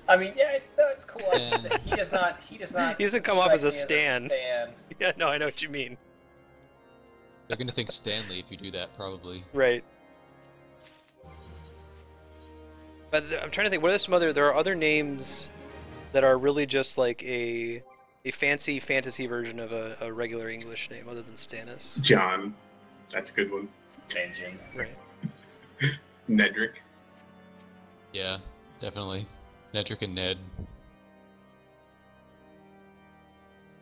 I mean, yeah, it's cool. And- He does not. He doesn't come off as a strike me stan. Stan. Yeah, no, I know what you mean. They're gonna think Stanley if you do that, probably. Right. But I'm trying to think, what are some other... There are other names that are really just like a fancy fantasy version of a regular English name other than Stannis. John. That's a good one. Engine. Right. Nedrick. Yeah, definitely. Nedrick and Ned.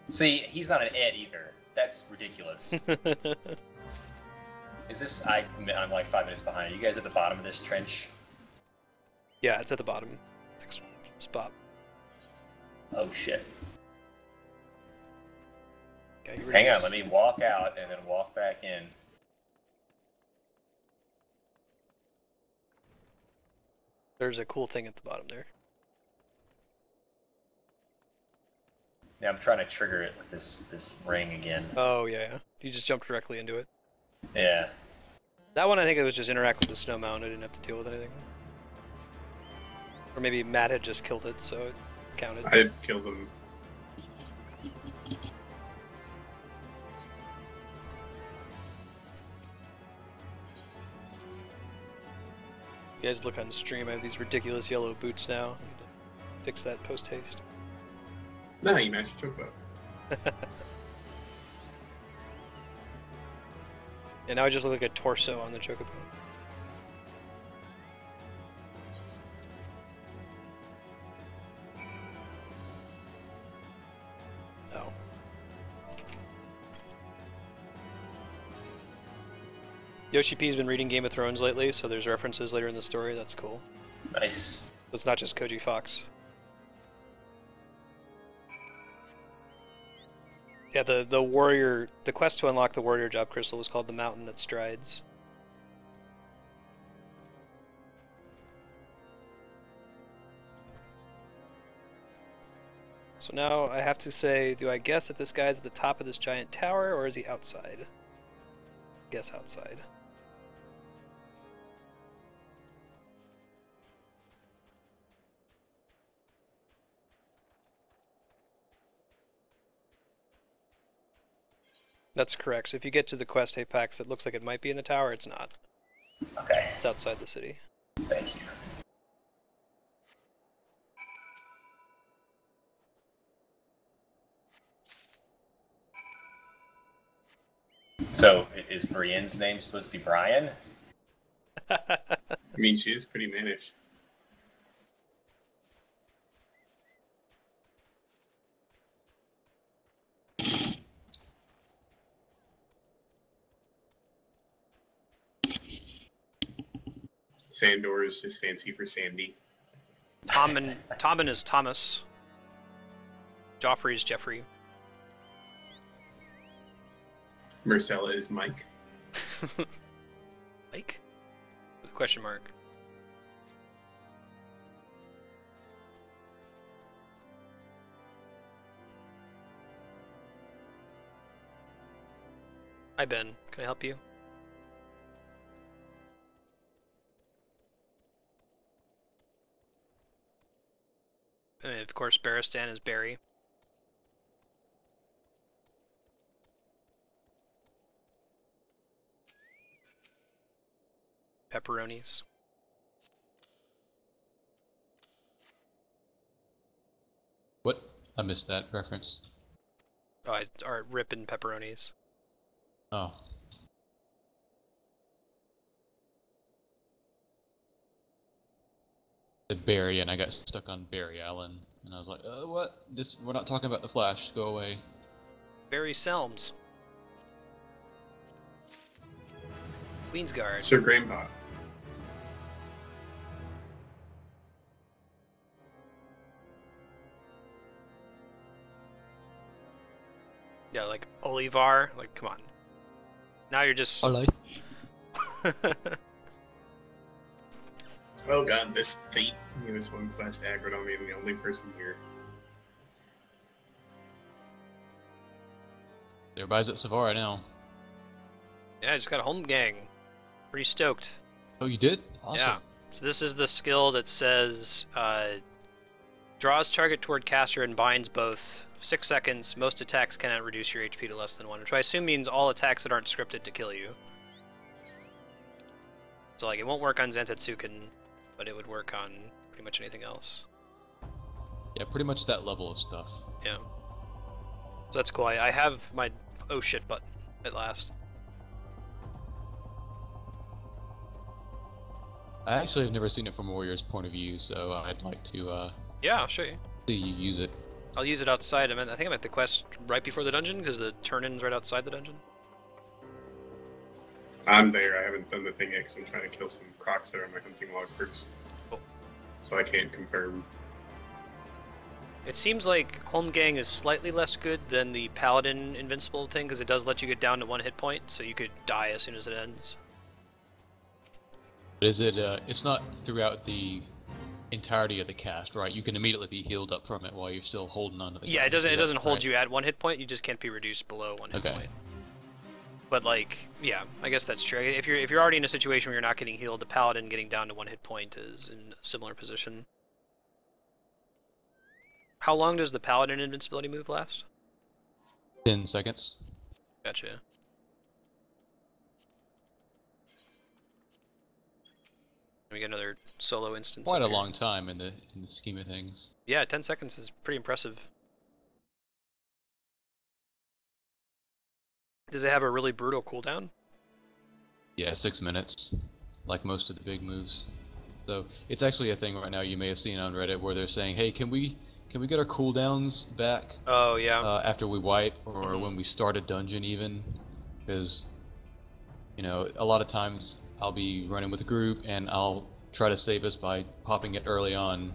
See, he's not an Ed either. That's ridiculous. Is this? I'm like 5 minutes behind. Are you guys at the bottom of this trench? Yeah, it's at the bottom. Next spot. Oh shit. Okay, you ready? Hang on, let me walk out and then walk back in. There's a cool thing at the bottom there. Yeah, I'm trying to trigger it with this ring again. Oh, yeah. You just jumped directly into it. Yeah. That one, I think it was just interact with the snow mountain. I didn't have to deal with anything. Or maybe Matt had just killed it, so it counted. I killed him. You guys look on the stream, I have these ridiculous yellow boots now. I need to fix that post-haste. Nah, you matched Chocobo. And now I just look like a torso on the Chocobo. Oh. Yoshi P's been reading Game of Thrones lately, so there's references later in the story. That's cool. Nice. So it's not just Koji Fox. Yeah, the warrior, the quest to unlock the warrior job crystal was called the Mountain That Strides. So now I have to say, do I guess if this guy's at the top of this giant tower, or is he outside? Guess outside. That's correct. So if you get to the quest apex, it looks like it might be in the tower. It's not. Okay. It's outside the city. Thank you. So, is Brienne's name supposed to be Brian? I mean, she is pretty mannish. Sandor is just fancy for Sandy. Tommen is Thomas. Joffrey is Jeffrey. Marcella is Mike. Mike? With a question mark. Hi Ben, can I help you? And of course, Barristan is Barry. Pepperonis. What? I missed that reference. Oh, are ripping pepperonis. Oh. Said Barry, and I got stuck on Barry Allen, and I was like, what? We're not talking about the Flash. Go away. Barry Selms. Queensguard. Sir Grandpa. Yeah, like Olivar. Like, come on. Now you're just. Hello. Oh god, this fate. This one quest aggroed on me. I'm the only person here. Everybody's at Savara now. Yeah, I just got a home gang. Pretty stoked. Oh, you did? Awesome. Yeah. So this is the skill that says draws target toward caster and binds both. 6 seconds. Most attacks cannot reduce your HP to less than 1, which I assume means all attacks that aren't scripted to kill you. So like, it won't work on Zantetsuken, but it would work on pretty much anything else. Yeah, pretty much that level of stuff. Yeah. So that's cool. I have my oh shit button at last. I actually have never seen it from a warrior's point of view, so I'd like to Yeah, I'll show you. see you use it. I'll use it outside. I think I'm at the quest right before the dungeon, because the turn-in's right outside the dungeon. I'm there. I haven't done the thing yet because I'm trying to kill some crocs that are on my hunting log first. Cool. So I can't confirm. It seems like Holmgang is slightly less good than the Paladin Invincible thing, because it does let you get down to 1 hit point, so you could die as soon as it ends. But is it, it's not throughout the entirety of the cast, right? You can immediately be healed up from it while you're still holding on to the Yeah, cast, it doesn't hold right? you at 1 hit point, you just can't be reduced below 1 hit Okay. point. But like, yeah, I guess that's true. If you're already in a situation where you're not getting healed, the Paladin getting down to 1 hit point is in a similar position. How long does the Paladin invincibility move last? 10 seconds. Gotcha. We get another solo instance. Quite a up here. long time in the scheme of things. Yeah, 10 seconds is pretty impressive. Does it have a really brutal cooldown? Yeah, 6 minutes, like most of the big moves. So it's actually a thing right now. You may have seen on Reddit where they're saying, "Hey, can we get our cooldowns back?" Oh yeah. After we wipe, or when we start a dungeon, even, because you know a lot of times I'll be running with a group and I'll try to save us by popping it early on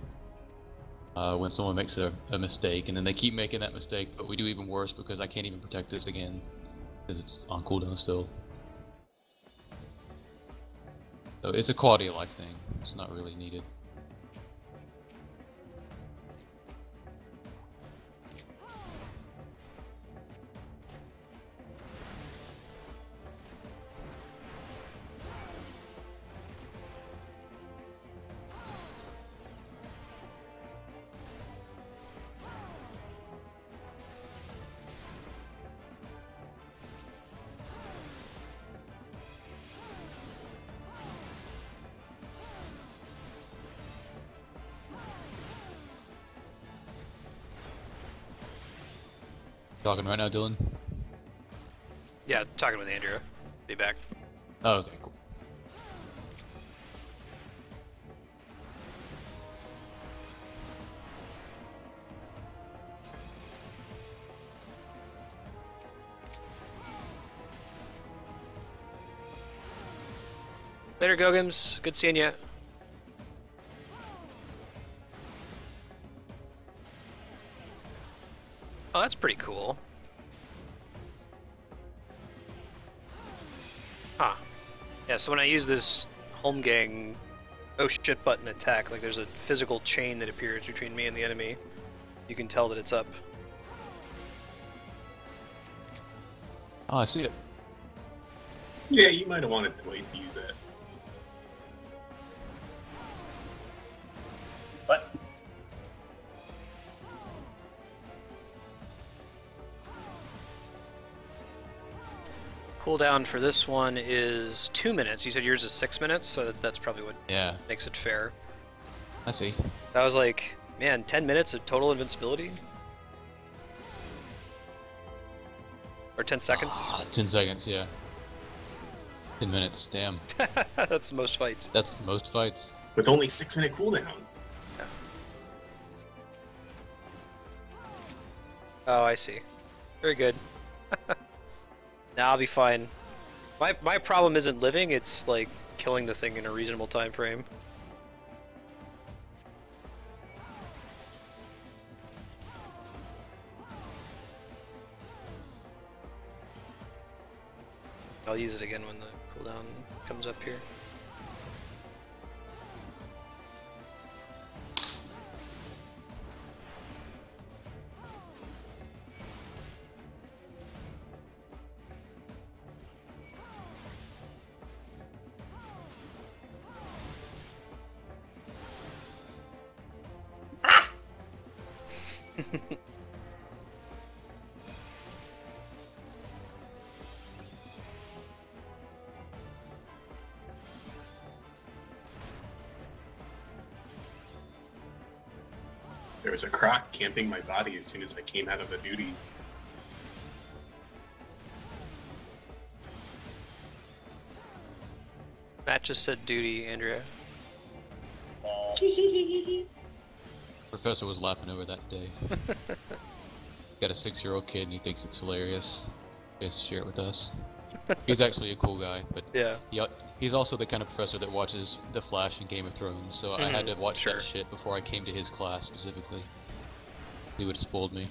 when someone makes a mistake, and then they keep making that mistake, but we do even worse because I can't even protect this again because it's on cooldown still. So it's a quality of life thing. It's not really needed. Talking right now, Dylan? Yeah, talking with Andrew. Be back. Oh, okay, cool. Later, Gogums. Good seeing you. Oh, that's pretty cool. Huh. Yeah, so when I use this home gang oh shit button attack, like there's a physical chain that appears between me and the enemy. You can tell that it's up. Oh, I see it. Yeah, you might have wanted to wait to use that. What? Cooldown for this one is 2 minutes. You said yours is 6 minutes, so that's probably what makes it fair. I see. That was like, man, 10 minutes of total invincibility? Or 10 seconds? 10 seconds, yeah. 10 minutes, damn. That's the most fights. That's the most fights. With only 6-minute cooldown. Oh, I see. Very good. Nah, I'll be fine. My problem isn't living, it's like killing the thing in a reasonable time frame. I'll use it again when the cooldown comes up here. There was a croc camping my body as soon as I came out of a duty. Matt just said duty, Andrea. Professor was laughing over that day. Got a 6-year-old kid and he thinks it's hilarious. He has to share it with us. He's actually a cool guy, but he's also the kind of professor that watches The Flash and Game of Thrones, so I had to watch that shit before I came to his class specifically. He would have spoiled me.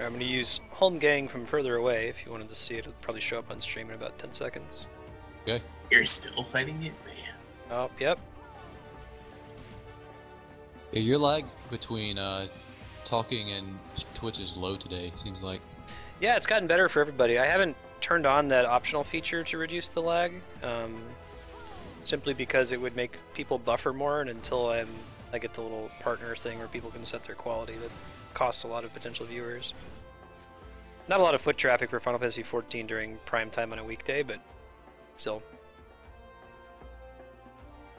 I'm going to use Home Gang from further away. If you wanted to see it, it'll probably show up on stream in about 10 seconds. Okay. You're still fighting it, man. Oh, yep. Yeah, your lag between talking and Twitch is low today, seems like. Yeah, it's gotten better for everybody. I haven't turned on that optional feature to reduce the lag, simply because it would make people buffer more, and until I get the little partner thing where people can set their quality, that costs a lot of potential viewers. Not a lot of foot traffic for Final Fantasy XIV during prime time on a weekday, but still.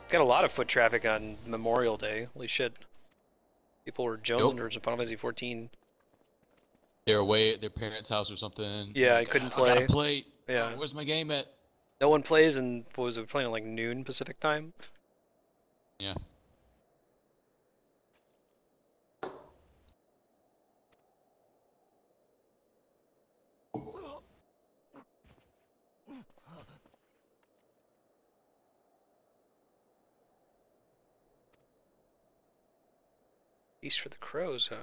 Got a lot of foot traffic on Memorial Day. Holy shit. People were jonesing towards Final Fantasy XIV. They're away at their parents' house or something. Yeah, like, I couldn't play. I gotta play. Yeah. Where's my game at? No one plays, and what was it, playing at like noon Pacific time? Yeah. Feast for the Crows, huh?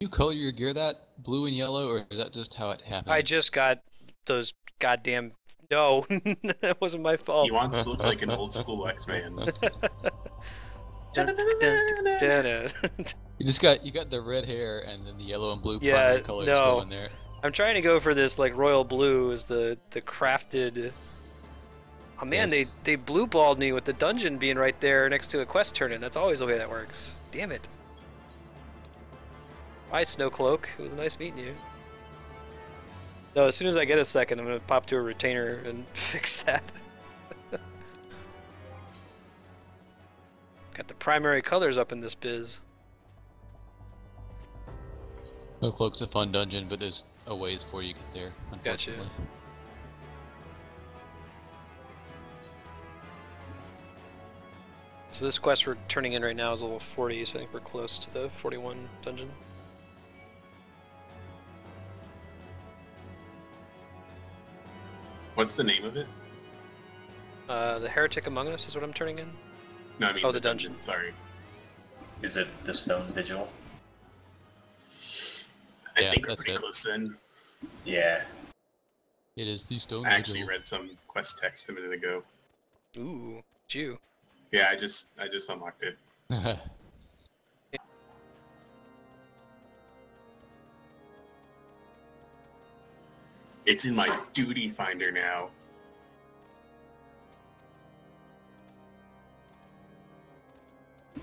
You color your gear that blue and yellow, or is that just how it happened? I just got those goddamn. No, that wasn't my fault. He wants to look like an old school X-Man. You got the red hair and then the yellow and blue Yeah, primary colors no. going there. I'm trying to go for this like royal blue is the crafted. Oh man, Yes. they blue balled me with the dungeon being right there next to a quest turn-in. That's always the way that works. Damn it. Bye, Snowcloak. It was nice meeting you. No, as soon as I get a second, I'm gonna pop to a retainer and fix that. Got the primary colors up in this biz. No Cloak's a fun dungeon, but there's a ways before you get there, Gotcha. unfortunately. So this quest we're turning in right now is level 40, so I think we're close to the 41 dungeon. What's the name of it? The Heretic Among Us is what I'm turning in. No, I mean Oh, the dungeon. Sorry. Is it the Stone Vigil? I Yeah, think we're that's pretty it. close then. Yeah. It is the Stone I actually Vigil. read some quest text a minute ago. Ooh, Jew. Yeah, I just unlocked it. It's in my duty finder now.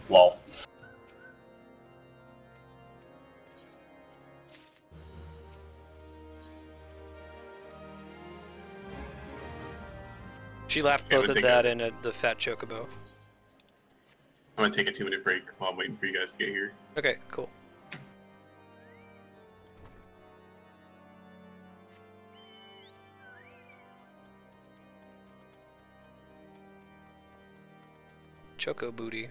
Lol. She laughed Yeah, both but at they that go- and at the fat chocobo. I'm gonna take a 2-minute break while I'm waiting for you guys to get here. Okay, cool. Choco booty.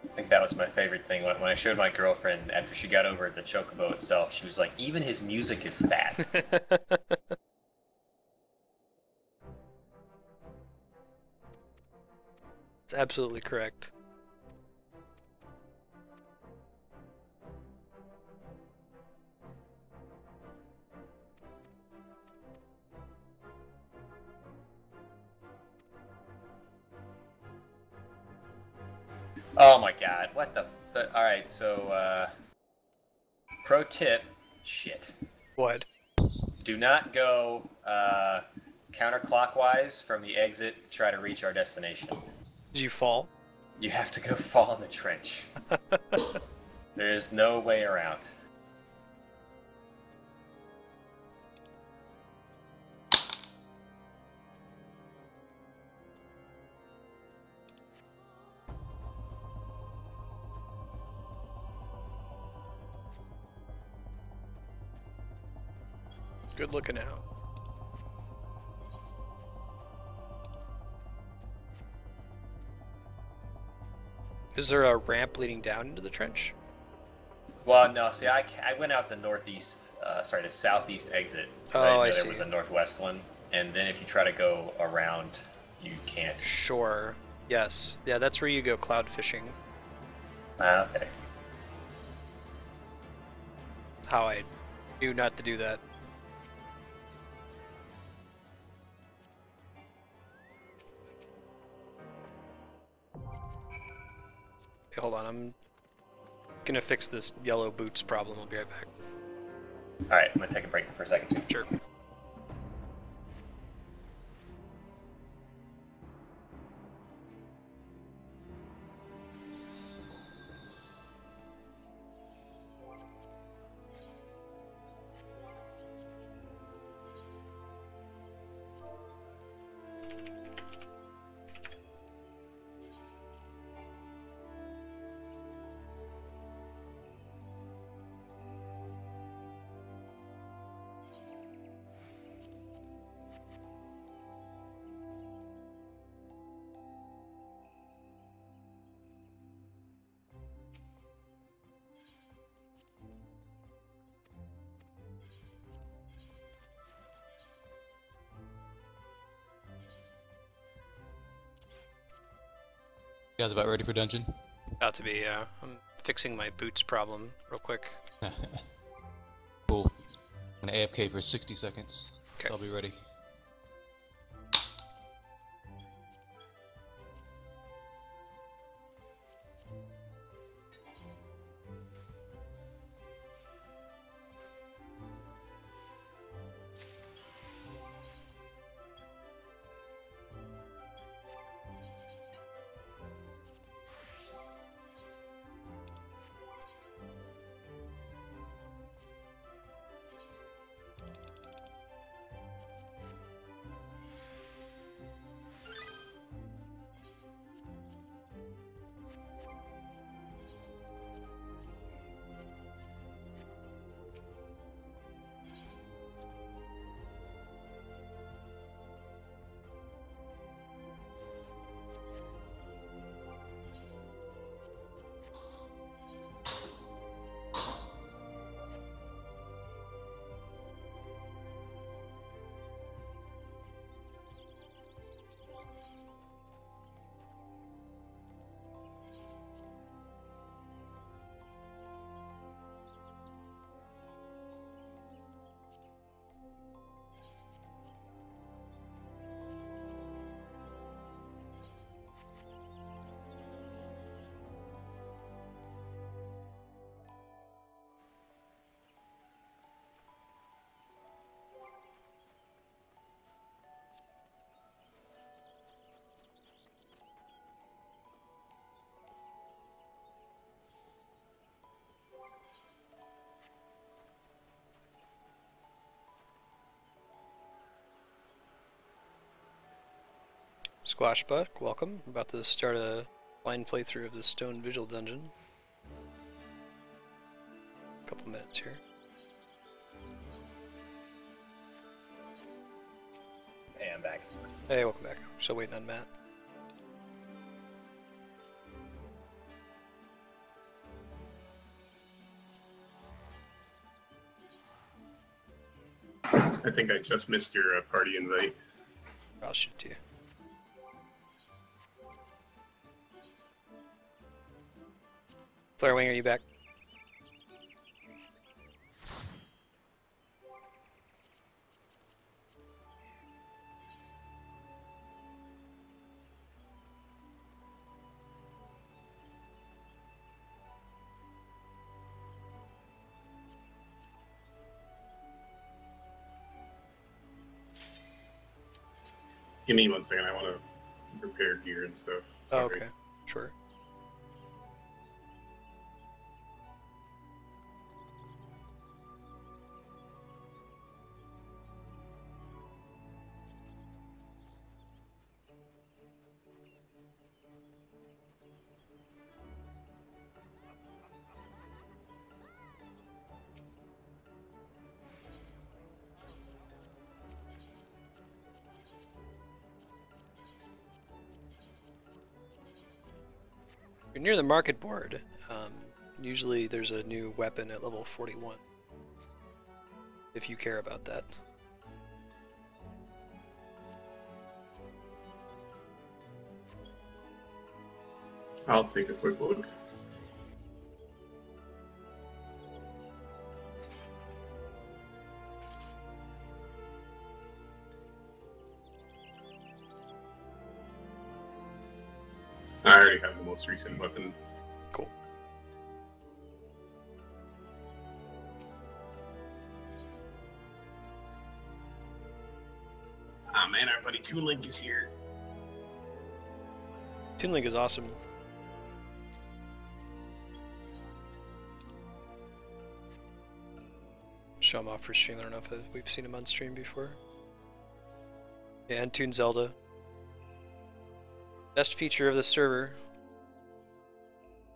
I think that was my favorite thing when I showed my girlfriend after she got over the chocobo itself. She was like, "Even his music is fat." It's absolutely correct. Oh my god! What the? All right, so pro tip: shit. What? Do not go counterclockwise from the exit to try to reach our destination. Did you fall? You have to go fall in the trench. There is no way around. Good looking out. Is there a ramp leading down into the trench? Well, no. See, I went out the northeast, the southeast exit. 'Cause Oh, I I didn't know see. there was a northwest one, and then if you try to go around, you can't. Sure. Yes. Yeah, that's where you go cloud fishing. Okay. How I knew not to do that. Okay, hold on, I'm gonna fix this yellow boots problem. I'll be right back. All right, I'm gonna take a break for a second. Sure. You guys about ready for dungeon? About to be, yeah. I'm fixing my boots problem real quick. Cool. I'm gonna AFK for 60 seconds. Okay. I'll be ready. Squash Buck, welcome. I'm about to start a blind playthrough of the Stone Vigil dungeon. Couple minutes here. Hey, I'm back. Hey, welcome back. Still waiting on Matt. I think I just missed your party invite. I'll shoot it to you. Flare Wing, are you back? Give me 1 second, I want to prepare gear and stuff. Sorry. Oh, okay, sure. You're near the market board. Usually there's a new weapon at level 41. If you care about that. I'll take a quick look. I already have the most recent weapon. Cool. Ah man, our buddy Toon Link is here. Toon Link is awesome. Show him off for stream. I don't know if we've seen him on stream before. Yeah, and Toon Zelda. Best feature of the server.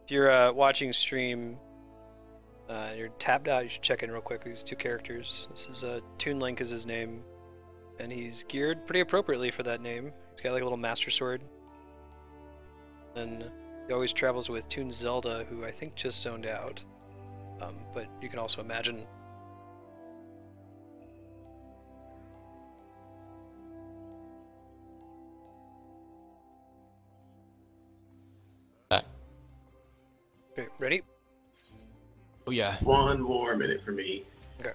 If you're watching stream and you're tabbed out, you should check in real quick. These two characters. This is Toon Link is his name, and he's geared pretty appropriately for that name. He's got like a little master sword. And he always travels with Toon Zelda, who I think just zoned out. But you can also imagine. Okay, ready? Oh yeah. 1 more minute for me. Okay.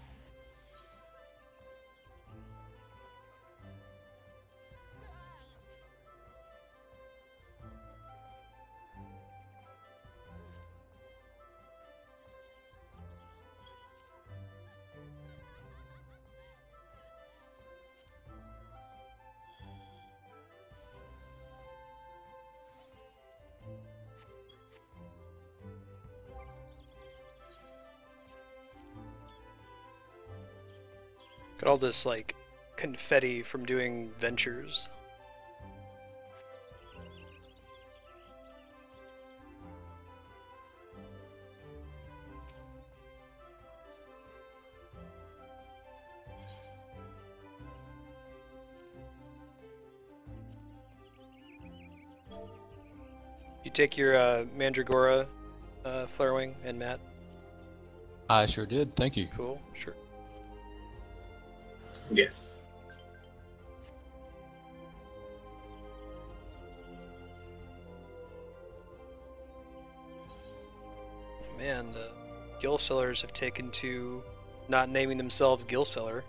Got all this like confetti from doing ventures. You take your Mandragora, Flarewing, and Matt. I sure did. Thank you. Cool. Sure. Yes. Man, the Gill Sellers have taken to not naming themselves Gill Seller.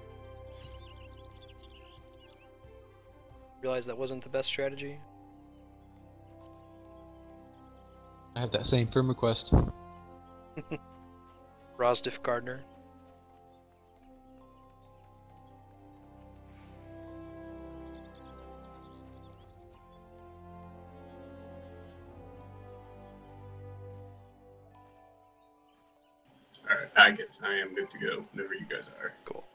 Realize that wasn't the best strategy. I have that same firm request. Rosdiff Gardner. Alright, I guess I am good to go whenever you guys are. Cool.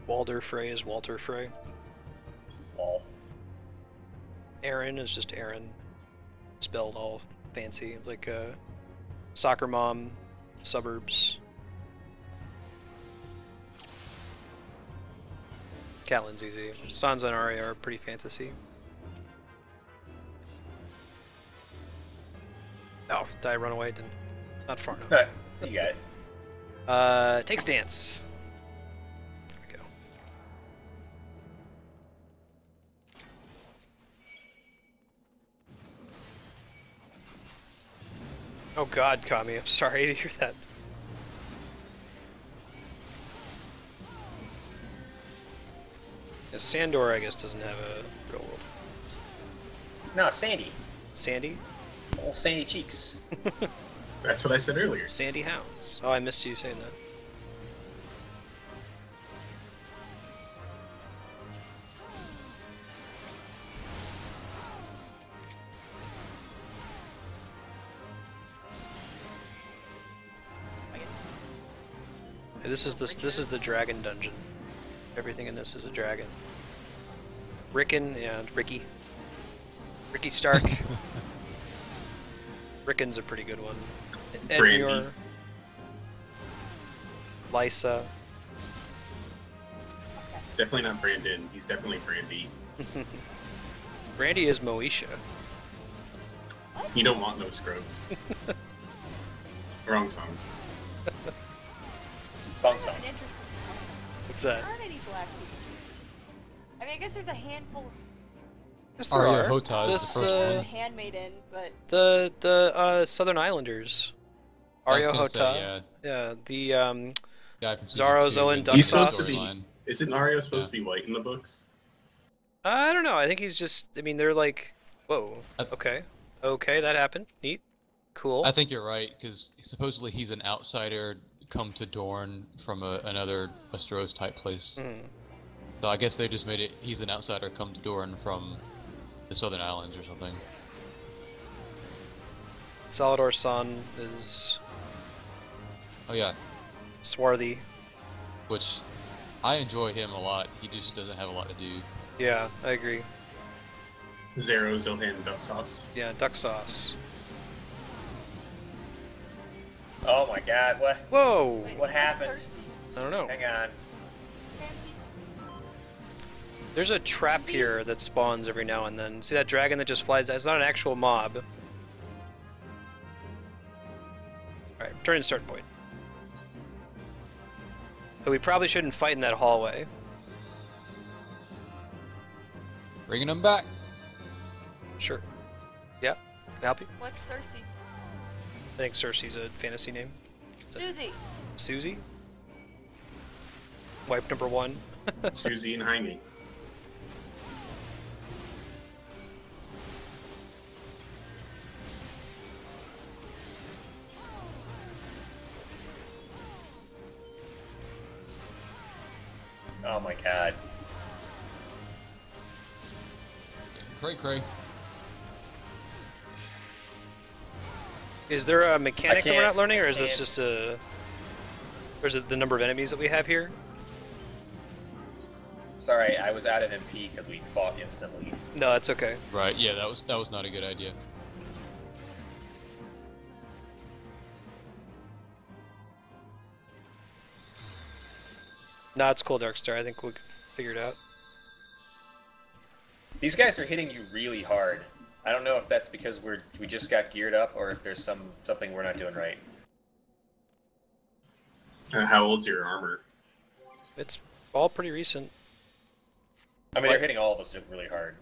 Walder Frey is Walter Frey. Wall. Aaron is just Aaron, spelled all fancy, like soccer mom, suburbs. Catelyn's easy. Sansa and Arya are pretty fantasy. Oh, did I run away? Didn't. Not far enough. You got it. Take stance. There we go. Oh God, Kami, I'm sorry to hear that. Yeah, Sandor, I guess, doesn't have a real world. No, Sandy. Sandy? All sandy cheeks. That's what I said earlier. Sandy Hounds. Oh, I missed you saying that. Hey, this is the dragon dungeon. Everything in this is a dragon. Rickon and Ricky. Ricky Stark. Rickon's a pretty good one. Edmure. Lysa. Definitely not Brandon. He's definitely Brandy. Brandy is Moesha. You don't want no scrubs. Wrong song. Wrong song. Interesting. What's that? There aren't any black people. I mean, I guess there's a handful of Yes, there Arya are. Hota is the first one. handmaiden, but The Southern Islanders. I was Arya gonna Hota. say, Yeah, the Guy from season Zaro 2 Zoan did He's Duxos. supposed to be. storyline. Isn't Arya supposed to be white in the books? I don't know. I think he's just. I mean, they're like, whoa. I- Okay, okay, that happened. Neat, cool. I think you're right, because supposedly he's an outsider come to Dorne from another Westeros type place. Mhm. So I guess they just made it, he's an outsider come to Dorne from the Southern Islands or something. Salvador San is Oh yeah, swarthy. which I enjoy him a lot. He just doesn't have a lot to do. Yeah, I agree. Zero, Zohan, duck sauce. Yeah, duck sauce. Oh my god, what? Whoa! Wait, What so happened? Cersei? I don't know. Hang on. Fancy. There's a trap here that spawns every now and then. See that dragon that just flies? It's not an actual mob. Alright, returning to starting point. So we probably shouldn't fight in that hallway. Bringing him back. Sure. Yeah, can I help you? What's Cersei? I think Cersei's a fantasy name. Susie. Susie? Wipe number 1. Susie and Jaime. Oh my god. Cray. Is there a mechanic that we're not learning, or is this can't. just a... Or is it the number of enemies that we have here? Sorry, I was out of MP because we fought instantly. No, that's okay. Right. Yeah, that was not a good idea. No, it's cool, Darkstar. I think we'll figure it out. These guys are hitting you really hard. I don't know if that's because we just got geared up or if there's something we're not doing right. How old's your armor? It's all pretty recent. I mean, they're hitting all of us really hard.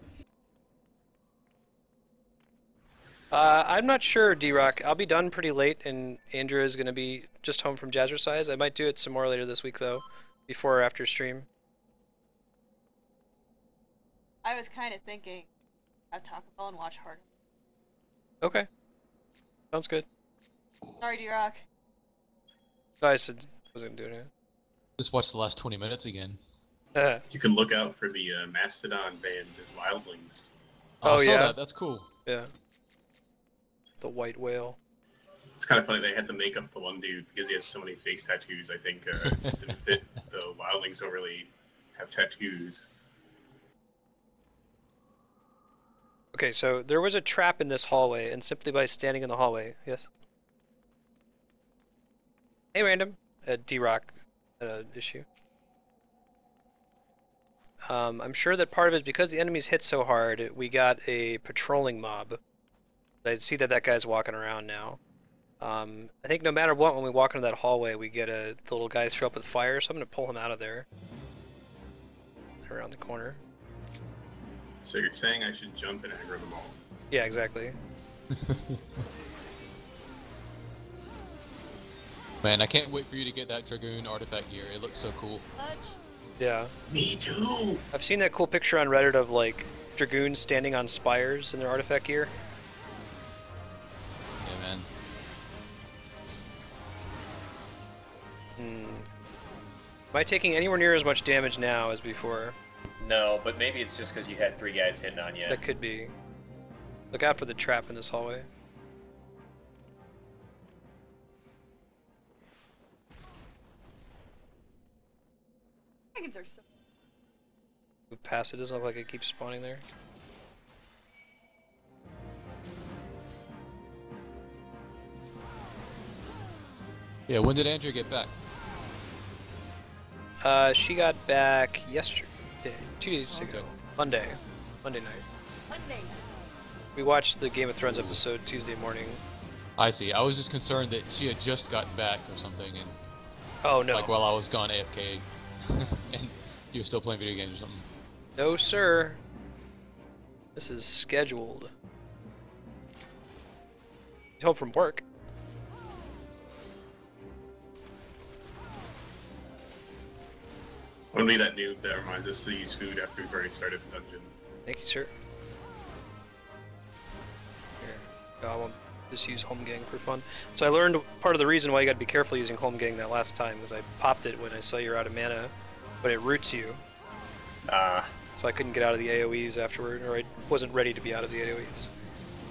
I'm not sure, D-Rock. I'll be done pretty late, and Andrew is going to be just home from Jazzercise. I might do it some more later this week, though, before or after stream. I was kind of thinking I'd Taco Bell and watch Hard. Okay. Sounds good. Sorry, D-Rock. I said I was going to do it. Just watch the last 20 minutes again. You can look out for the Mastodon band as wildlings. Oh, I saw yeah? that. That's cool. Yeah. The white whale. It's kind of funny they had to make up the one dude because he has so many face tattoos. I think it just didn't fit. The wildlings don't really have tattoos. Okay, so there was a trap in this hallway, and simply by standing in the hallway, yes. Hey, random, D-Rock issue. I'm sure that part of it is because the enemies hit so hard, we got a patrolling mob. I see that guy's walking around now. I think no matter what, when we walk into that hallway, we get the little guys show up with fire, so I'm going to pull him out of there. Around the corner. So you're saying I should jump and aggro them all? Yeah, exactly. Man, I can't wait for you to get that Dragoon artifact gear. It looks so cool. Yeah. Me too! I've seen that cool picture on Reddit of, like, Dragoons standing on spires in their artifact gear. Yeah, man. Am I taking anywhere near as much damage now as before? No, but maybe it's just because you had 3 guys hitting on you. That could be. Look out for the trap in this hallway. Dragons are so... Move past it, doesn't look like it keeps spawning there. Yeah, when did Andrea get back? She got back yesterday, 2 days ago. Monday night. Monday. We watched the Game of Thrones episode Tuesday morning. I see. I was just concerned that she had just gotten back or something, and oh no, like while I was gone AFK, and you were still playing video games or something. No sir. This is scheduled. He's home from work. I want to be that noob that reminds us to use food after we've already started the dungeon. Thank you, sir. Here. No, I won't just use home gang for fun. So I learned part of the reason why you gotta be careful using home gang that last time was I popped it when I saw you're out of mana, but it roots you. So I couldn't get out of the AoEs afterward, or I wasn't ready to be out of the AoEs.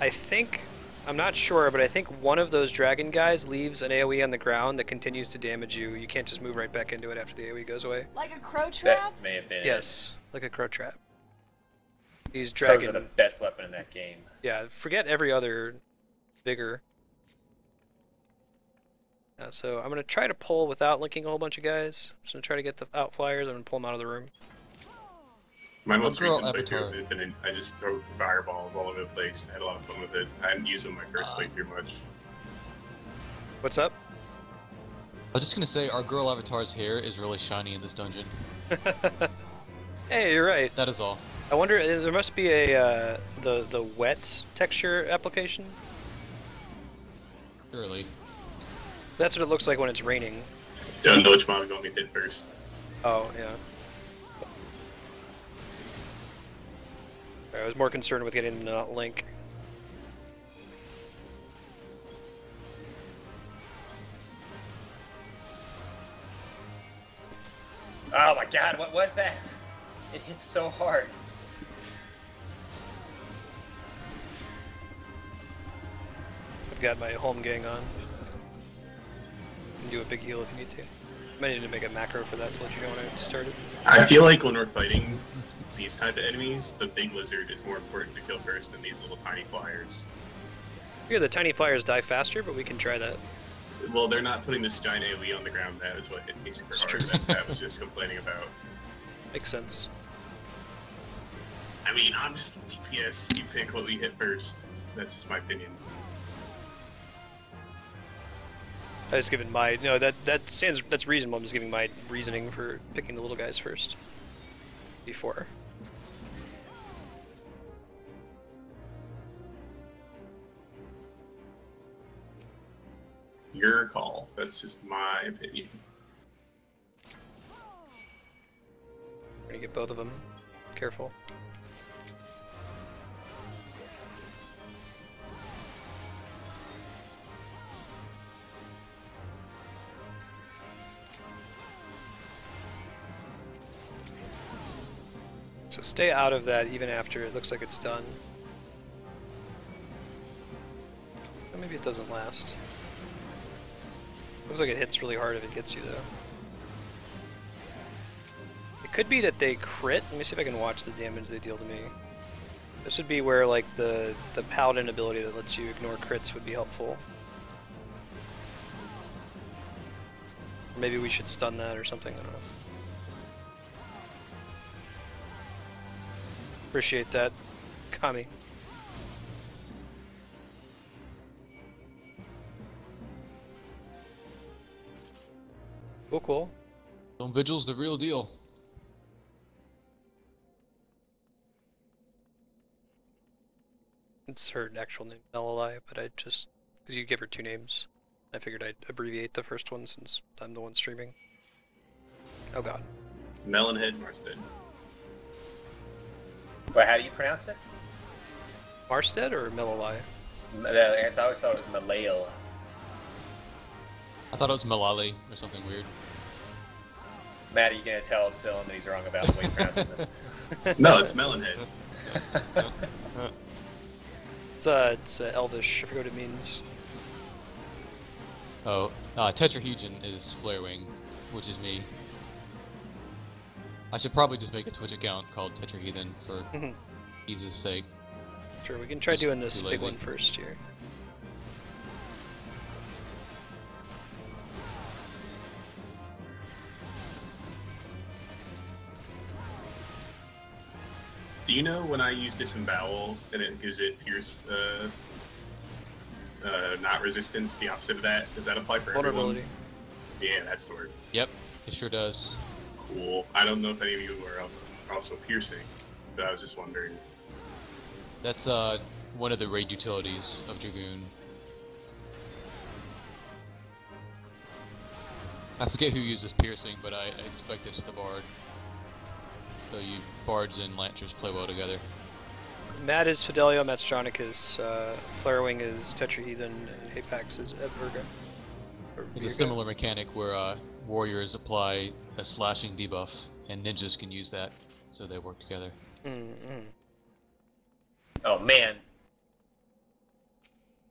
I think I'm not sure, but I think one of those dragon guys leaves an AoE on the ground that continues to damage you. You can't just move right back into it after the AoE goes away. Like a crow trap? That may have been. Yes, like a crow trap. These Crows dragon. are the best weapon in that game. Yeah, forget every other vigor. So I'm gonna try to pull without linking a whole bunch of guys. I'm just gonna try to get the outflyers. I'm gonna pull them out of the room. My most Girl recent Avatar. playthrough of Infinite, I just throw fireballs all over the place. I had a lot of fun with it. I hadn't used them my first playthrough much. What's up? I was just gonna say, our girl avatar's hair is really shiny in this dungeon. Hey, you're right. That is all. I wonder, there must be a the wet texture application. Surely. That's what it looks like when it's raining. Don't know which mob you want me to hit first. Oh yeah. I was more concerned with getting the not link. Oh my god, what was that? It hits so hard. I've got my home gang on. Can do a big heal if you need to. Might need to make a macro for that to let you know when I started. I feel like when we're fighting these type of enemies, the big lizard is more important to kill first than these little tiny flyers. Yeah, the tiny flyers die faster, but we can try that. Well, they're not putting this giant AoE on the ground. That is what hit me super hard. That was just complaining about. Makes sense. I mean, I'm just DPS. You pick what we hit first. That's just my opinion. I just given my that's reasonable. I'm just giving my reasoning for picking the little guys first. Before. Your call. That's just my opinion. We're gonna get both of them. Careful. So stay out of that even after it looks like it's done. Or maybe it doesn't last. Looks like it hits really hard if it gets you though. It could be that they crit. Let me see if I can watch the damage they deal to me. This would be where like the paladin ability that lets you ignore crits would be helpful. Or maybe we should stun that or something, I don't know. Appreciate that, Kami. Cool. Vigil's the real deal. It's her actual name, Melalai, but I just, because you give her two names, I figured I'd abbreviate the first one since I'm the one streaming. Oh god. Melonhead Marstead. Wait, how do you pronounce it? Marstead or Melalai? I guess I always thought it was Malale. I thought it was Malali or something weird. Matt, are you gonna tell Dylan that he's wrong about the way he pronounces it? No, it's Melonhead. It's Elvish. I forget what it means. Oh, Tetrahedron is Flarewing, which is me. I should probably just make a Twitch account called Tetrahedron for ease's sake. Sure, we can try Just doing this too big lazy. one first here. Do you know when I use Disembowel and it gives it Pierce, not resistance, the opposite of that? Does that apply for Vulnerability. everyone? Yeah, that's the word. Yep, it sure does. Cool. I don't know if any of you are also piercing, but I was just wondering. That's one of the raid utilities of Dragoon. I forget who uses piercing, but I expect it's the Bard. So you Bards and Lancers play well together. Matt is Fidelio, Matstronicus, Flarewing is Tetrahedron, and Apex is Edvirga. It's a similar mechanic where warriors apply a slashing debuff, and ninjas can use that, so they work together. Oh man.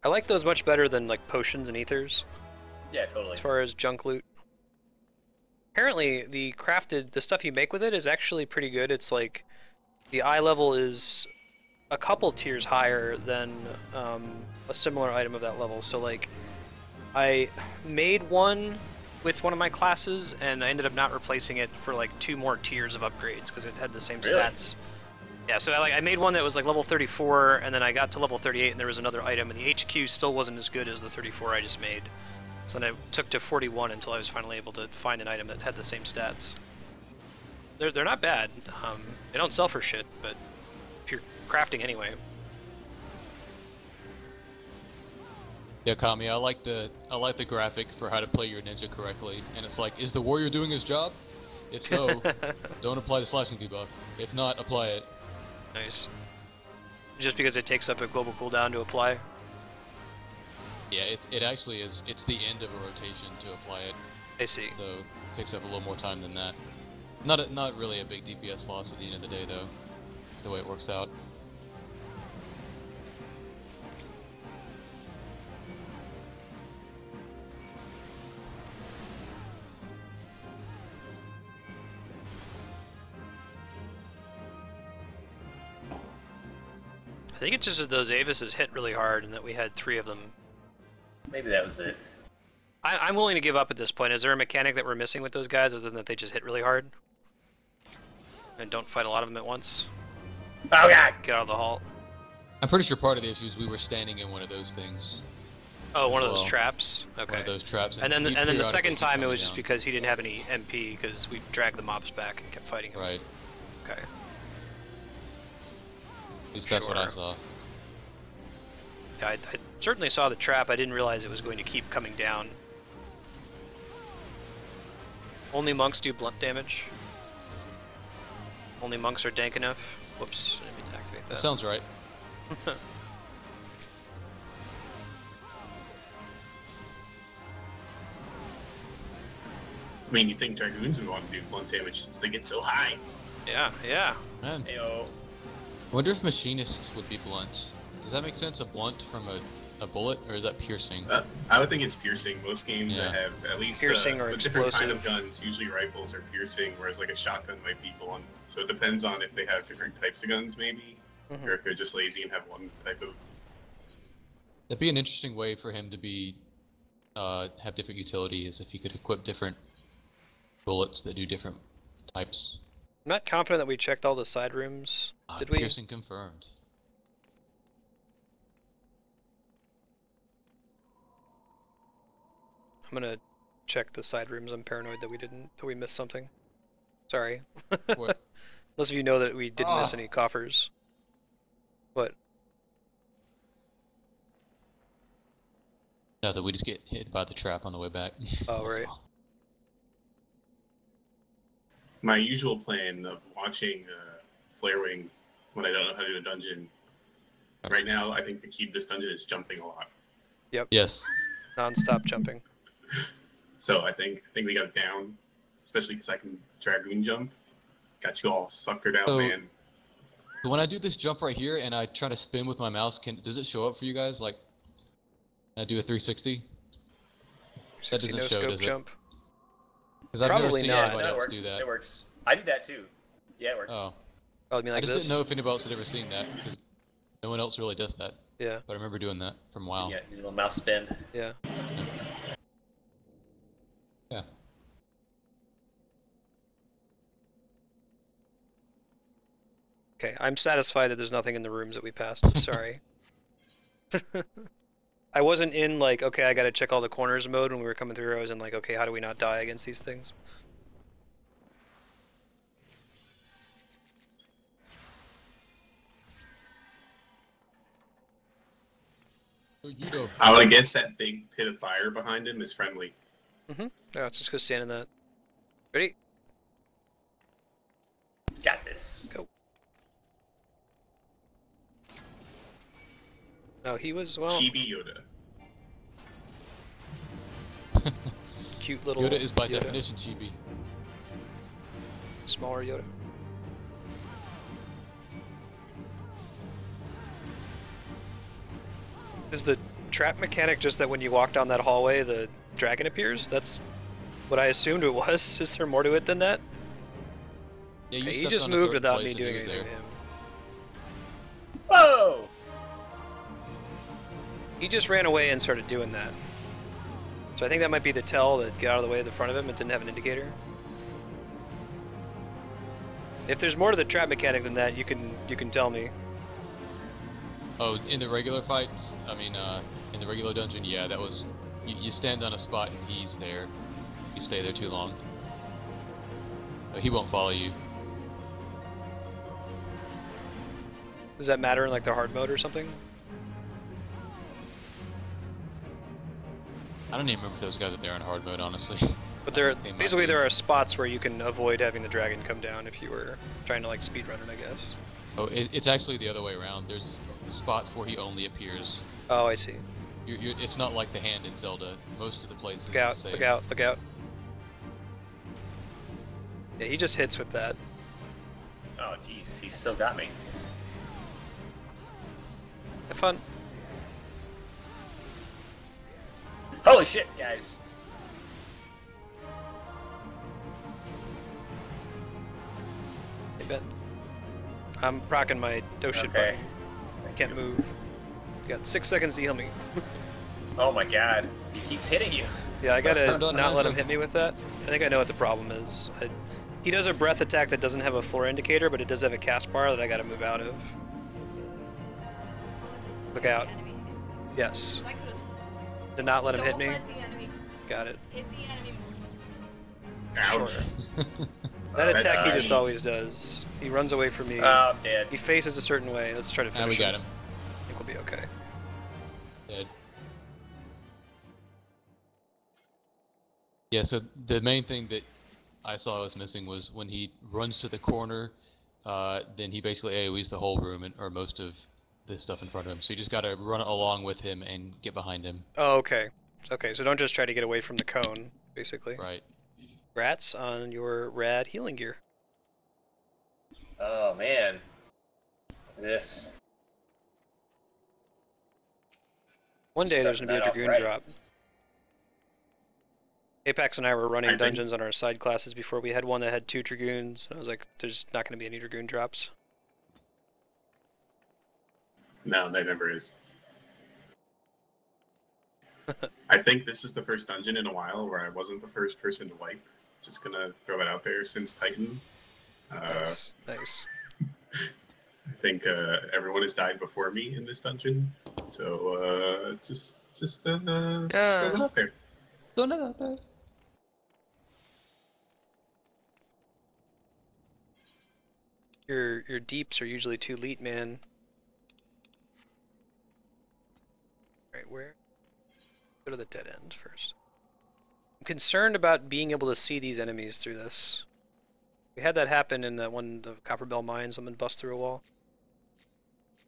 I like those much better than like potions and ethers. Yeah, totally. As far as junk loot. Apparently, the stuff you make with it is actually pretty good. It's like the eye level is a couple tiers higher than a similar item of that level. So like, I made one with one of my classes, and I ended up not replacing it for like 2 more tiers of upgrades because it had the same stats. Yeah, so I made one that was like level 34, and then I got to level 38, and there was another item, and the HQ still wasn't as good as the 34 I just made. So then I took to 41 until I was finally able to find an item that had the same stats. They're not bad. They don't sell for shit, but if you're crafting anyway. Yeah, Kami, I like the graphic for how to play your ninja correctly, and it's like, is the warrior doing his job? If so, don't apply the slashing debuff. If not, apply it. Nice. Just because it takes up a global cooldown to apply? Yeah, it actually is. It's the end of a rotation to apply it. I see. So it takes up a little more time than that. Not really a big DPS loss at the end of the day, though. The way it works out. I think it's just that those Avises hit really hard and that we had 3 of them. Maybe that was it. I'm willing to give up at this point. Is there a mechanic that we're missing with those guys other than that they just hit really hard? And don't fight a lot of them at once? Oh god! Get out of the halt. I'm pretty sure part of the issue is we were standing in one of those things. Oh, one of those traps? Okay. One of those traps. And then the second time it was just because he didn't have any MP because we dragged the mobs back and kept fighting him. Right. Okay. At least that's what I saw. Yeah, I certainly saw the trap. I didn't realize it was going to keep coming down. Only monks do blunt damage. Only monks are dank enough. Whoops, I didn't mean to activate that. That sounds right. I mean, you think Dragoons would want to do blunt damage since they get so high. Yeah, yeah. Man. Ayo. I wonder if machinists would be blunt. Does that make sense? A blunt from a bullet, or is that piercing? I would think it's piercing. Most games that have at least piercing or a different kind of guns. Usually rifles are piercing, whereas like a shotgun might be blunt. So it depends on if they have different types of guns, maybe, or if they're just lazy and have one type of. That'd be an interesting way for him to be have different utility, is if he could equip different bullets that do different types. I'm not confident that we checked all the side rooms. Did we? Piercing confirmed. I'm gonna check the side rooms. I'm paranoid that we missed something. Sorry. What? Unless of you know that we didn't miss any coffers. What? No, that we just get hit by the trap on the way back. Oh, right. My usual plan of watching Flarewing when I don't know how to do a dungeon. Right now, I think the key to this dungeon is jumping a lot. Yep. Yes. Non-stop jumping. So I think we got it down, especially because I can Dragoon jump. Got you all suckered out, man. So when I do this jump right here and I try to spin with my mouse, does it show up for you guys? Like, I do a 360? That doesn't show, does it? Jump. Because I've never seen anybody else works. do that. It works. I do that too. Yeah, it works. Oh. Oh, you mean like I just this? didn't know if anybody else had ever seen that, because no one else really does that. Yeah. But I remember doing that from WoW. Yeah, your little mouse spin. Yeah. Yeah. Okay, I'm satisfied that there's nothing in the rooms that we passed. I'm sorry. I wasn't in like, okay, I gotta check all the corners mode when we were coming through. I was in like, okay, how do we not die against these things? I would guess that big pit of fire behind him is friendly. Mm-hmm. Yeah, let's just go stand in that. Ready? Got this. Go. Oh, he was, well... Chibi Yoda. Cute little Yoda is by definition chibi. Smaller Yoda. Is the trap mechanic just that when you walk down that hallway, the dragon appears? That's what I assumed it was. Is there more to it than that? Yeah, you Okay, he stepped just on a moved certain without place me and he doing was anything there. to him. Whoa! He just ran away and started doing that. So I think that might be the tell that get out of the way of the front of him. It didn't have an indicator. If there's more to the trap mechanic than that, you can tell me. Oh, in the regular fights, I mean, in the regular dungeon, yeah, that was, you stand on a spot and he's there. You stay there too long. But he won't follow you. Does that matter in like the hard mode or something? I don't even remember if those guys are there in hard mode, honestly. But there, They might basically, be. there are spots where you can avoid having the dragon come down if you were trying to like speedrun it, I guess. Oh, it's actually the other way around. There's spots where he only appears. Oh, I see. It's not like the hand in Zelda. Most of the places Look out! is the Look same. out! Look out! Yeah, he just hits with that. Oh, jeez, he still got me. Have fun. Holy shit, guys! Hey, Ben. I'm procking my shit Okay. button. I can't move. You got 6 seconds to heal me. Oh my god, he keeps hitting you. Yeah, I gotta Don't not let him imagine. hit me with that. I think I know what the problem is. He does a breath attack that doesn't have a floor indicator, but it does have a cast bar that I gotta move out of. Look out. Enemy. Yes. I could've- Did not let him hit Don't me. let the enemy Got it. hit the enemy. Ouch. Sure. That That's attack he just shitty. always does. He runs away from me. Oh, I'm dead. He faces a certain way. Let's try to finish Ah, we got him. I think we'll be okay. Dead. Yeah, so the main thing that I saw was missing was when he runs to the corner, then he basically AoEs the whole room or most of the stuff in front of him. So you just gotta run along with him and get behind him. Oh, okay. Okay, so don't just try to get away from the cone, basically. Right. Rats on your rad healing gear. Oh man. This. One day there's gonna be a Starting that Dragoon off right. drop. Apex and I were running I think- dungeons on our side classes before. We had one that had 2 Dragoons, and I was like, there's not gonna be any Dragoon drops. No, there never is. I think this is the first dungeon in a while where I wasn't the first person to wipe. Just gonna throw it out there since Titan. Nice. Nice. I think everyone has died before me in this dungeon, so just throw that out there. Your deeps are usually too elite, man. Right, where? Go to the dead end first. I'm concerned about being able to see these enemies through this. We had that happen in that one, the Copper Bell Mine. Someone bust through a wall.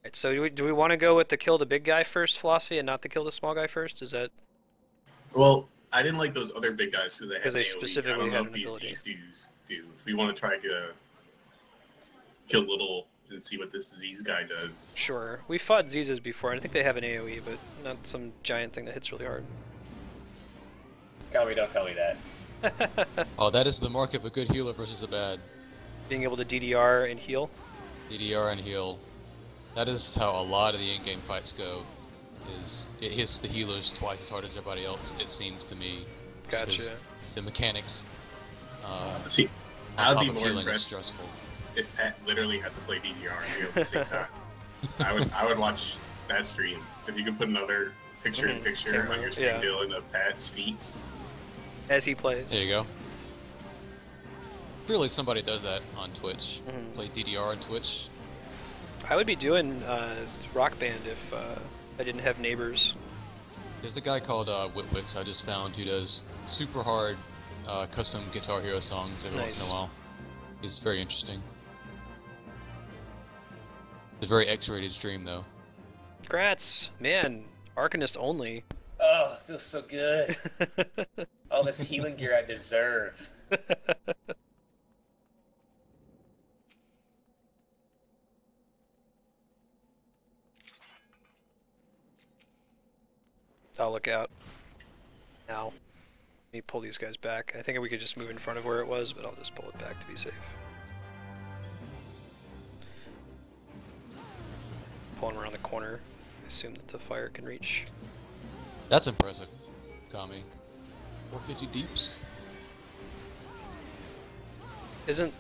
Right, so do we want to go with the kill the big guy first philosophy and not the kill the small guy first? Is that? Well, I didn't like those other big guys because they had Because they AoE. specifically I don't know had if an these ability. do. If we want to try to kill little and see what this disease guy does. Sure. We fought Zizas before, and I think they have an AoE, but not some giant thing that hits really hard. God, don't tell me that. Oh, that is the mark of a good healer versus a bad. Being able to DDR and heal. DDR and heal. That is how a lot of the in-game fights go. Is it hits the healers twice as hard as everybody else, it seems to me. Just 'cause Gotcha. The mechanics. See, on I'd top be of more healing is impressed stressful. if Pat literally had to play DDR and be able to see that. I would watch that stream. If you could put another picture-in-picture Camera, on your stream, yeah. Dylan, of Pat's feet. As he plays. There you go. Really, somebody does that on Twitch. Mhm. Play DDR on Twitch. I would be doing Rock Band if I didn't have neighbors. There's a guy called Whitwix I just found who does super hard custom Guitar Hero songs every once in Nice. a while. He's very interesting. It's a very X-rated stream though. Congrats! Man, Arcanist only. Oh, it feels so good. All this healing gear I deserve. I'll look out. Now, let me pull these guys back. I think we could just move in front of where it was, but I'll just pull it back to be safe. Pulling around the corner. I assume that the fire can reach. That's impressive, Kami. 450 deeps? Isn't...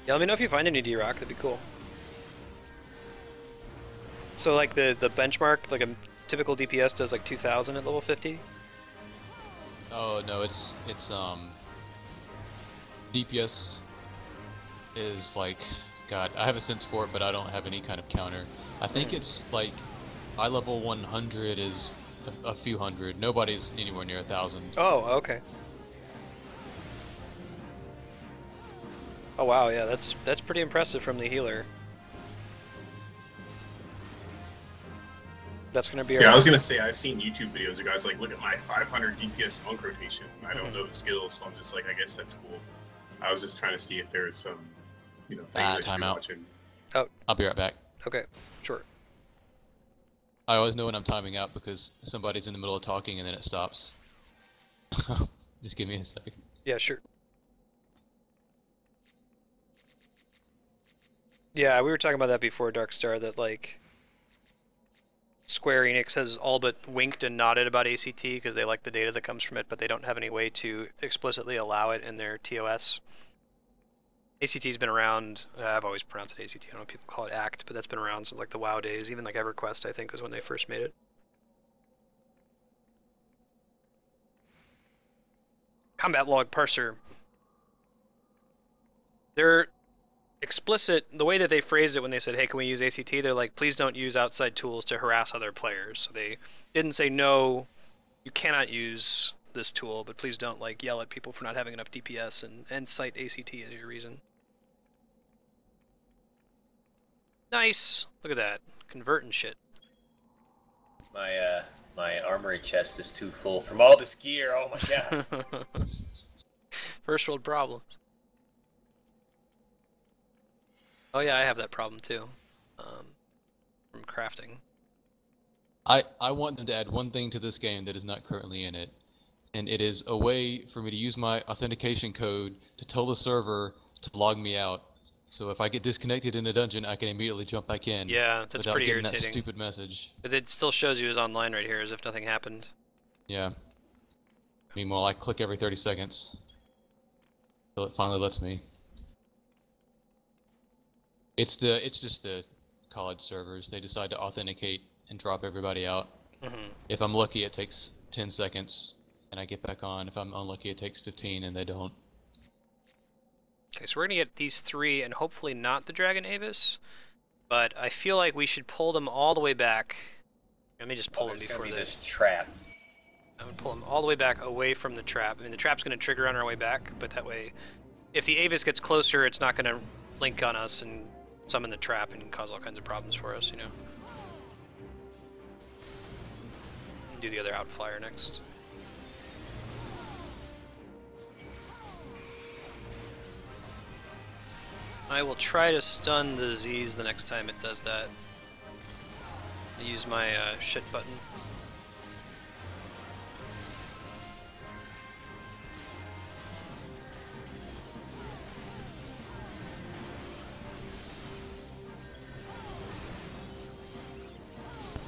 Yeah, let me know if you find any D-Rock, that'd be cool. So like the benchmark, like a typical DPS does like 2000 at level 50? Oh no, it's DPS is like, God, I have a sense for it, but I don't have any kind of counter. I think it's like, eye level 100 is a few hundred. Nobody's anywhere near 1,000. Oh, okay. Oh wow, yeah, that's pretty impressive from the healer. That's gonna be. Yeah, I was gonna say I've seen YouTube videos of guys like, look at my 500 DPS monk rotation. I don't know the skills, so I'm just like, I guess that's cool. I was just trying to see if there was some, you know, thing I should be watching. Oh, I'll be right back. Okay, sure. I always know when I'm timing out because somebody's in the middle of talking and then it stops. Just give me a second. Yeah, sure. Yeah, we were talking about that before, Darkstar, that like Square Enix has all but winked and nodded about ACT because they like the data that comes from it, but they don't have any way to explicitly allow it in their TOS. ACT's been around, I've always pronounced it ACT, I don't know if people call it ACT, but that's been around since like the WoW days, even like EverQuest I think was when they first made it. Combat log parser. They're explicit, the way that they phrased it when they said, hey, can we use ACT, they're like, please don't use outside tools to harass other players. So they didn't say, no, you cannot use this tool, but please don't like yell at people for not having enough DPS and cite ACT as your reason. Nice! Look at that. Converting shit. My armory chest is too full from all this gear, oh my god. First world problems. Oh yeah, I have that problem too, from crafting. I want them to add one thing to this game that is not currently in it, and it is a way for me to use my authentication code to tell the server to log me out. So if I get disconnected in a dungeon, I can immediately jump back in. Yeah, that's without pretty getting irritating. that stupid message. But it still shows you as online right here, as if nothing happened. Yeah. Meanwhile, I click every 30 seconds. Until it finally lets me. It's just the college servers. They decide to authenticate and drop everybody out. Mm-hmm. If I'm lucky, it takes 10 seconds, and I get back on. If I'm unlucky, it takes 15, and they don't. Okay, so we're gonna get these three, and hopefully not the Dragon Avis, but I feel like we should pull them all the way back. Let me just pull them before this trap. I'm gonna pull them all the way back away from the trap. I mean, the trap's gonna trigger on our way back, but that way, if the Avis gets closer, it's not gonna link on us and summon the trap and cause all kinds of problems for us, you know. Do the other outflyer next. I will try to stun the Z's the next time it does that. I use my shit button.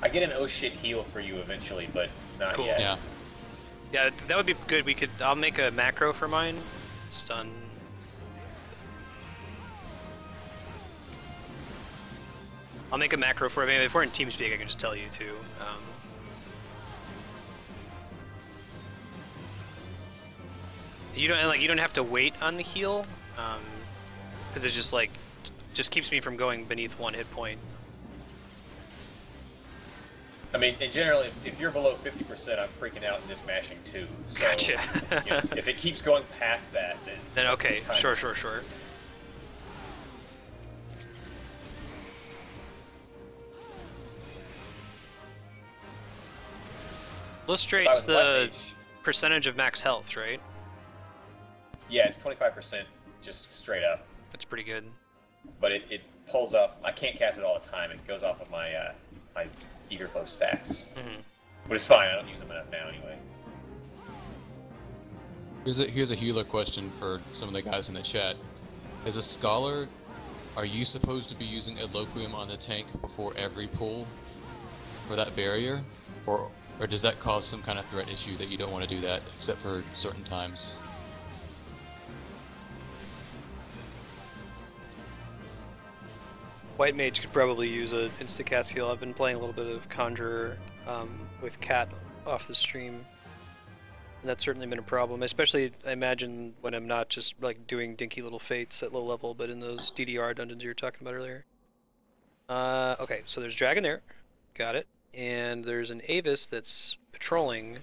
I get an oh shit heal for you eventually, but not yet. Yeah. Yeah, that would be good. We could. I'll make a macro for mine. Stun. I'll make a macro for it. I mean, if we're in TeamSpeak, I can just tell you too. You don't have to wait on the heal, because it's just keeps me from going beneath 1 hit point. I mean, in general, if you're below 50%, I'm freaking out and just mashing 2. So, Gotcha. You know, if it keeps going past that, then okay, sure. Illustrates the percentage of max health, right? Yeah, it's 25% just straight up. That's pretty good. But it pulls off. I can't cast it all the time. It goes off of my my eager flow stacks. Mm-hmm. But it's fine, I don't use them enough now anyway. Here's a healer question for some of the guys in the chat. As a scholar, are you supposed to be using Eloquium on the tank before every pull for that barrier? Or does that cause some kind of threat issue that you don't want to do that, except for certain times? White Mage could probably use an insta-cast heal. I've been playing a little bit of Conjurer with Cat off the stream. And that's certainly been a problem, especially I imagine when I'm not just like doing dinky little fates at low level, but in those DDR dungeons you were talking about earlier. Okay, so there's Dragon there. Got it. And there's an Avis that's patrolling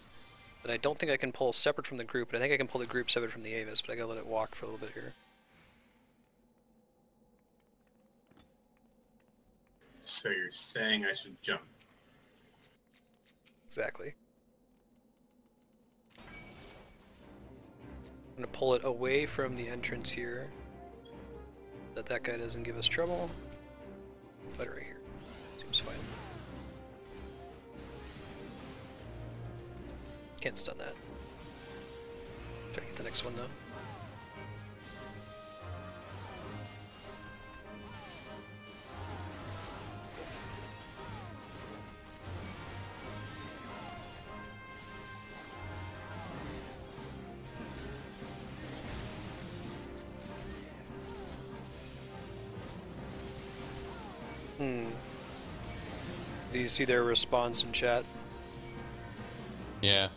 that I don't think I can pull separate from the group, but I think I can pull the group separate from the Avis, but I gotta let it walk for a little bit here. So you're saying I should jump? Exactly. I'm gonna pull it away from the entrance here, so that guy doesn't give us trouble. Fight it right here. Seems fine. Can't stun that. Try to get the next one though. Do you see their response in chat? Yeah,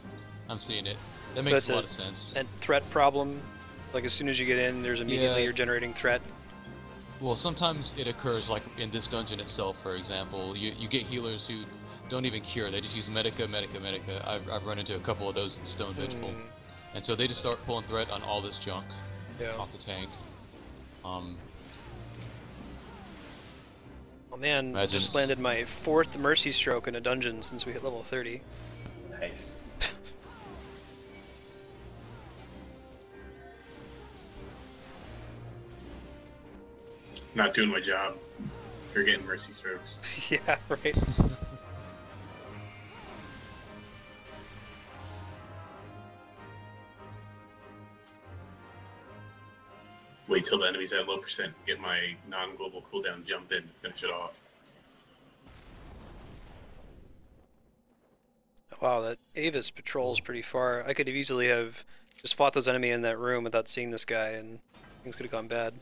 I'm seeing it. That makes a lot of sense. And threat problem, like as soon as you get in, there's immediately you're generating threat. Well, sometimes it occurs, like in this dungeon itself, for example. You get healers who don't even cure; they just use Medica. I've run into a couple of those in Stone Vigil, and so they just start pulling threat on all this junk off the tank. Oh man, just landed my 4th Mercy Stroke in a dungeon since we hit level 30. Nice. Not doing my job. If you're getting Mercy Strokes. Yeah, right. Wait till the enemy's at low percent, get my non-global cooldown, jump in, finish it off. Wow, that Avis patrols pretty far. I could have easily have just fought those enemy in that room without seeing this guy, and things could have gone bad.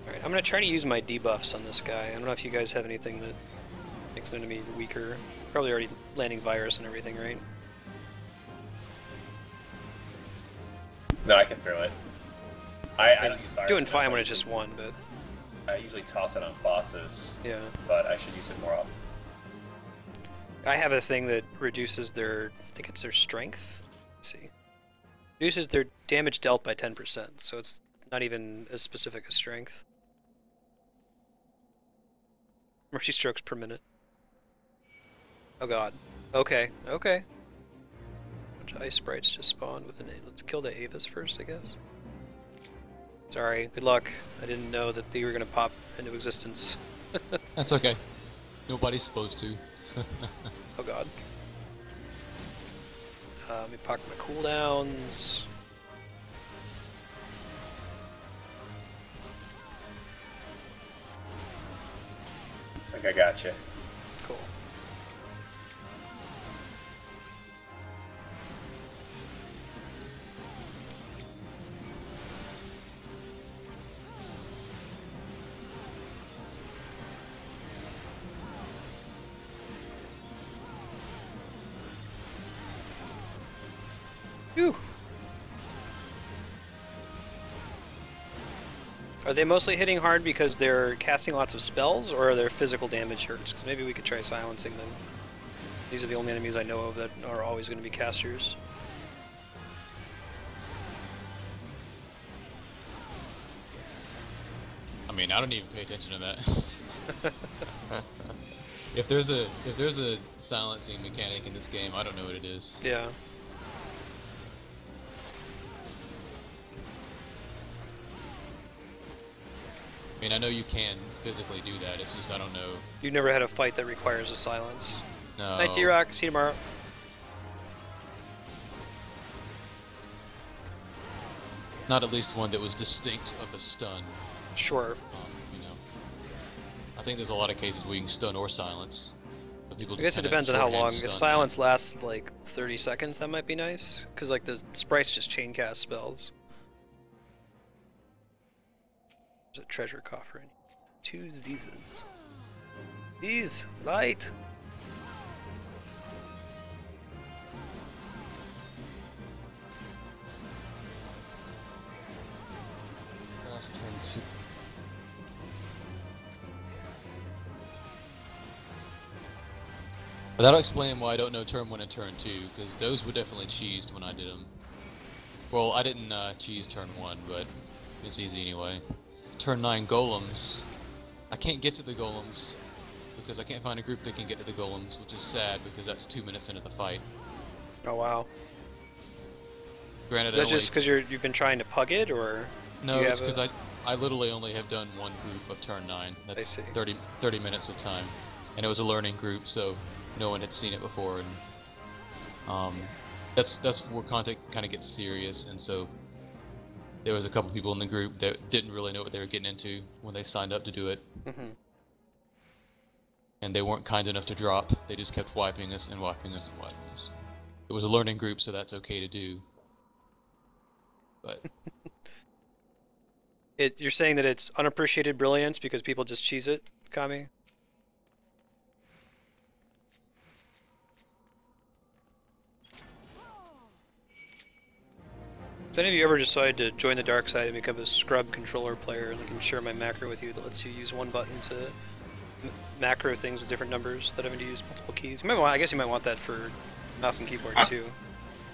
Alright, I'm going to try to use my debuffs on this guy. I don't know if you guys have anything that makes an enemy weaker. Probably already landing virus and everything, right? No, I can throw it. I don't use virus. Doing fine when it's just one, but I usually toss it on bosses. Yeah. But I should use it more often. I have a thing that reduces their, I think it's their strength. Let's see. Reduces their damage dealt by 10%, so it's not even as specific as strength. Mercy strokes per minute. Oh god. Okay, okay. Bunch of ice sprites just spawned with an A. Let's kill the Avis first, I guess. Sorry, good luck. I didn't know that they were gonna pop into existence. That's okay. Nobody's supposed to. Oh god. Let me pocket my cooldowns. I think I got you. Cool. Whew. Are they mostly hitting hard because they're casting lots of spells, or are their physical damage hurts? Because maybe we could try silencing them. These are the only enemies I know of that are always going to be casters. I mean, I don't even pay attention to that. If there's a silencing mechanic in this game, I don't know what it is. Yeah. I mean, I know you can physically do that. It's just I don't know. You've never had a fight that requires a silence. No. Night, D-Rock. See you tomorrow. Not at least one that was distinct of a stun. Sure. You know, I think there's a lot of cases where you can stun or silence. But people I guess it just depends on how long. stun. If silence lasts like 30 seconds, that might be nice. Because like the sprites just chain cast spells. There's a treasure coffer in here. 2 seasons. These light. But that'll explain why I don't know turn 1 and turn 2, because those were definitely cheesed when I did them. Well, I didn't cheese turn 1, but it's easy anyway. Turn 9 golems. I can't get to the golems because I can't find a group that can get to the golems, which is sad because that's 2 minutes into the fight. Oh wow. Granted, Is that just because you've been trying to pug it, or? No, it's because I literally only have done one group of turn 9. That's 30 minutes of time, and it was a learning group, so no one had seen it before, and that's where content kind of gets serious, and so there was a couple people in the group that didn't really know what they were getting into when they signed up to do it. And they weren't kind enough to drop. They just kept wiping us and wiping us and wiping us. It was a learning group, so that's okay to do. But you're saying that it's unappreciated brilliance because people just cheese it, Kami? Does any of you ever decide to join the dark side and become a scrub controller player? And I can share my macro with you that lets you use one button to macro things with different numbers that having to use multiple keys. You might want, I guess you might want that for mouse and keyboard too.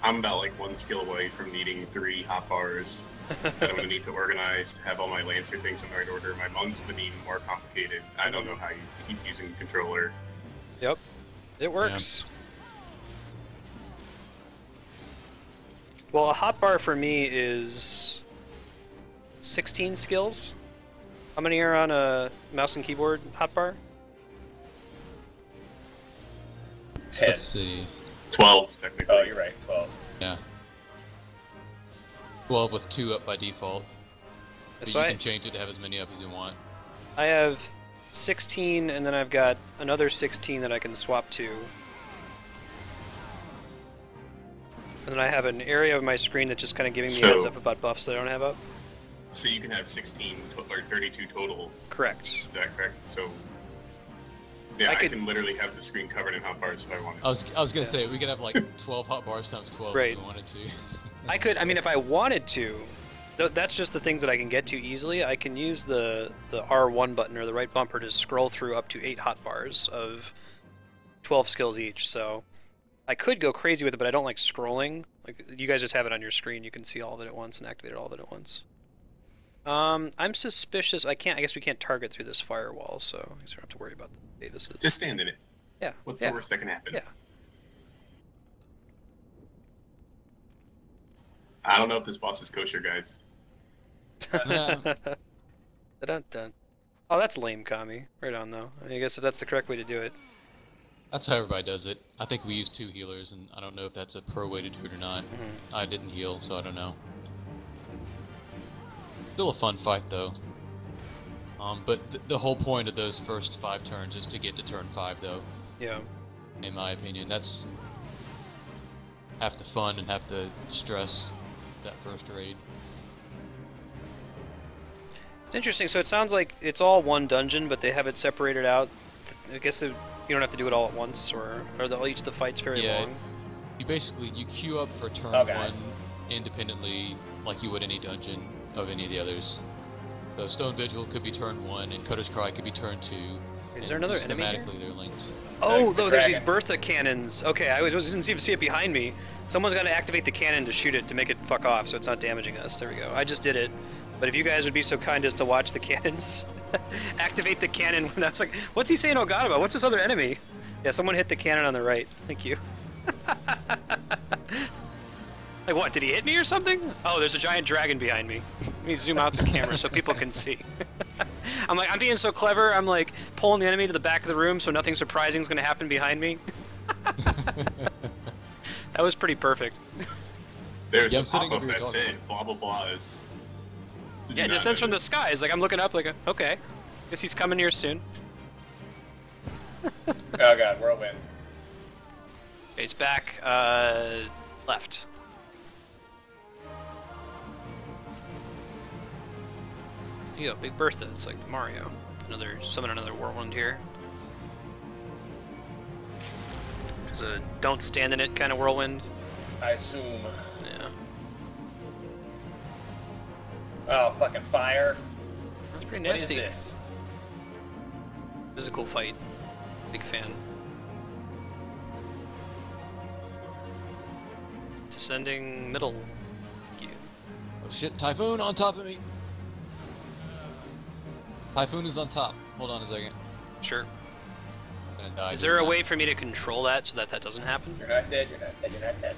I'm about like 1 skill away from needing 3 hotbars that I'm going to need to organize to have all my Lancer things in the right order. My month's been even more complicated. I don't know how you keep using controller. Yep, it works. Yeah. Well, a hotbar for me is 16 skills. How many are on a mouse and keyboard hotbar? 10. Let's see. 12, technically. Oh, you're right, 12. Yeah. 12 with 2 up by default. But So you can change it to have as many up as you want. I have 16, and then I've got another 16 that I can swap to. And then I have an area of my screen that's just kind of giving me heads up about buffs that I don't have up. So you can have 16 or 32 total. Correct. Is that correct? So yeah, I can literally have the screen covered in hotbars if I wanted. I was gonna say we could have like 12 hotbars times 12 if we wanted to. I could. I mean, if I wanted to, that's just the things that I can get to easily. I can use the R1 button or the right bumper to scroll through up to 8 hotbars of 12 skills each. So I could go crazy with it, but I don't like scrolling. Like you guys just have it on your screen. You can see all of it at once and activate all of it at once. I'm suspicious. I guess we can't target through this firewall, so I guess we don't have to worry about the Davises. Just stand in it. Yeah. What's the worst that can happen? Yeah. I don't know if this boss is kosher, guys. Dun-dun-dun. Oh, that's lame, Kami. Right on, though. I guess if that's the correct way to do it. That's how everybody does it. I think we use 2 healers, and I don't know if that's a pro way to do it or not. I didn't heal, so I don't know. Still a fun fight, though. But the whole point of those first 5 turns is to get to turn 5, though. Yeah. In my opinion, that's half the fun and half the stress that first raid. It's interesting. So it sounds like it's all one dungeon, but they have it separated out. I guess you don't have to do it all at once, or each the fight's very long. You queue up for turn 1 independently, like you would any dungeon of any of the others. So Stone Vigil could be turn 1, and Koshchei could be turn 2. Is there another enemy here? They're linked. Oh, no, there's these Bertha cannons. Okay, I didn't even see it behind me. Someone's got to activate the cannon to shoot it to make it fuck off, so it's not damaging us. There we go. I just did it. But if you guys would be so kind as to watch the cannons, activate the cannon. When I was like, what's he saying oh god about? What's this other enemy? Yeah, someone hit the cannon on the right. Thank you. Like what, did he hit me or something? Oh, there's a giant dragon behind me. Let me zoom out the camera so people can see. I'm being so clever. I'm like pulling the enemy to the back of the room so nothing surprising is going to happen behind me. That was pretty perfect. There's Yeah, a I'm sitting pop-up over here that talking. said blah blah blah is. Yeah, it descends from the skies. Like I'm looking up, like okay, guess he's coming here soon. Oh god, whirlwind. Face back, left. There you go, Big Bertha. It's like Mario. Summon another whirlwind here. It's a don't stand in it kind of whirlwind. I assume. Yeah. Oh, fucking fire. That's pretty What nasty. is this? This is a cool fight. Big fan. Descending middle. Thank you. Oh shit, Typhoon on top of me! Typhoon is on top. Hold on a second. Sure. I'm gonna die. Is there a way for me to control that so that that doesn't happen? You're not dead, you're not dead, you're not dead.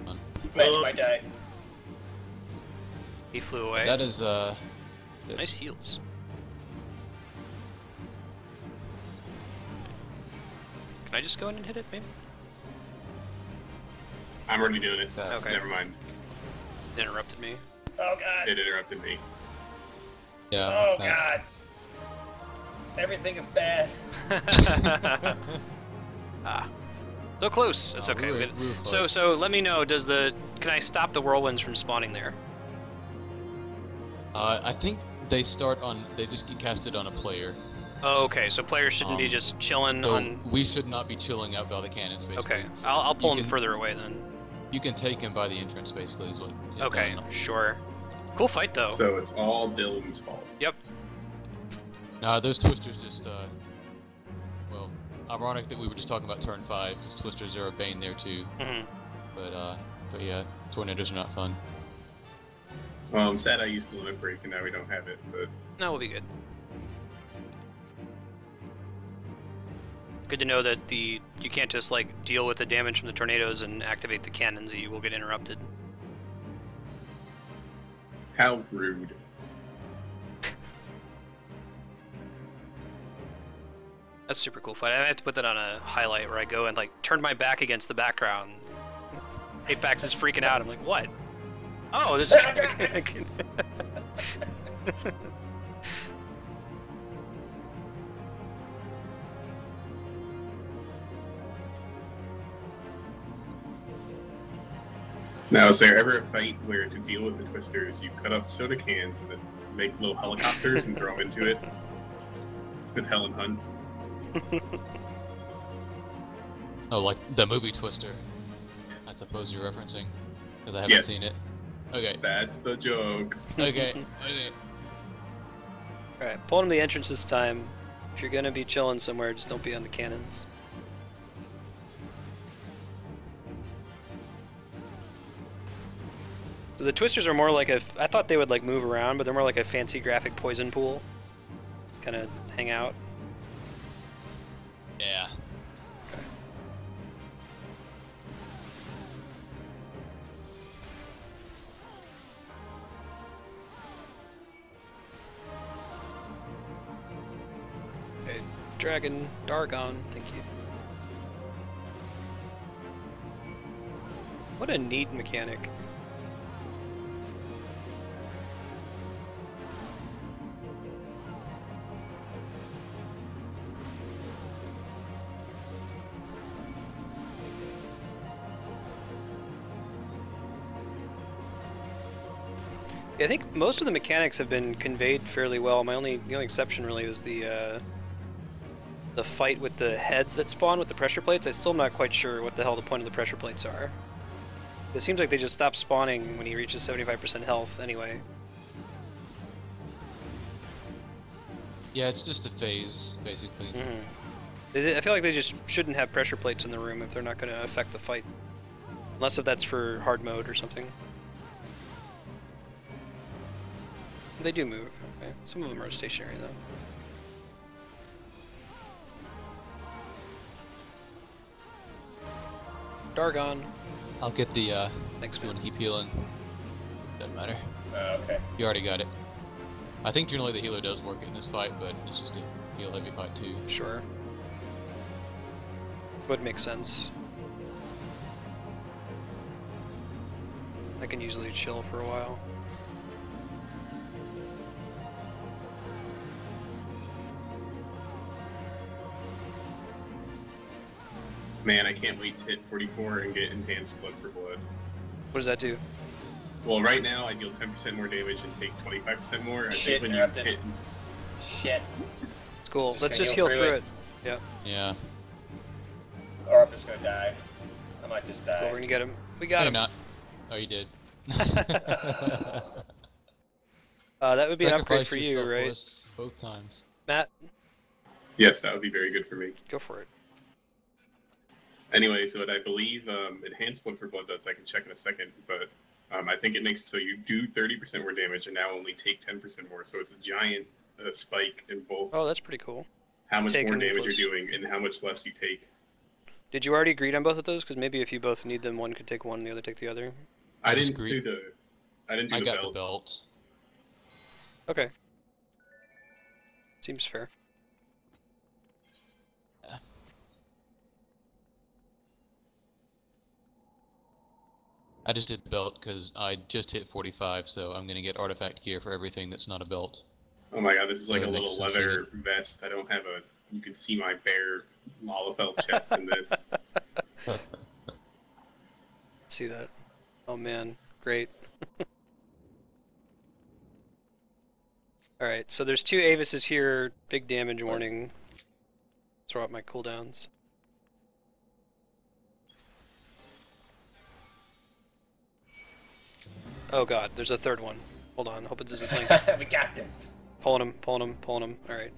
Hold on. Man, you might die. He flew away. That is, Nice heals. Can I just go in and hit it, maybe? I'm already doing it. Okay. Never mind. It interrupted me. Oh god. It interrupted me. Yeah. Oh god. Everything is bad. Ah. So close. It's Oh, okay. we were close. So let me know, can I stop the whirlwinds from spawning there? I think they just get casted on a player. Oh, okay. So players shouldn't be just chilling So on. we should not be chilling out by the cannons, basically. Okay. I'll pull You him can- further away then. You can take him by the entrance, basically, is what. is Okay. going on. Sure. Cool fight though. So it's all Dylan's fault. Yep. Those twisters just, well, ironic that we were just talking about turn 5, because twisters are a bane there too. Mhm. But yeah, tornadoes are not fun. Well, I'm sad I used the limit break and now we don't have it, but No, we'll be good. Good to know that you can't just like deal with the damage from the tornadoes and activate the cannons. You will get interrupted. how rude. That's a super cool fight. I have to put that on a highlight where I go and like turn my back against the background. Apex is freaking out. I'm like, what? Oh, there's. Now, is there ever a fight where to deal with the twisters, you cut up soda cans and then make little helicopters and throw them into it? With Helen Hunt. Oh, like the movie Twister. I suppose you're referencing, because I haven't Yes. seen it. Okay. That's the joke. Okay. Okay. Alright, pulling him to the entrance this time. If you're gonna be chilling somewhere, just don't be on the cannons. So the twisters are more like I thought they would like move around, but they're more like a fancy graphic poison pool. Kind of hang out. Yeah. Okay, Dragon, Dargon, thank you. What a neat mechanic. Yeah, I think most of the mechanics have been conveyed fairly well. The only exception really was the fight with the heads that spawn with the pressure plates. I still am not quite sure what the hell the point of the pressure plates are. It seems like they just stop spawning when he reaches 75% health anyway. Yeah, it's just a phase, basically. I feel like they just shouldn't have pressure plates in the room if they're not going to affect the fight. Unless if that's for hard mode or something. They do move. Okay. Some of them are stationary though. Dargon. I'll get the, Thanks, if you man. want to keep healing. Doesn't matter. Okay. You already got it. I think generally the healer does work in this fight, but it's just a heal heavy fight too. Sure. Would make sense. I can usually chill for a while. Man, I can't wait to hit 44 and get Enhanced Blood for Blood. What does that do? Well, right now I deal 10% more damage and take 25% more. I think when you hit... Shit. It's cool. Let's just heal through it. Yeah. Yeah. Or I'm just gonna die. I might just die. Cool, we're gonna get him. We got him. Not. Oh, you did. That would be an upgrade Sacrifice for you, yourself, right? boys, both times. Matt? Yes, that would be very good for me. Go for it. Anyway, so what I believe Enhanced Blood for Blood does, I can check in a second, but I think it makes it so you do 30% more damage and now only take 10% more, so it's a giant spike in both. Oh, that's pretty cool. How much Taking more damage plus... you're doing and how much less you take. Did you already agree on both of those? Because maybe if you both need them, one could take one and the other take the other. I didn't do the I got the belt. Okay. Seems fair. Yeah. I just did the belt because I just hit 45, so I'm gonna get artifact gear for everything that's not a belt. Oh my god, this is like So a it little makes sense leather vest. I don't have a... You can see my bare Lalafell chest in this. See that? Oh man, great. Alright, so there's two Avises here, big damage warning. Throw out my cooldowns. Oh god, there's a third one. Hold on, hope it doesn't link. We got this. Pulling him, pulling him, pulling him. Alright.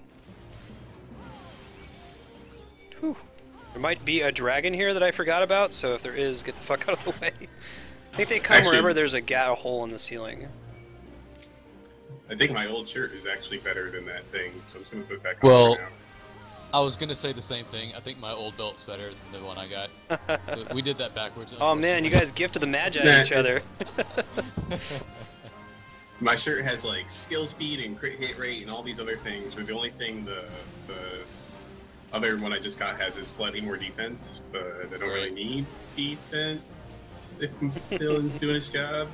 Whew. There might be a dragon here that I forgot about, so if there is, get the fuck out of the way. I think they come wherever there's a hole in the ceiling. I think my old shirt is actually better than that thing, so I'm just gonna put it back on Well, for now. I was gonna say the same thing. I think my old belt's better than the one I got. So we did that backwards. Oh man, you guys gifted the Magi each other. My shirt has like skill speed and crit hit rate and all these other things, but the only thing the other one I just got has is slightly more defense, but I don't really need defense if Dylan's doing his job.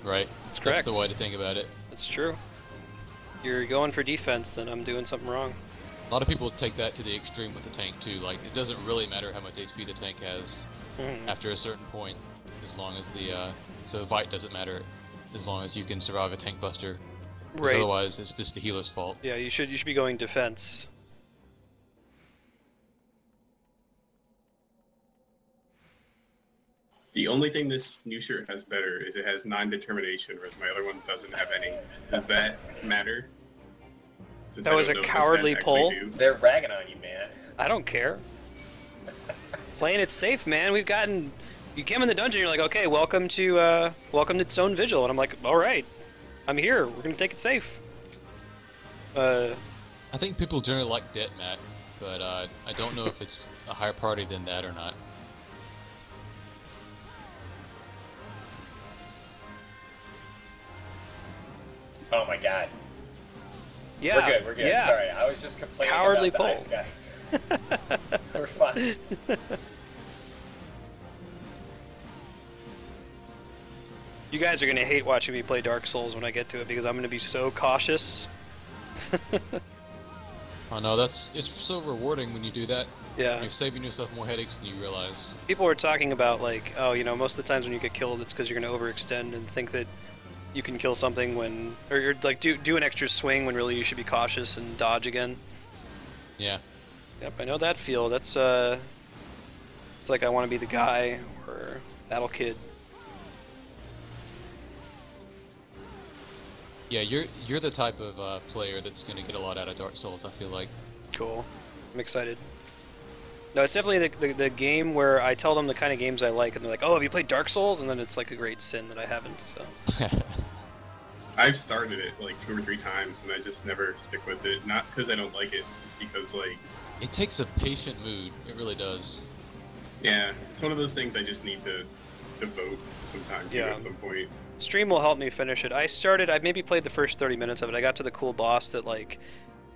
Right. That's correct. That's the way to think about it. That's true. You're going for defense, then I'm doing something wrong. A lot of people take that to the extreme with the tank too. Like, it doesn't really matter how much HP the tank has after a certain point, as long as the so fight doesn't matter, as long as you can survive a tank buster. Right. Otherwise, it's just the healer's fault. Yeah, you should be going defense. The only thing this new shirt has better is it has 9 determination, whereas my other one doesn't have any. Does that matter? Since that was a cowardly pull. They're ragging on you, man. I don't care. Playing it safe, man. We've gotten. You came in the dungeon. You're like, okay, welcome to Zone Vigil, and I'm like, all right, I'm here. We're gonna take it safe. I think people generally like debt, Matt, but I don't know if it's a higher priority than that or not. Oh my god. Yeah. We're good. Yeah. Sorry, I was just complaining Cowardly about the pull. ice guys. We're fine. You guys are gonna hate watching me play Dark Souls when I get to it because I'm gonna be so cautious. I know, it's so rewarding when you do that. Yeah. You're saving yourself more headaches than you realize. People were talking about like, oh, you know, most of the times when you get killed, it's because you're gonna overextend and think that you can kill something when, or like do an extra swing when really you should be cautious and dodge again. Yeah. Yep, I know that feel. That's it's like I want to be the guy or Battle Kid. Yeah, you're the type of player that's gonna get a lot out of Dark Souls, I feel like. Cool. I'm excited. No, it's definitely the game where I tell them the kind of games I like, and they're like, "Oh, have you played Dark Souls?" And then it's like a great sin that I haven't. So. I've started it like 2 or 3 times, and I just never stick with it. Not because I don't like it, just because like. It takes a patient mood. It really does. Yeah, it's one of those things I just need to devote some time to at some point. Stream will help me finish it. I maybe played the first 30 minutes of it. I got to the cool boss that like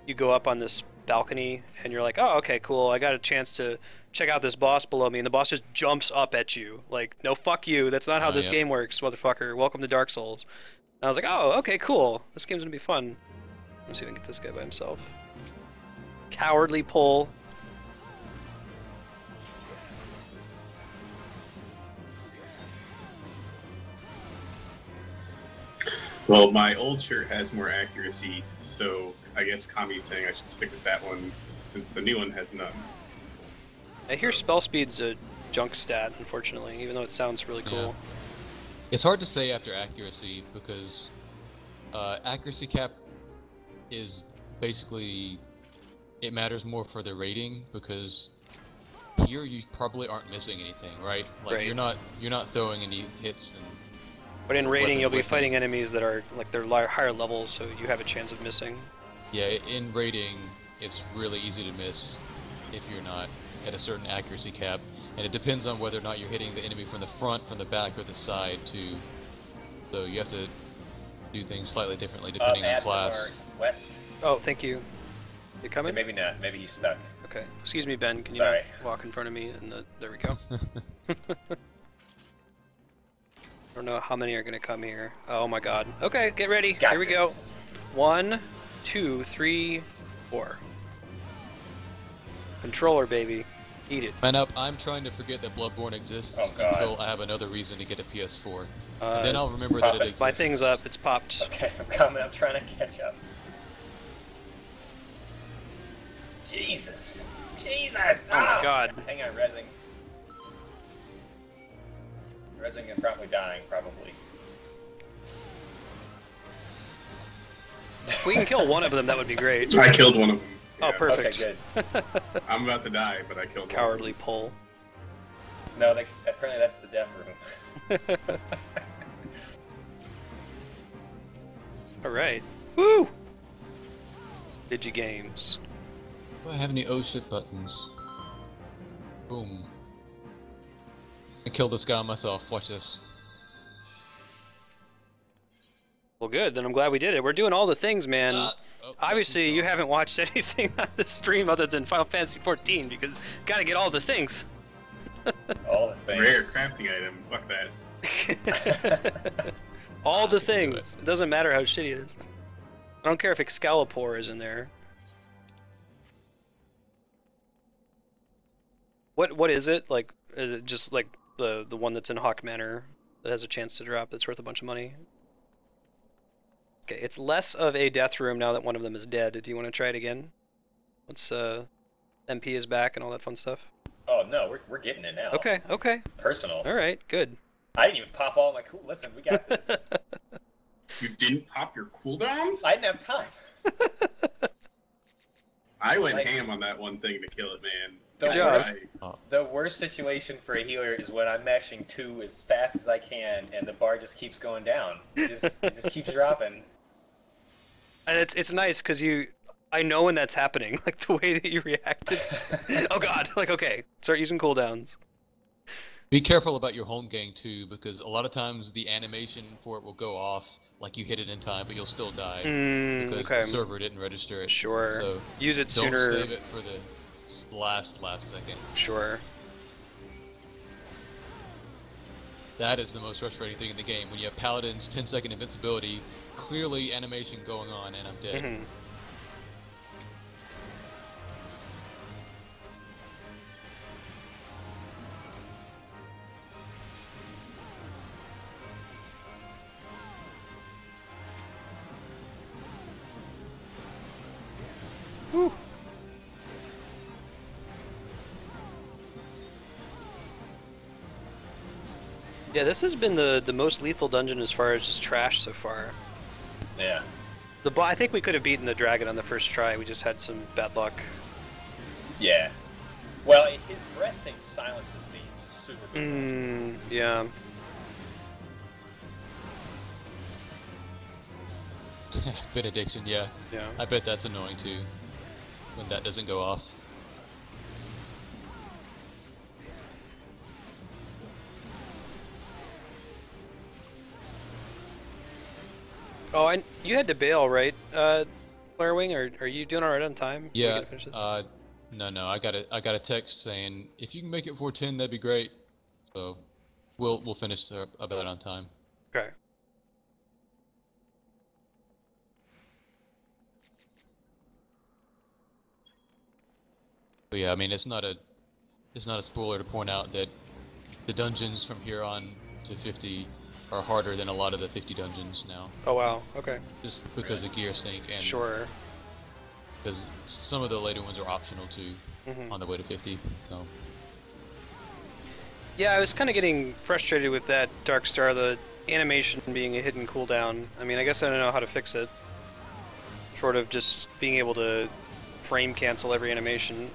you go up on this balcony and you're like, oh, okay, cool. I got a chance to check out this boss below me, and the boss just jumps up at you. Like, no, fuck you. That's not how this game works, motherfucker. Welcome to Dark Souls. And I was like, oh, okay, cool. This game's gonna be fun. Let's see if I can get this guy by himself. Cowardly pull. Well, my old shirt has more accuracy, so I guess Kami's saying I should stick with that one, since the new one has none. I hear spell speed's a junk stat, unfortunately, even though it sounds really cool. Yeah. It's hard to say after accuracy, because accuracy cap is basically, it matters more for the rating, because here you probably aren't missing anything, right? Like you're not throwing any hits and. But in raiding, you'll be fighting enemies that are like they're higher levels, so you have a chance of missing. Yeah, in raiding, it's really easy to miss if you're not at a certain accuracy cap, and it depends on whether or not you're hitting the enemy from the front, from the back, or the side too. So you have to do things slightly differently depending on class. West. Oh, thank you. You coming? Yeah, maybe not. Maybe he's stuck. Okay. Excuse me, Ben. Can you not walk in front of me? And there we go. I don't know how many are gonna come here. Oh my god. Okay, get ready. Here we go. 1, 2, 3, 4. Controller, baby. Eat it. Man up, I'm trying to forget that Bloodborne exists until I have another reason to get a PS4. And then I'll remember that it exists. My thing's up, it's popped. Okay, I'm coming, I'm trying to catch up. Jesus! Jesus! Oh my god. Hang on, rezzing. Rezzing and probably dying, probably. If we can kill one of them, that would be great. I killed one of them. Oh, perfect. Okay, good. I'm about to die, but I killed Cowardly one. pull. No, apparently that's the death room. Alright. Woo! Digigames. Do I have any oh shit buttons? Boom. I killed this guy myself. Watch this. Well, good. Then I'm glad we did it. We're doing all the things, man. Obviously, you haven't watched anything on the stream other than Final Fantasy XIV because gotta get all the things. All the things. Rare crafting item. Fuck that. All the things. It doesn't matter how shitty it is. I don't care if Excalibur is in there. What is it? Like, is it just like the one that's in Hawk Manor that has a chance to drop that's worth a bunch of money? Okay, it's less of a death room now that one of them is dead. Do you want to try it again? Once MP is back and all that fun stuff? Oh no, we're getting it now. Okay, okay. Personal. Alright, good. I didn't even pop all my cool. Listen, we got this. You didn't pop your cooldowns? I didn't have time. I went ham on that one thing to kill it, man. The worst situation for a healer is when I'm mashing 2 as fast as I can, and the bar just keeps going down. It just keeps dropping. And it's nice because I know when that's happening, like the way that you reacted. Oh god, like okay, start using cooldowns. Be careful about your home gang too, because a lot of times the animation for it will go off, like you hit it in time, but you'll still die because the server didn't register it. Sure. So use it sooner. Don't save it for the last second. Sure. That is the most frustrating thing in the game. When you have paladins, 10-second invincibility, clearly animation going on, and I'm dead. Whew. Yeah, this has been the most lethal dungeon as far as just trash so far. Yeah. I think we could have beaten the dragon on the first try. We just had some bad luck. Yeah. Well, his breath thing silences me super good. Yeah. Benediction, yeah. Yeah. I bet that's annoying too, when that doesn't go off. Oh, and you had to bail, right, Flare-Wing? Are you doing alright on time? Yeah. No. I got a text saying if you can make it 4:10, that'd be great. So we'll finish about on time. Okay. But yeah, I mean it's not a spoiler to point out that the dungeons from here on to 50 are harder than a lot of the 50 dungeons now. Oh wow. Okay. Just because of gear sync and sure. Because some of the later ones are optional too on the way to 50. So. Yeah, I was kind of getting frustrated with that Dark Star, the animation being a hidden cooldown. I mean, I guess I don't know how to fix it. Short of just being able to frame cancel every animation.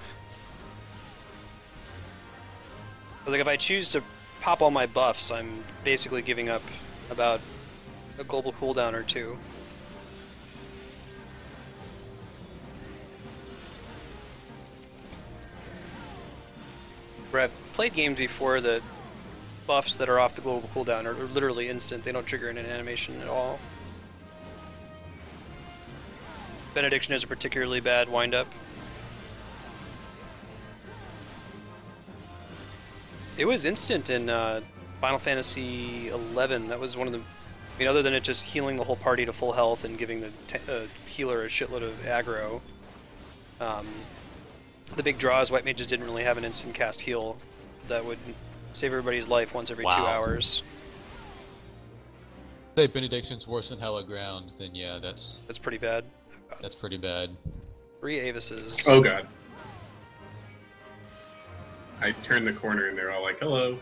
But like if I choose to pop all my buffs, I'm basically giving up about a global cooldown or two. Where I've played games before that buffs that are off the global cooldown are literally instant, they don't trigger in an animation at all. Benediction is a particularly bad wind-up. It was instant in Final Fantasy XI. That was one of the... I mean, other than it just healing the whole party to full health and giving the healer a shitload of aggro. The big draw is White Mages didn't really have an instant cast heal that would save everybody's life once every 2 hours. If Benediction's worse than Hallowed Ground, then yeah, that's pretty bad. That's pretty bad. 3 Avises. Oh god. I turned the corner and they're all like, hello.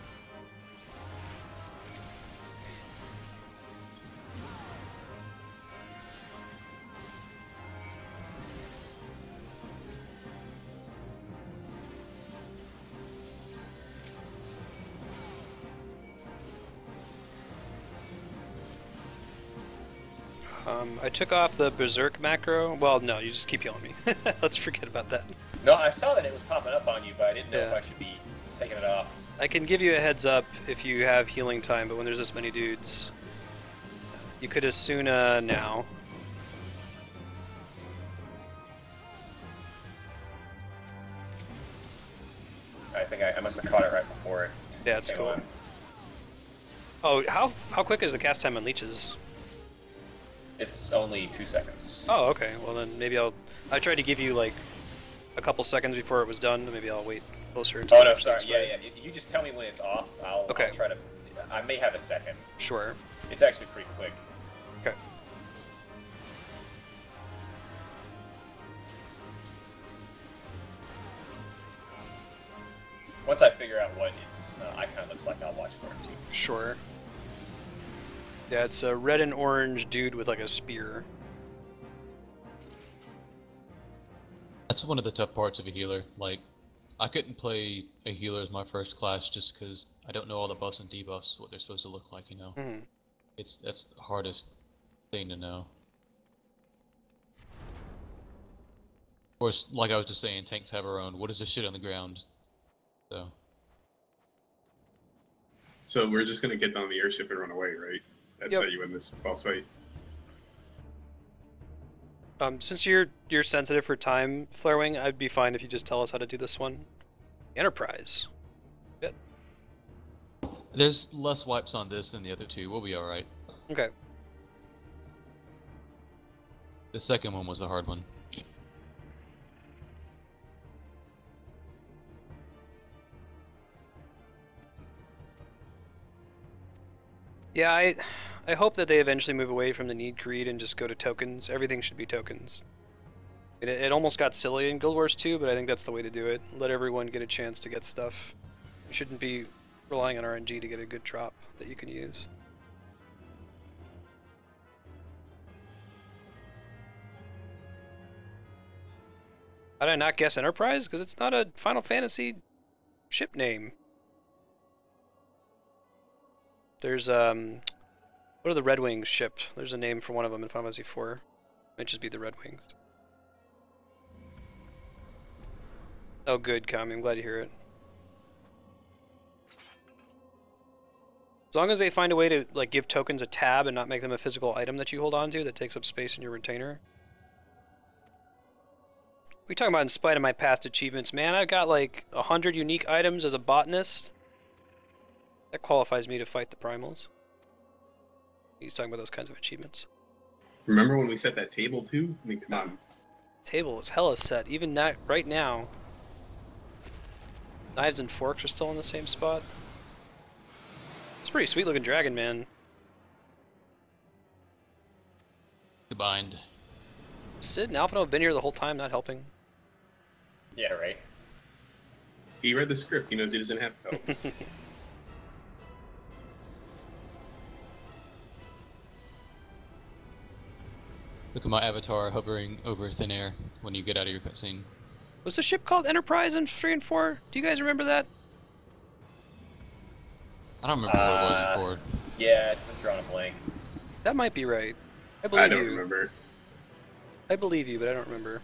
I took off the Berserk macro. Well, no, you just keep healing me. Let's forget about that. No, I saw that it was popping up on you, but I didn't know if I should be taking it off. I can give you a heads up if you have healing time, but when there's this many dudes, you could Asuna now. I think I must have caught it right before it. Yeah, it's cool. Oh, how quick is the cast time on leeches? It's only 2 seconds. Oh, okay. Well then maybe I tried to give you like a couple seconds before it was done. Maybe I'll wait closer until. Oh no, sorry. Yeah. You just tell me when it's off. I'll try to. I may have a second. Sure. It's actually pretty quick. Okay. Once I figure out what its icon looks like, I'll watch for it too. Sure. Yeah, it's a red and orange dude with like a spear. That's one of the tough parts of a healer. Like, I couldn't play a healer as my first class just because I don't know all the buffs and debuffs, what they're supposed to look like, you know? That's the hardest thing to know. Of course, like I was just saying, tanks have our own. What is this shit on the ground? So we're just gonna get on the airship and run away, right? That's how you win this boss fight. Since you're sensitive for time, Flare-Wing, I'd be fine if you just tell us how to do this one. Enterprise. Good. There's less wipes on this than the other two. We'll be alright. Okay. The second one was the hard one. Yeah, I hope that they eventually move away from the need creed and just go to tokens. Everything should be tokens. It almost got silly in Guild Wars 2, but I think that's the way to do it. Let everyone get a chance to get stuff. You shouldn't be relying on RNG to get a good drop that you can use. How did I not guess Enterprise? Because it's not a Final Fantasy ship name. There's, what are the Red Wings ship? There's a name for one of them in Final Fantasy IV. Might just be the Red Wings. Oh good, Kami, I'm glad to hear it. As long as they find a way to like give tokens a tab and not make them a physical item that you hold on to that takes up space in your retainer. We talking about in spite of my past achievements, man. I've got like 100 unique items as a botanist. That qualifies me to fight the primals. He's talking about those kinds of achievements. Remember when we set that table too? I mean, come on. Table is hella set. Even that right now. Knives and forks are still in the same spot. It's a pretty sweet looking dragon, man. Isgebind. Sid and Alphino have been here the whole time, not helping. Yeah, right. He read the script. He knows he doesn't have to help. Look at my avatar hovering over thin air when you get out of your cutscene. Was the ship called Enterprise in 3 and 4? Do you guys remember that? I don't remember what it was in 4. Yeah, I'm drawing a blank. That might be right. I don't remember. I believe you, but I don't remember.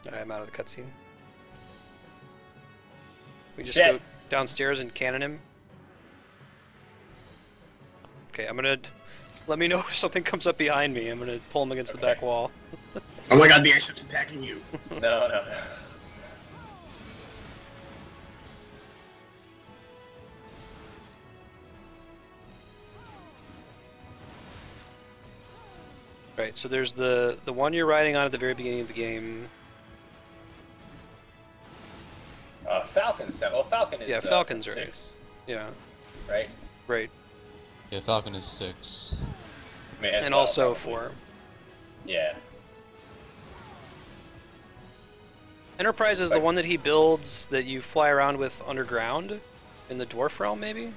Alright, I'm out of the cutscene. We just go downstairs and cannon him. Okay, I'm gonna... Let me know if something comes up behind me. I'm gonna pull him against the back wall. Oh my god, the airship's attacking you! No. Right, so there's the one you're riding on at the very beginning of the game. Falcon's 7. Well, Falcon is yeah, Falcon's 6. Yeah. Right? Right. Yeah, Falcon is 6. I mean, and also 4. Yeah. Enterprise is the one that he builds that you fly around with underground in the dwarf realm, maybe?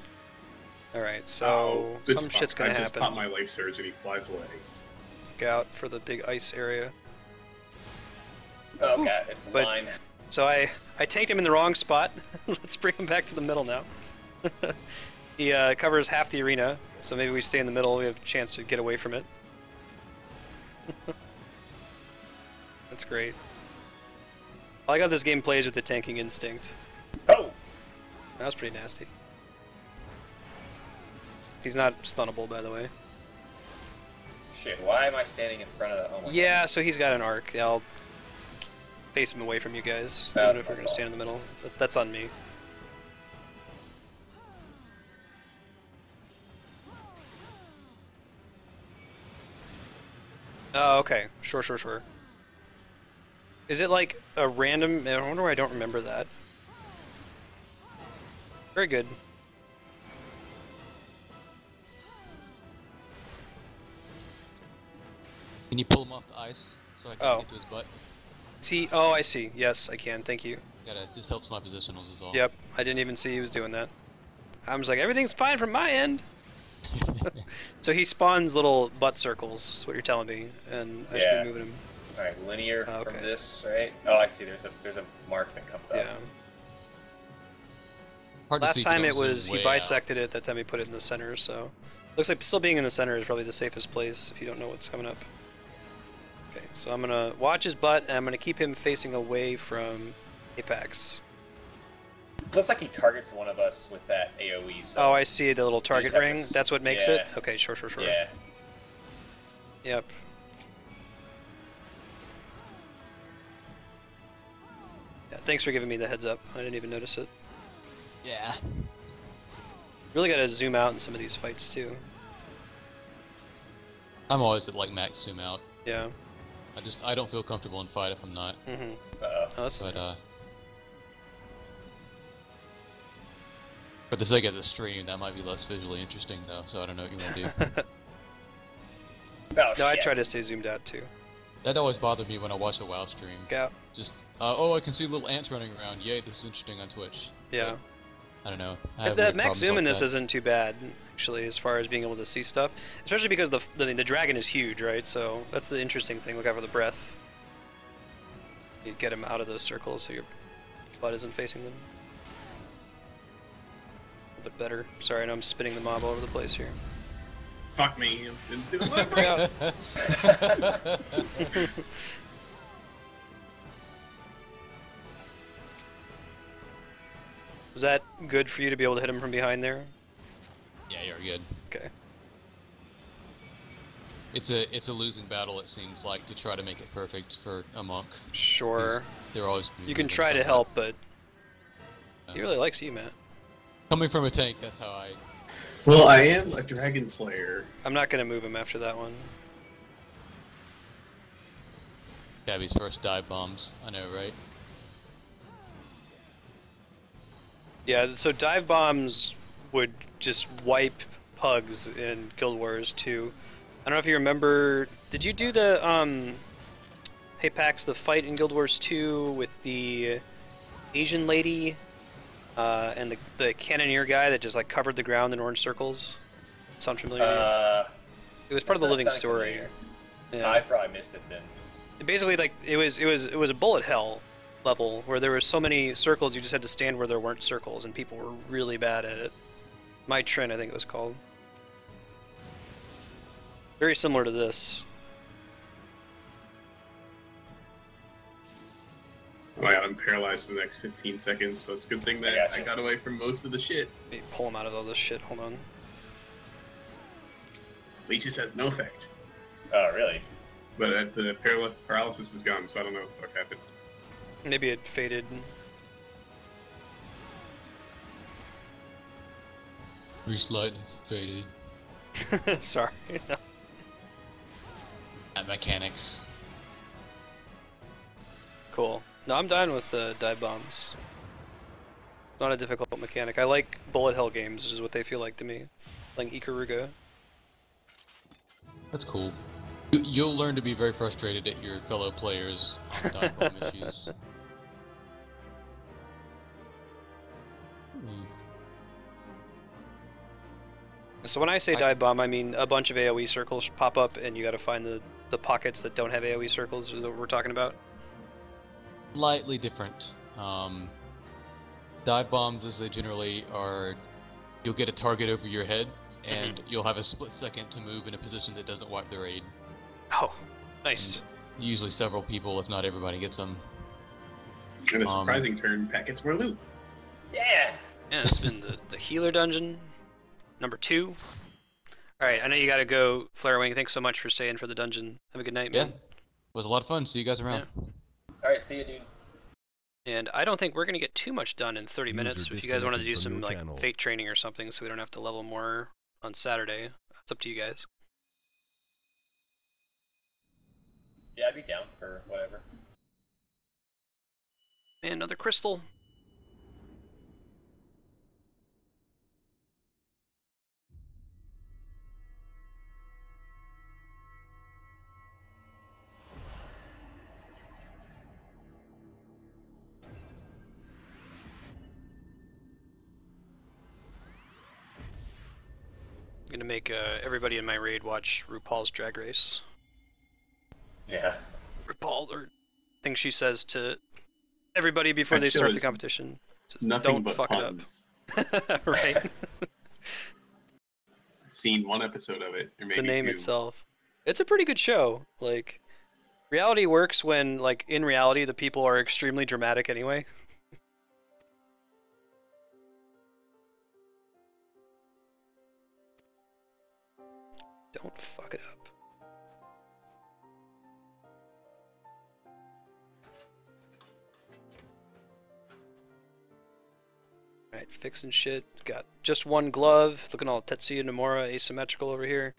Alright, so some shit's gonna happen. I just popped my life surge and he flies away. Look out for the big ice area. Oh, okay, it's line. So I tanked him in the wrong spot. Let's bring him back to the middle now. He covers half the arena, so maybe we stay in the middle, we have a chance to get away from it. That's great. I like how this game plays with the tanking instinct. Oh! That was pretty nasty. He's not stunnable, by the way. Shit, why am I standing in front of the... Oh my God. So he's got an arc. I'll face him away from you guys, even if we're going to stand in the middle. That's on me. Oh, okay. Sure. Is it like a random... I wonder why I don't remember that. Very good. Can you pull him off the ice so I can get to his butt? See? Oh, I see. Yes, I can. Thank you. Just helps my positionals is all. Yep. I didn't even see he was doing that. I was like, everything's fine from my end. So he spawns little butt circles, is what you're telling me, and I should be moving him. Alright, linear from this, right? Oh, I see. There's a mark that comes up. Yeah. Last time it was he bisected it. That time he put it in the center. So looks like still being in the center is probably the safest place if you don't know what's coming up. Okay, so I'm gonna watch his butt, and I'm gonna keep him facing away from Apex. Looks like he targets one of us with that AoE. So oh, I see the little target ring. That's what makes it? Okay, sure. Yeah. Yep. Yeah, thanks for giving me the heads up. I didn't even notice it. Yeah. Really gotta zoom out in some of these fights too. I'm always at like max zoom out. Yeah. I don't feel comfortable in fight if I'm not. For the sake of the stream, that might be less visually interesting though, so I don't know what you want to do. No, I try to stay zoomed out too. That always bothered me when I watch a WoW stream. Yeah. Just, oh, I can see little ants running around. Yay, this is interesting on Twitch. Yeah. But, I don't know. The max zoom in this isn't too bad, actually, as far as being able to see stuff. Especially because the dragon is huge, right? So that's the interesting thing. Look out for the breath. You get him out of those circles so your butt isn't facing them. A bit better. Sorry, I know I'm spinning the mob all over the place here. Fuck me. Was that good for you to be able to hit him from behind there? Yeah, you're good. Okay. It's a losing battle, it seems like, to try to make it perfect for a monk. Sure. They're always. You can try to help, but he really likes you, Matt. Coming from a tank, that's how I. Well, I am a Dragon Slayer. I'm not gonna move him after that one. Gabby's first dive bombs. I know, right? Yeah, so dive bombs would just wipe pugs in Guild Wars 2. I don't know if you remember, did you do the, hey Pax, the fight in Guild Wars 2 with the Asian lady, and the cannoneer guy that just like covered the ground in orange circles? Sound familiar to you? It was part of the living story. Yeah. I probably missed it then. Basically, like, it was a bullet hell level where there were so many circles you just had to stand where there weren't circles, and people were really bad at it. My Trin, I think it was called. Very similar to this. Oh my god, I'm paralyzed for the next 15 seconds, so it's a good thing that I got away from most of the shit. Let me pull him out of all this shit, hold on. Leeches has no effect. Oh, really? But the paralysis is gone, so I don't know what the fuck happened. Maybe it faded. Reslight faded. Sorry. No. And mechanics. Cool. No, I'm done with the dive bombs. Not a difficult mechanic. I like bullet hell games, which is what they feel like to me. Like Ikaruga. That's cool. You'll learn to be very frustrated at your fellow players on dive bomb issues. So when I say dive bomb, I mean a bunch of AoE circles pop up, and you gotta find the pockets that don't have AoE circles, is what we're talking about? Slightly different. Dive bombs, as they generally are, you'll get a target over your head, and you'll have a split second to move in a position that doesn't wipe the raid. Oh, nice. And usually several people, if not everybody, gets them. And a surprising turn, packets more loot. Yeah! Yeah, it's been the healer dungeon, number 2. Alright, I know you gotta go, Flarewing. Thanks so much for staying for the dungeon. Have a good night, man. Yeah, it was a lot of fun. See you guys around. Yeah. Alright, see you, dude. And I don't think we're gonna get too much done in 30 minutes. If you guys wanted to do some like fate training or something, so we don't have to level more on Saturday, it's up to you guys. Yeah, I'd be down for whatever. And another crystal. I'm gonna make everybody in my raid watch RuPaul's Drag Race. Yeah. RuPaul, or things she says to everybody before they start the competition. Just nothing don't but fuck puns. It up. Right. I've seen one episode of it, or maybe the name 2. itself. It's a pretty good show. Like, reality works when, like, in reality, the people are extremely dramatic anyway. Don't fuck it up. Alright, fixing shit. Got just one glove. Looking all Tetsuya Nomura asymmetrical over here.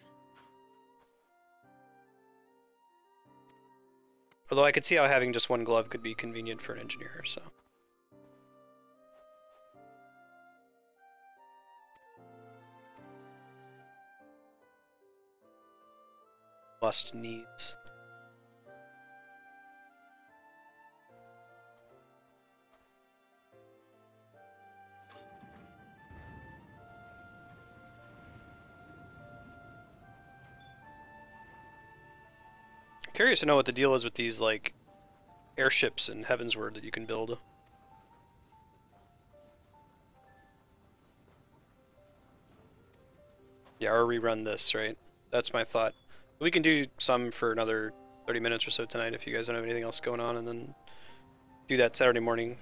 Although I could see how having just one glove could be convenient for an engineer, so. Must needs. I'm curious to know what the deal is with these, like, airships in Heavensward that you can build. Yeah, or rerun this, right? That's my thought. We can do some for another 30 minutes or so tonight if you guys don't have anything else going on, and then do that Saturday morning.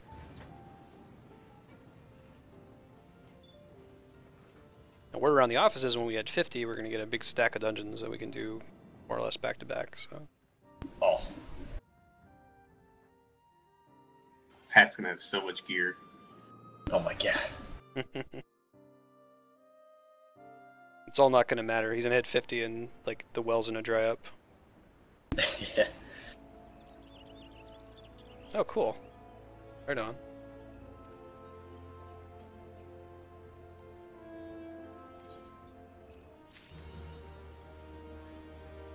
And word around the office is when we had 50, we're going to get a big stack of dungeons that we can do more or less back to back. So Awesome. Pat's gonna have so much gear. Oh my god. It's all not going to matter. He's going to hit 50 and like the well's going to dry up. Yeah. Oh, cool. Right on.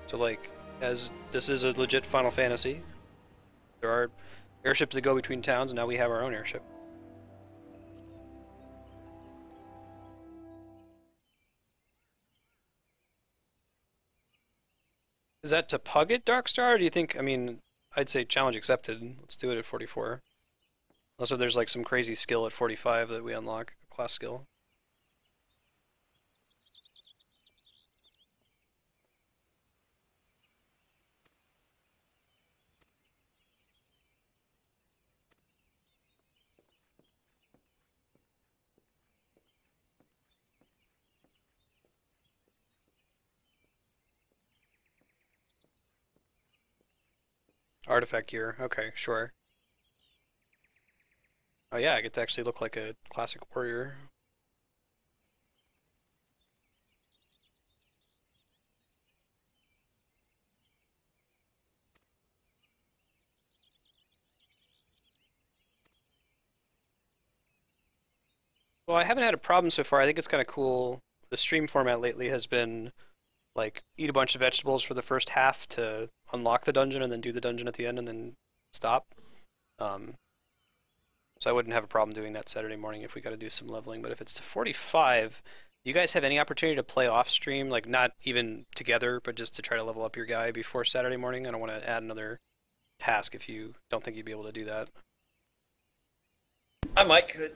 So like, as this is a legit Final Fantasy, there are airships that go between towns, and now we have our own airship. Is that to pug it, Darkstar, or do you think, I mean, I'd say challenge accepted. Let's do it at 44. Unless if there's like some crazy skill at 45 that we unlock, class skill. Artifact gear, okay, sure. Oh yeah, I get to actually look like a classic warrior. Well, I haven't had a problem so far. I think it's kind of cool. The stream format lately has been like eat a bunch of vegetables for the first half to unlock the dungeon and then do the dungeon at the end and then stop. So I wouldn't have a problem doing that Saturday morning if we got to do some leveling. But if it's to 45, do you guys have any opportunity to play off stream, like not even together, but just to try to level up your guy before Saturday morning? I don't want to add another task if you don't think you'd be able to do that. I might could.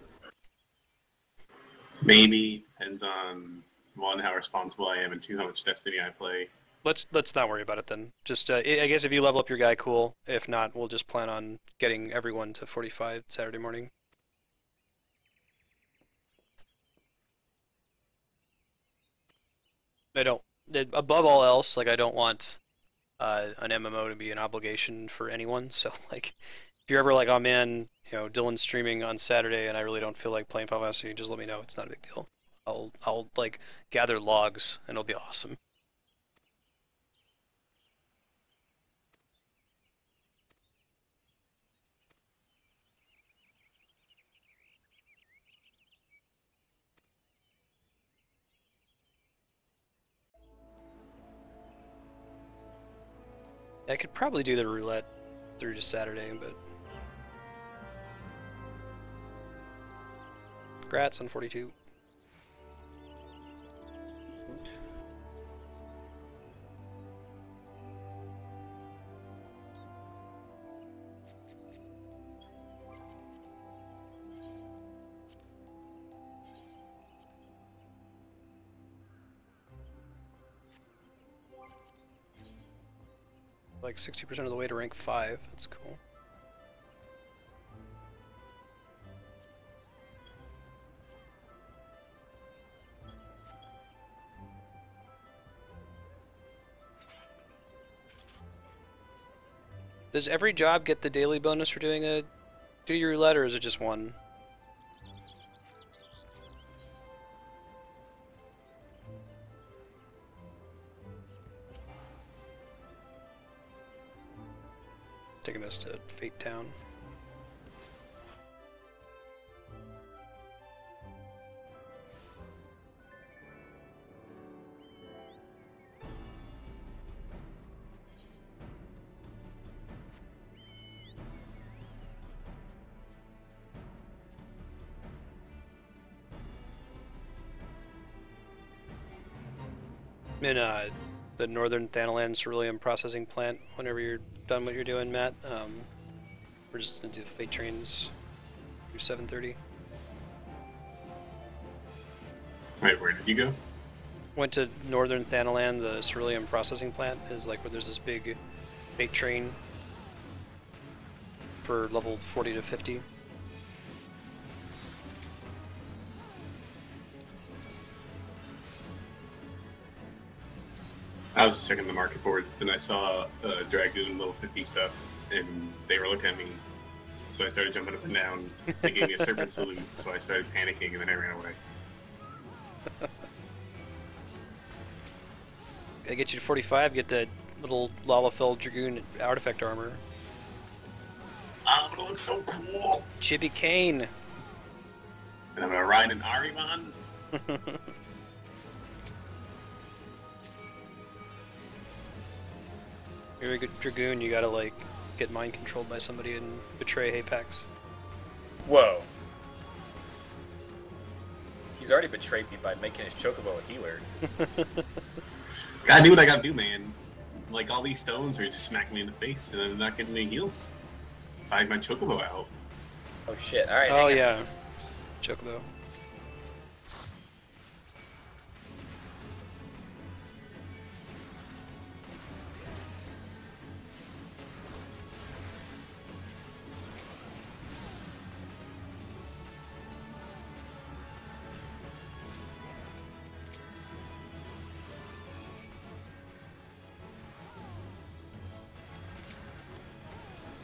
Maybe. Depends on, one, how responsible I am, and two, how much Destiny I play. Let's not worry about it then. Just I guess if you level up your guy, cool. If not, we'll just plan on getting everyone to 45 Saturday morning. Above all else, like I don't want an MMO to be an obligation for anyone. So like, if you're ever like, oh man, you know, Dylan's streaming on Saturday and I really don't feel like playing Final Fantasy, just let me know. It's not a big deal. I'll like gather logs and it'll be awesome. I could probably do the roulette through to Saturday, but congrats on 42. Like 60% of the way to rank 5. That's cool. Does every job get the daily bonus for doing a duty roulette, or is it just one? Taking us to Fate Town. In the Northern Thanalan Cerulean Processing Plant, whenever you're done what you're doing, Matt, we're just gonna do Fate trains through 7:30. Wait, where did you go? Went to Northern Thanalan. The Cerulean Processing Plant is like where there's this big Fate train for level 40 to 50. I was just checking the market board, and I saw Dragoon level 50 stuff, and they were looking at me. So I started jumping up and down. They gave me a serpent salute, so I started panicking, and then I ran away. I get you to 45, get that little Lalafell Dragoon artifact armor. Oh, but it looks so cool! Chibi Kane! And I'm gonna ride an Ariman. You're a good Dragoon, you gotta like get mind controlled by somebody and betray Apex. Whoa. He's already betrayed me by making his Chocobo a healer. Gotta do what I gotta do, man. Like, all these stones are just smacking me in the face, and I'm not getting any heals. If I have my Chocobo out. Oh shit, alright. Oh yeah. Chocobo.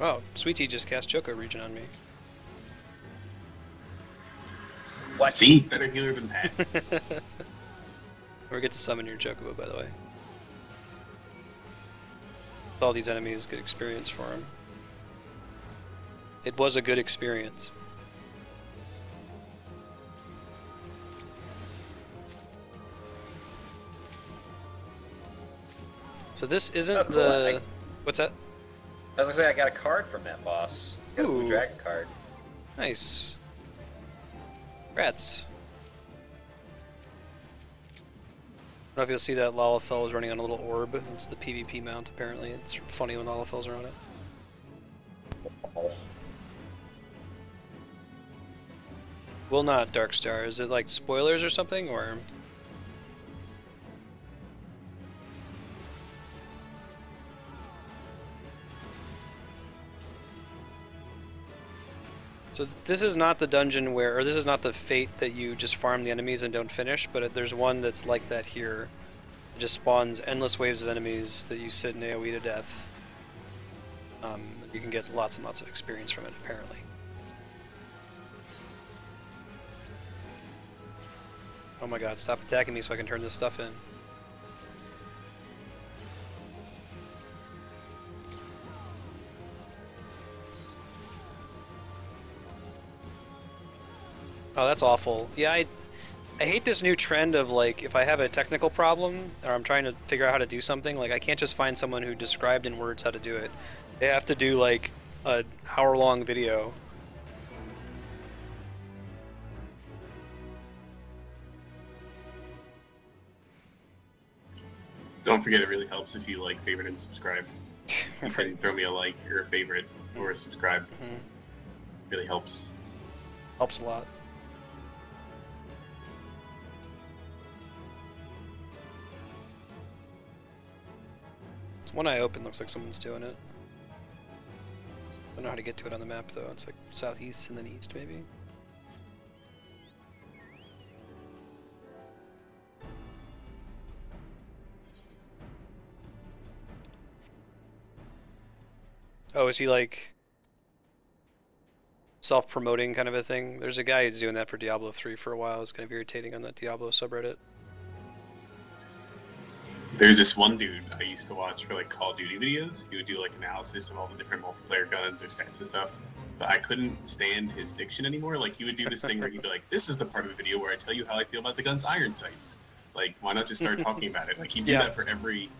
Oh, Sweetie just cast Choco Region on me. What? See? Better healer than Pat. We get to summon your Chocobo, by the way. All these enemies, good experience for him. It was a good experience. So this isn't the... What's that? I was gonna say I got a card from that boss. Got a blue dragon card. Nice. Congrats. I don't know if you'll see that Lalafell is running on a little orb. It's the PvP mount, apparently. It's funny when Lalafells are on it. Will not, Darkstar. Is it like spoilers or something, or...? So this is not the dungeon where, or this is not the fate that you just farm the enemies and don't finish, but there's one that's like that here. It just spawns endless waves of enemies that you sit in AoE to death. You can get lots and lots of experience from it, apparently. Oh my god, stop attacking me so I can turn this stuff in. Oh, that's awful. Yeah, I hate this new trend of, like, if I have a technical problem, or I'm trying to figure out how to do something, like, I can't just find someone who described in words how to do it. They have to do, like, an hour-long video. Don't forget, it really helps if you like, favorite, and subscribe. You can throw me a like, or a favorite, or a subscribe. Really helps. Helps a lot. One eye open, looks like someone's doing it. I don't know how to get to it on the map though. It's like southeast and then east maybe. Oh, is he like self-promoting kind of a thing? There's a guy who's doing that for Diablo 3 for a while. It's kind of irritating on that Diablo subreddit. There's this one dude I used to watch for like Call of Duty videos. He would do like analysis of all the different multiplayer guns or stats and stuff. But I couldn't stand his diction anymore. Like he would do this thing where he'd be like, "This is the part of the video where I tell you how I feel about the gun's iron sights." Like, why not just start talking about it? Like he'd do that for every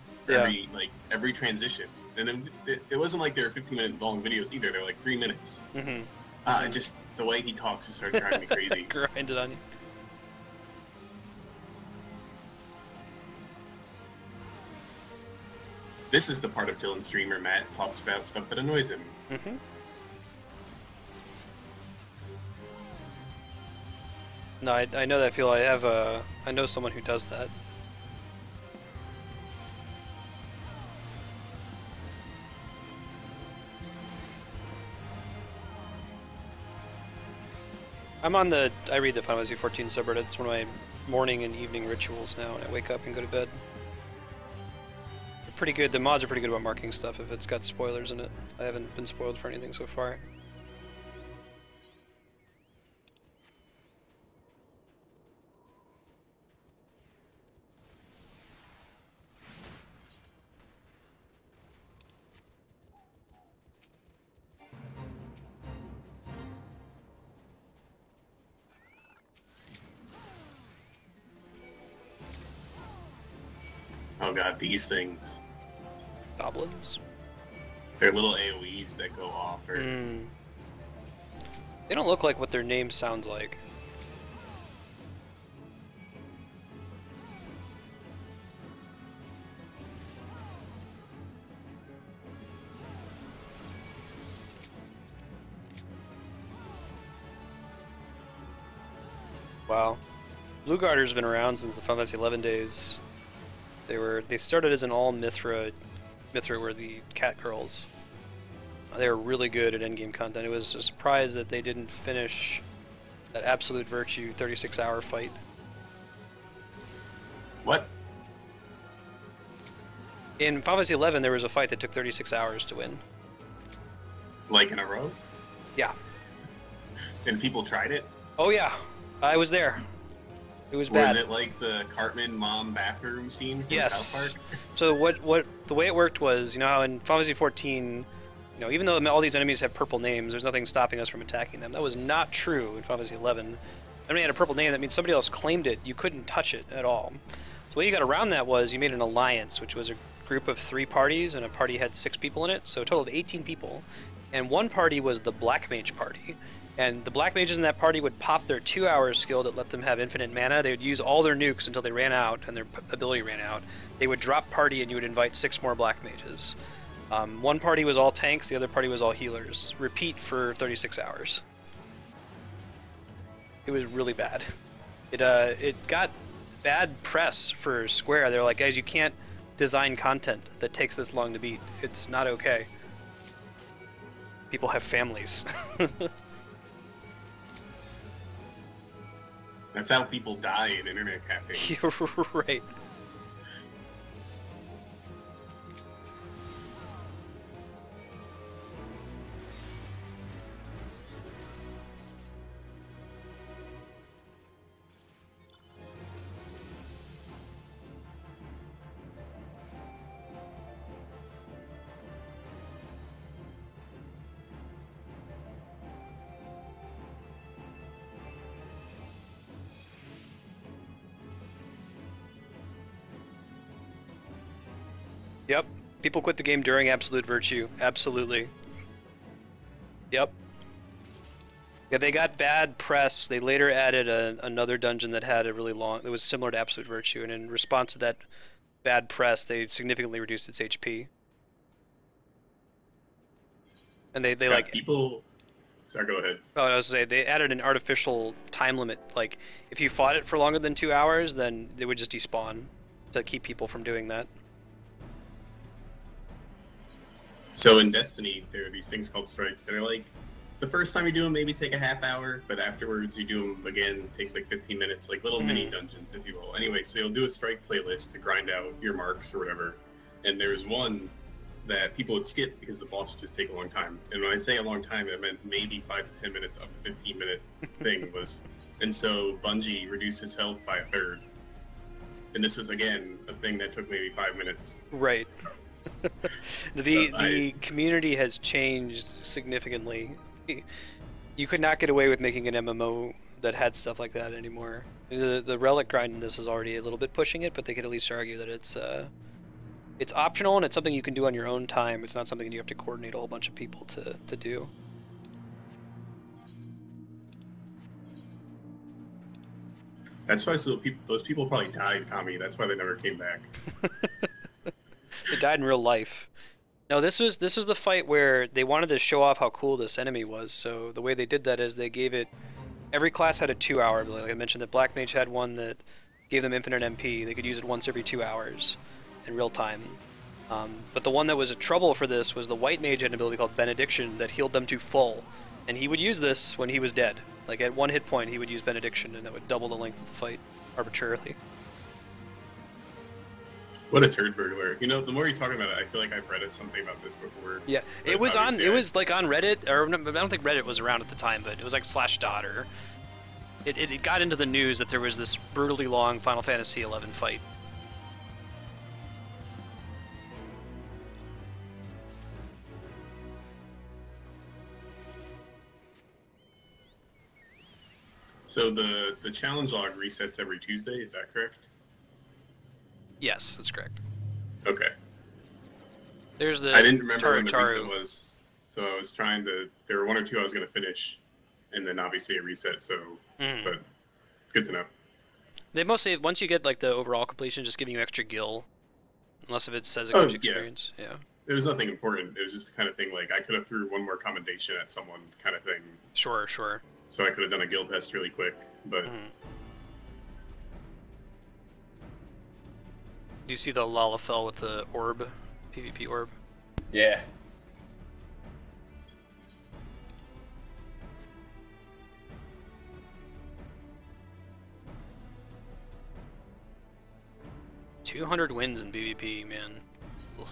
transition. And then it wasn't like they were 15-minute long videos either. They were like 3 minutes. Just the way he talks just started driving me crazy. Grinded on you. This is the part of Dylan's stream where Matt talks about stuff that annoys him. No, I know that feel. I know someone who does that. I read the Final Fantasy 14 subreddit. It's one of my morning and evening rituals now when I wake up and go to bed. pretty good. The mods are pretty good about marking stuff if it's got spoilers in it. I haven't been spoiled for anything so far. Oh god, these things. Goblins? They're little AoEs that go off. Or... They don't look like what their name sounds like. Wow. Blue Garter's been around since the Final Fantasy 11 days. They started as an all Mithra were the cat girls. They were really good at endgame content. It was a surprise that they didn't finish that Absolute Virtue 36-hour fight. What? In Final Fantasy 11, there was a fight that took 36 hours to win. Like in a row? Yeah. And people tried it? Oh yeah, I was there. It was bad. Was it like the Cartman mom bathroom scene from South Park? So the way it worked was, you know how in Final Fantasy 14, you know, even though all these enemies have purple names, there's nothing stopping us from attacking them. That was not true in Final Fantasy 11. Enemy had a purple name, that means somebody else claimed it. You couldn't touch it at all. So the way you got around that was you made an alliance, which was a group of 3 parties, and a party had 6 people in it, so a total of 18 people. And one party was the Black Mage party. And the Black Mages in that party would pop their 2-hour skill that let them have infinite mana. They would use all their nukes until they ran out and their ability ran out. They would drop party and you would invite 6 more Black Mages. One party was all tanks, the other party was all healers. Repeat for 36 hours. It was really bad. It got bad press for Square. They're like, guys, you can't design content that takes this long to beat. It's not okay. People have families. That's how people die in internet cafes. You're right. Yep. People quit the game during Absolute Virtue. Absolutely. Yep. Yeah, they got bad press. They later added another dungeon that had a really long... It was similar to Absolute Virtue, and in response to that bad press, they significantly reduced its HP. And they like... People... Sorry, go ahead. Oh, I was going to say, they added an artificial time limit. Like, if you fought it for longer than 2 hours, then they would just despawn to keep people from doing that. So in Destiny, there are these things called strikes that are like, the first time you do them, maybe take a half hour, but afterwards you do them again, it takes like 15 minutes, like little mini dungeons, if you will. Anyway, so you'll do a strike playlist to grind out your marks or whatever. And there's one that people would skip because the boss would just take a long time. And when I say a long time, it meant maybe 5 to 10 minutes of the 15-minute thing was. And so Bungie reduced his health by 1/3. And this is, again, a thing that took maybe 5 minutes. Right. The community has changed significantly. You could not get away with making an MMO that had stuff like that anymore. The relic grind in this is already a little bit pushing it, but they could at least argue that it's optional and it's something you can do on your own time. It's not something you have to coordinate a whole bunch of people to do. That's why those people probably died, Tommy. That's why they never came back. They died in real life. No, this was the fight where they wanted to show off how cool this enemy was. So the way they did that is they gave it... Every class had a 2-hour ability. Like I mentioned, that Black Mage had one that gave them infinite MP. They could use it once every 2 hours in real time. But the one that was a trouble for this was the White Mage had an ability called Benediction that healed them to full. And he would use this when he was dead. Like at 1 hit point, he would use Benediction, and that would double the length of the fight arbitrarily. What a turd burglar. You know, the more you're talking about it, I feel like I've read something about this before. Yeah, it was on. It was like on Reddit, or I don't think Reddit was around at the time, but it was like /dot or. It got into the news that there was this brutally long Final Fantasy XI fight. So the challenge log resets every Tuesday, is that correct? Yes, that's correct. Okay. There's the I didn't remember when the Taru. reset was, so I was trying to. There were 1 or 2 I was going to finish, and then obviously it reset. So, but good to know. They mostly, once you get like the overall completion, just giving you extra gil, unless if it says it gives you experience. Yeah. There was nothing important. It was just the kind of thing like I could have threw one more commendation at someone, kind of thing. Sure, sure. So I could have done a guild test really quick, but. Do you see the Lalafell with the orb, PvP orb? Yeah. $200 wins in PvP, man. Ugh.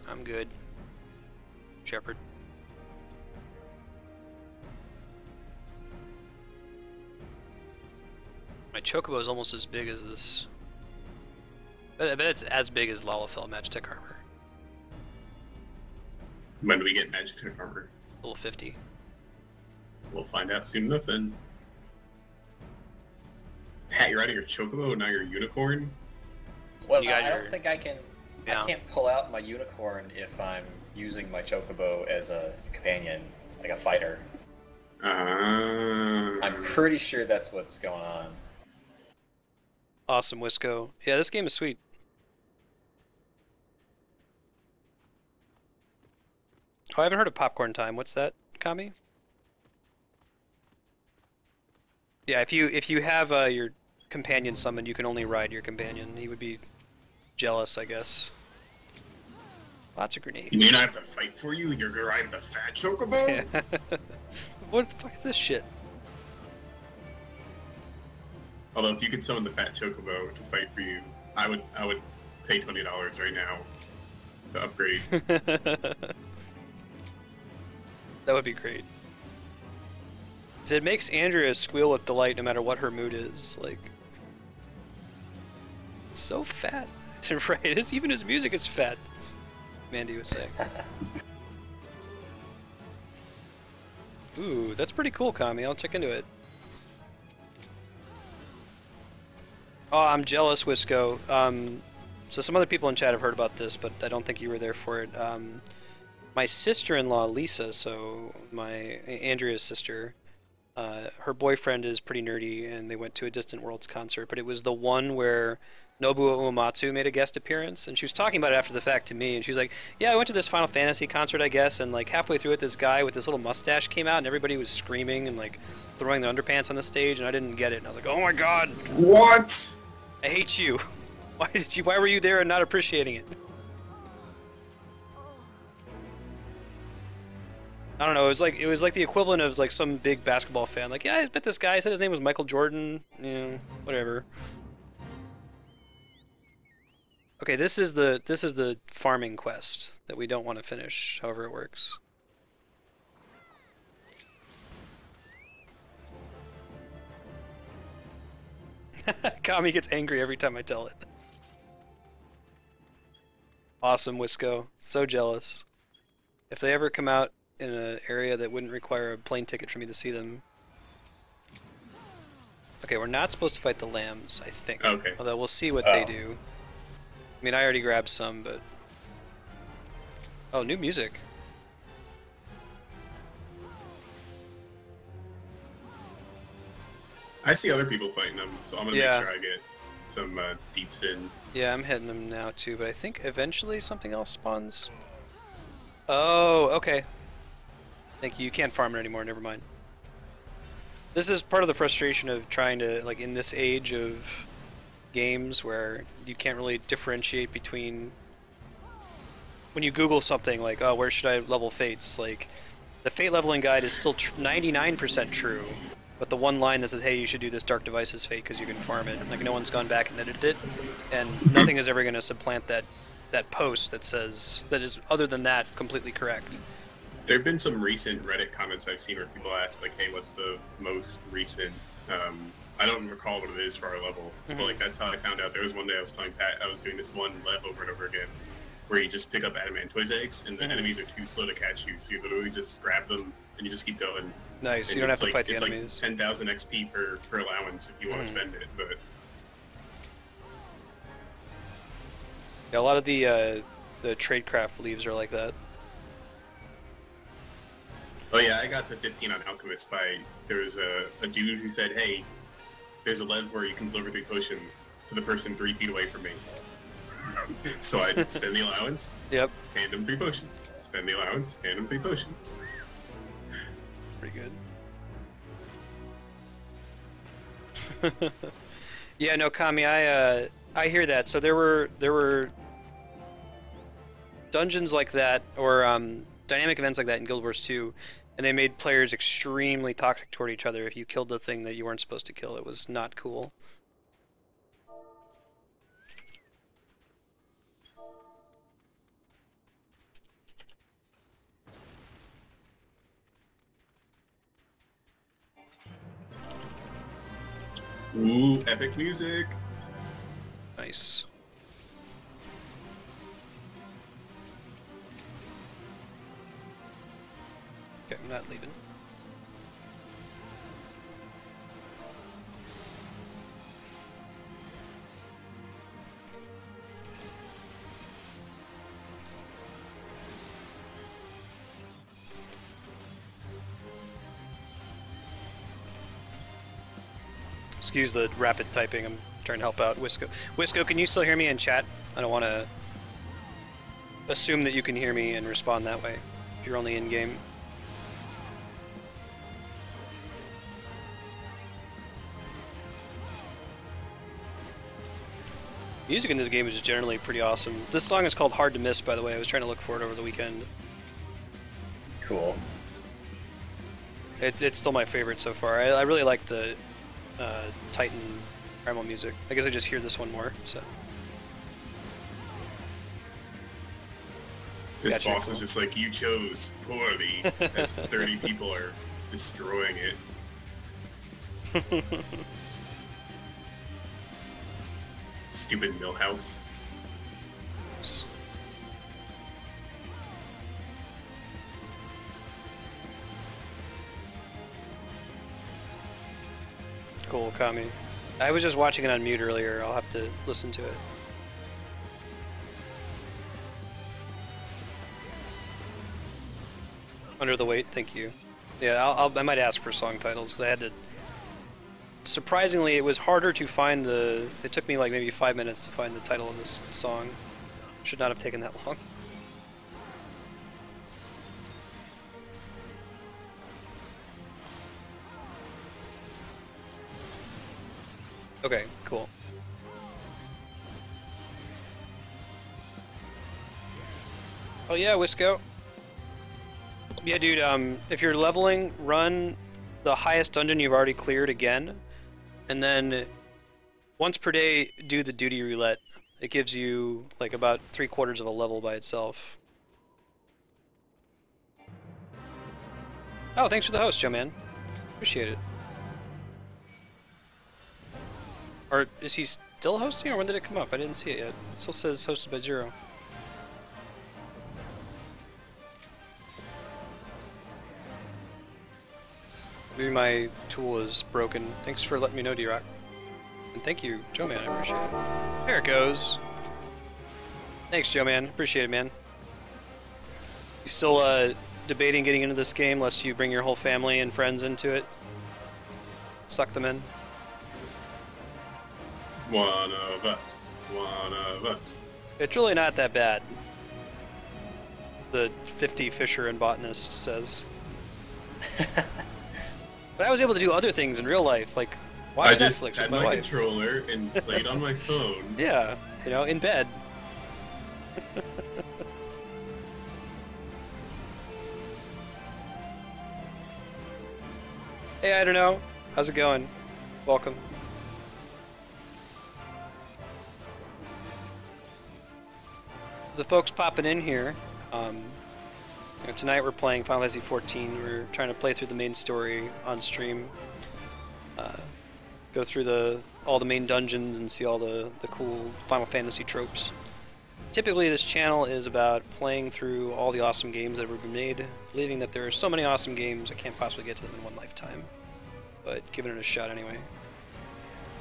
I'm good. Shepherd. My Chocobo is almost as big as this. But I bet it's as big as Lalafell Magitech armor. When do we get Magitech armor? Level 50. We'll find out soon enough then. Pat, you're riding your Chocobo, now you're a unicorn? Well, I don't think I can... Yeah. I can't pull out my unicorn if I'm using my Chocobo as a companion, like a fighter. I'm pretty sure that's what's going on. Awesome, Wisco. Yeah, this game is sweet. Oh, I haven't heard of Popcorn Time. What's that, Kami? Yeah, if you have your companion summoned, you can only ride your companion. He would be jealous, I guess. Lots of grenades. You mean I have to fight for you? You're gonna ride the fat Chocobo? Yeah. What the fuck is this shit? Although if you could summon the fat Chocobo to fight for you, I would pay $20 right now to upgrade. That would be great. So it makes Andrea squeal with delight no matter what her mood is. Like, so fat. Right? Even his music is fat. Mandy was saying. Ooh, that's pretty cool, Kami. I'll check into it. Oh, I'm jealous, Wisco. So some other people in chat have heard about this, but I don't think you were there for it. My sister-in-law, Lisa, so Andrea's sister, her boyfriend is pretty nerdy, and they went to a Distant Worlds concert, but it was the one where Nobuo Uematsu made a guest appearance, and she was talking about it after the fact to me, and she was like, yeah, I went to this Final Fantasy concert, I guess, and like halfway through it, this guy with this little mustache came out, and everybody was screaming and like throwing their underpants on the stage, and I didn't get it, and I was like, oh my god! What? I hate you! Why were you there and not appreciating it? I don't know, it was like the equivalent of like some big basketball fan, like, yeah, I met this guy, I said his name was Michael Jordan, whatever. Okay, this is the farming quest that we don't want to finish, however it works. Kami gets angry every time I tell it. Awesome, Wisco. So jealous. If they ever come out in an area that wouldn't require a plane ticket for me to see them. Okay, we're not supposed to fight the lambs, I think. Okay. Although we'll see what they do. I mean, I already grabbed some, but... Oh, new music. I see other people fighting them, so I'm gonna make sure I get some deeps in. Yeah, I'm hitting them now too, but I think eventually something else spawns. Oh, okay. Thank you. You can't farm it anymore, never mind. This is part of the frustration of trying to, like, in this age of games where you can't really differentiate between... When you Google something like, oh, where should I level fates? Like, the fate leveling guide is still 99% true, But the one line that says, hey, you should do this Dark Devices fate because you can farm it, like no one's gone back and edited it, and nothing is ever going to supplant that post that says, that is, other than that, completely correct. There have been some recent Reddit comments I've seen where people ask, like, hey, what's the most recent, I don't recall what it is for our level, but like that's how I found out. There was one day I was telling Pat I was doing this one lev over and over again, where you just pick up adamantoise eggs, and the enemies are too slow to catch you, so you literally just grab them, and you just keep going. Nice, and you don't have to like, fight the it's enemies. Like 10,000 XP per allowance if you want to spend it, but... Yeah, a lot of the tradecraft leaves are like that. Oh yeah, I got the 15 on Alchemist by... There was a dude who said, hey, there's a lev where you can deliver 3 potions to the person 3 feet away from me. So I spend the allowance, yep. Hand him 3 potions. Spend the allowance, hand him 3 potions. Pretty good. Yeah, no, Kami, I hear that. So there were dungeons like that, or dynamic events like that in Guild Wars 2, and they made players extremely toxic toward each other if you killed the thing that you weren't supposed to kill. It was not cool. Ooh, epic music! Nice. Okay, I'm not leaving. Excuse the rapid typing, I'm trying to help out Wisco. Wisco, can you still hear me in chat? I don't want to assume that you can hear me and respond that way, if you're only in-game. Music in this game is just generally pretty awesome. This song is called Hard to Miss, by the way. I was trying to look for it over the weekend. Cool. It's still my favorite so far. I really like the Titan primal music. I guess I just hear this one more, so. This boss is just like, you chose poorly, as 30 people are destroying it. Stupid millhouse. Cool, Kami. I was just watching it on mute earlier. I'll have to listen to it. Under the Weight, thank you. Yeah, I might ask for song titles because I had to. Surprisingly, it was harder to find the. It took me like maybe 5 minutes to find the title of this song. Should not have taken that long. Okay, cool. Oh yeah, Wisco. Yeah, dude, if you're leveling, run the highest dungeon you've already cleared again, and then once per day do the duty roulette. It gives you like about 3/4 of a level by itself. Oh, thanks for the host, Joe man. Appreciate it. Or is he still hosting, or when did it come up? I didn't see it yet. It still says hosted by 0. Maybe my tool is broken. Thanks for letting me know, D-Rock. And thank you, Joe man, I appreciate it. There it goes. Thanks, Joe man. Appreciate it, man. You still debating getting into this game lest you bring your whole family and friends into it? Suck them in? One of us. One of us. It's really not that bad. The 50 Fisher and Botanist says. But I was able to do other things in real life, like watch Netflix with had my my wife. controller and played on my phone. Yeah, you know, in bed. Hey, I don't know. How's it going? Welcome. The folks popping in here, tonight we're playing Final Fantasy XIV. We're trying to play through the main story on stream. Go through all the main dungeons and see all the cool Final Fantasy tropes. Typically this channel is about playing through all the awesome games that have ever been made, believing that there are so many awesome games I can't possibly get to them in one lifetime, but giving it a shot anyway.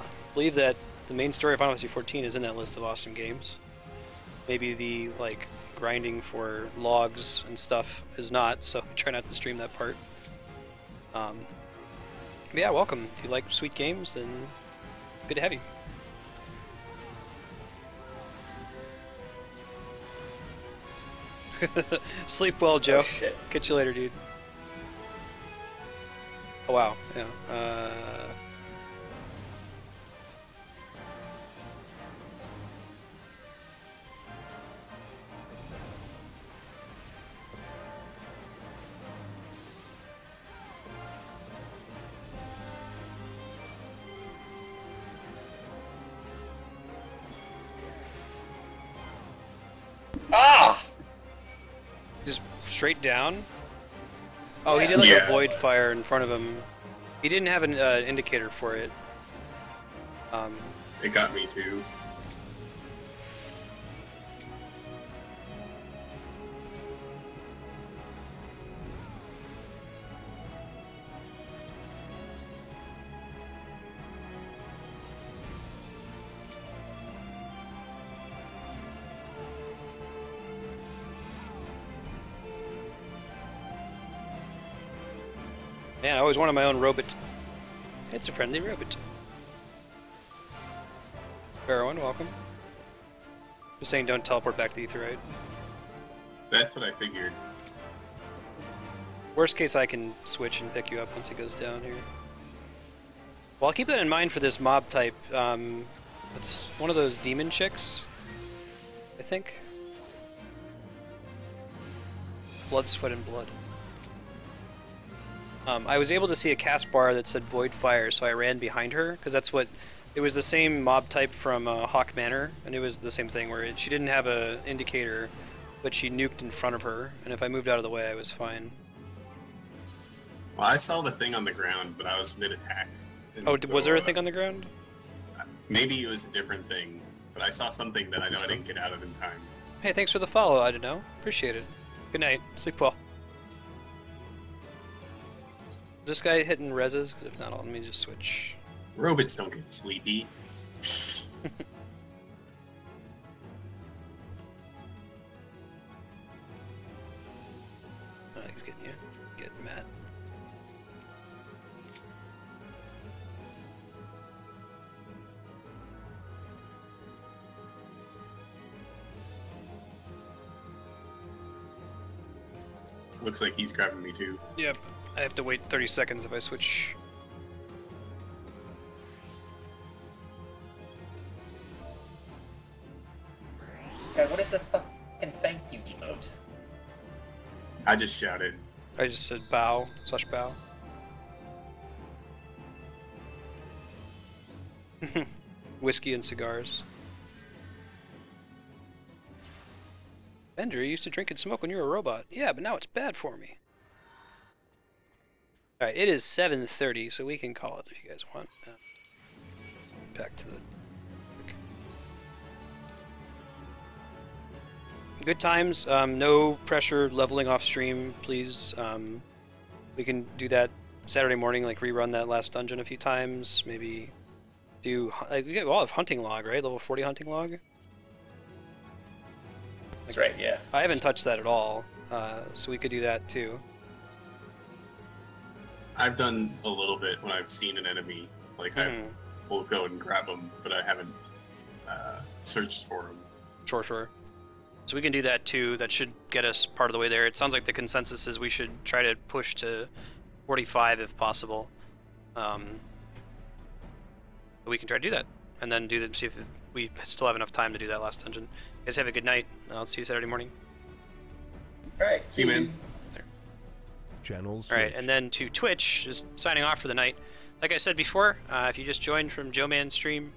I believe that the main story of Final Fantasy XIV is in that list of awesome games. Maybe the grinding for logs and stuff is not, so try not to stream that part. But yeah, welcome. If you like sweet games, then good to have you. Sleep well, Joe. Oh, shit. Catch you later, dude. Oh wow, yeah. Ah! Just straight down? Oh, he Yeah. did like Yeah. a void fire in front of him. He didn't have an indicator for it. It got me too. Man, I always wanted my own robot. It's a friendly robot. Farrowin, welcome. Just saying don't teleport back to the Aetheryte. That's what I figured. Worst case, I can switch and pick you up once he goes down here. Well, I'll keep that in mind for this mob type. It's one of those demon chicks, I think. Blood, sweat, and blood. I was able to see a cast bar that said Void Fire, so I ran behind her, because that's what... It was the same mob type from Hawk Manor, and it was the same thing, where she didn't have an indicator, but she nuked in front of her, and if I moved out of the way, I was fine. Well, I saw the thing on the ground, but I was mid-attack. Oh, was there a thing on the ground? Maybe it was a different thing, but I saw something that I know I didn't get out of in time. Hey, thanks for the follow, I don't know. Appreciate it. Good night. Sleep well. This guy hitting reses? Because if not, let me just switch. Robots don't get sleepy. Oh, he's getting you. Getting mad. Looks like he's grabbing me too. Yep. I have to wait 30 seconds if I switch. God, what is the fucking thank you emote? I just shouted. I just said bow, / bow. Whiskey and cigars. Bender, you used to drink and smoke when you were a robot. Yeah, but now it's bad for me. Alright, it is 7:30, so we can call it if you guys want. Back to the... Good times, no pressure leveling off stream, please. We can do that Saturday morning, like rerun that last dungeon a few times, maybe do, like, we all have hunting log, right? Level 40 hunting log? That's right, yeah. I haven't touched that at all, so we could do that too. I've done a little bit when I've seen an enemy. Like, I will go and grab them, but I haven't searched for them. Sure. So we can do that too. That should get us part of the way there. It sounds like the consensus is we should try to push to 45 if possible. We can try to do that, and then see if we still have enough time to do that last dungeon. You guys have a good night. I'll see you Saturday morning. Alright, see you, man. Channels. Alright, and then to Twitch, just signing off for the night. like I said before, if you just joined from Joe Man's stream,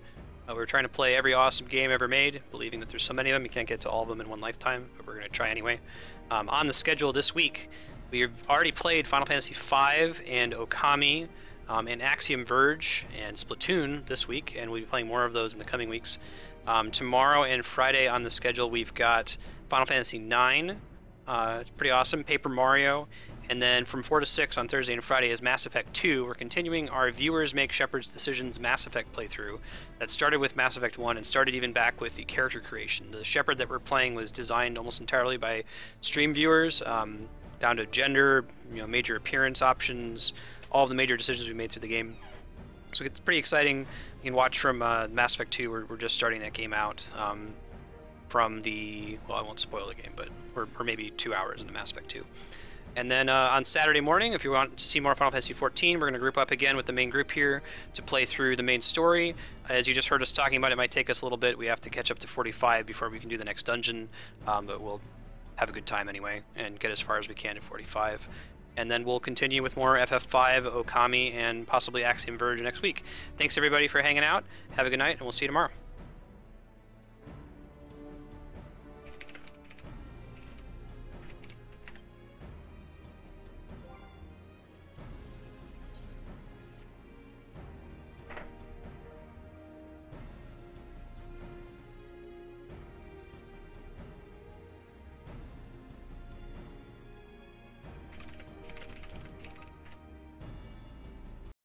we're trying to play every awesome game ever made, believing that there's so many of them, you can't get to all of them in one lifetime, but we're going to try anyway. On the schedule this week, we've already played Final Fantasy V and Okami, and Axiom Verge and Splatoon this week, and we'll be playing more of those in the coming weeks. Tomorrow and Friday on the schedule, we've got Final Fantasy IX, it's pretty awesome, Paper Mario, and then from 4 to 6 on Thursday and Friday is Mass Effect 2. We're continuing our Viewers Make Shepard's Decisions Mass Effect playthrough that started with Mass Effect 1 and started even back with the character creation. The Shepard that we're playing was designed almost entirely by stream viewers, down to gender, major appearance options, all of the major decisions we made through the game. So it's pretty exciting. You can watch from Mass Effect 2. We're just starting that game out from the, well, I won't spoil the game, but we're maybe 2 hours into Mass Effect 2. And then on Saturday morning, if you want to see more Final Fantasy XIV, we're going to group up again with the main group here to play through the main story. As you just heard us talking about, it might take us a little bit. We have to catch up to 45 before we can do the next dungeon, but we'll have a good time anyway and get as far as we can to 45. And then we'll continue with more FF5, Okami, and possibly Axiom Verge next week. Thanks everybody for hanging out. Have a good night, and we'll see you tomorrow.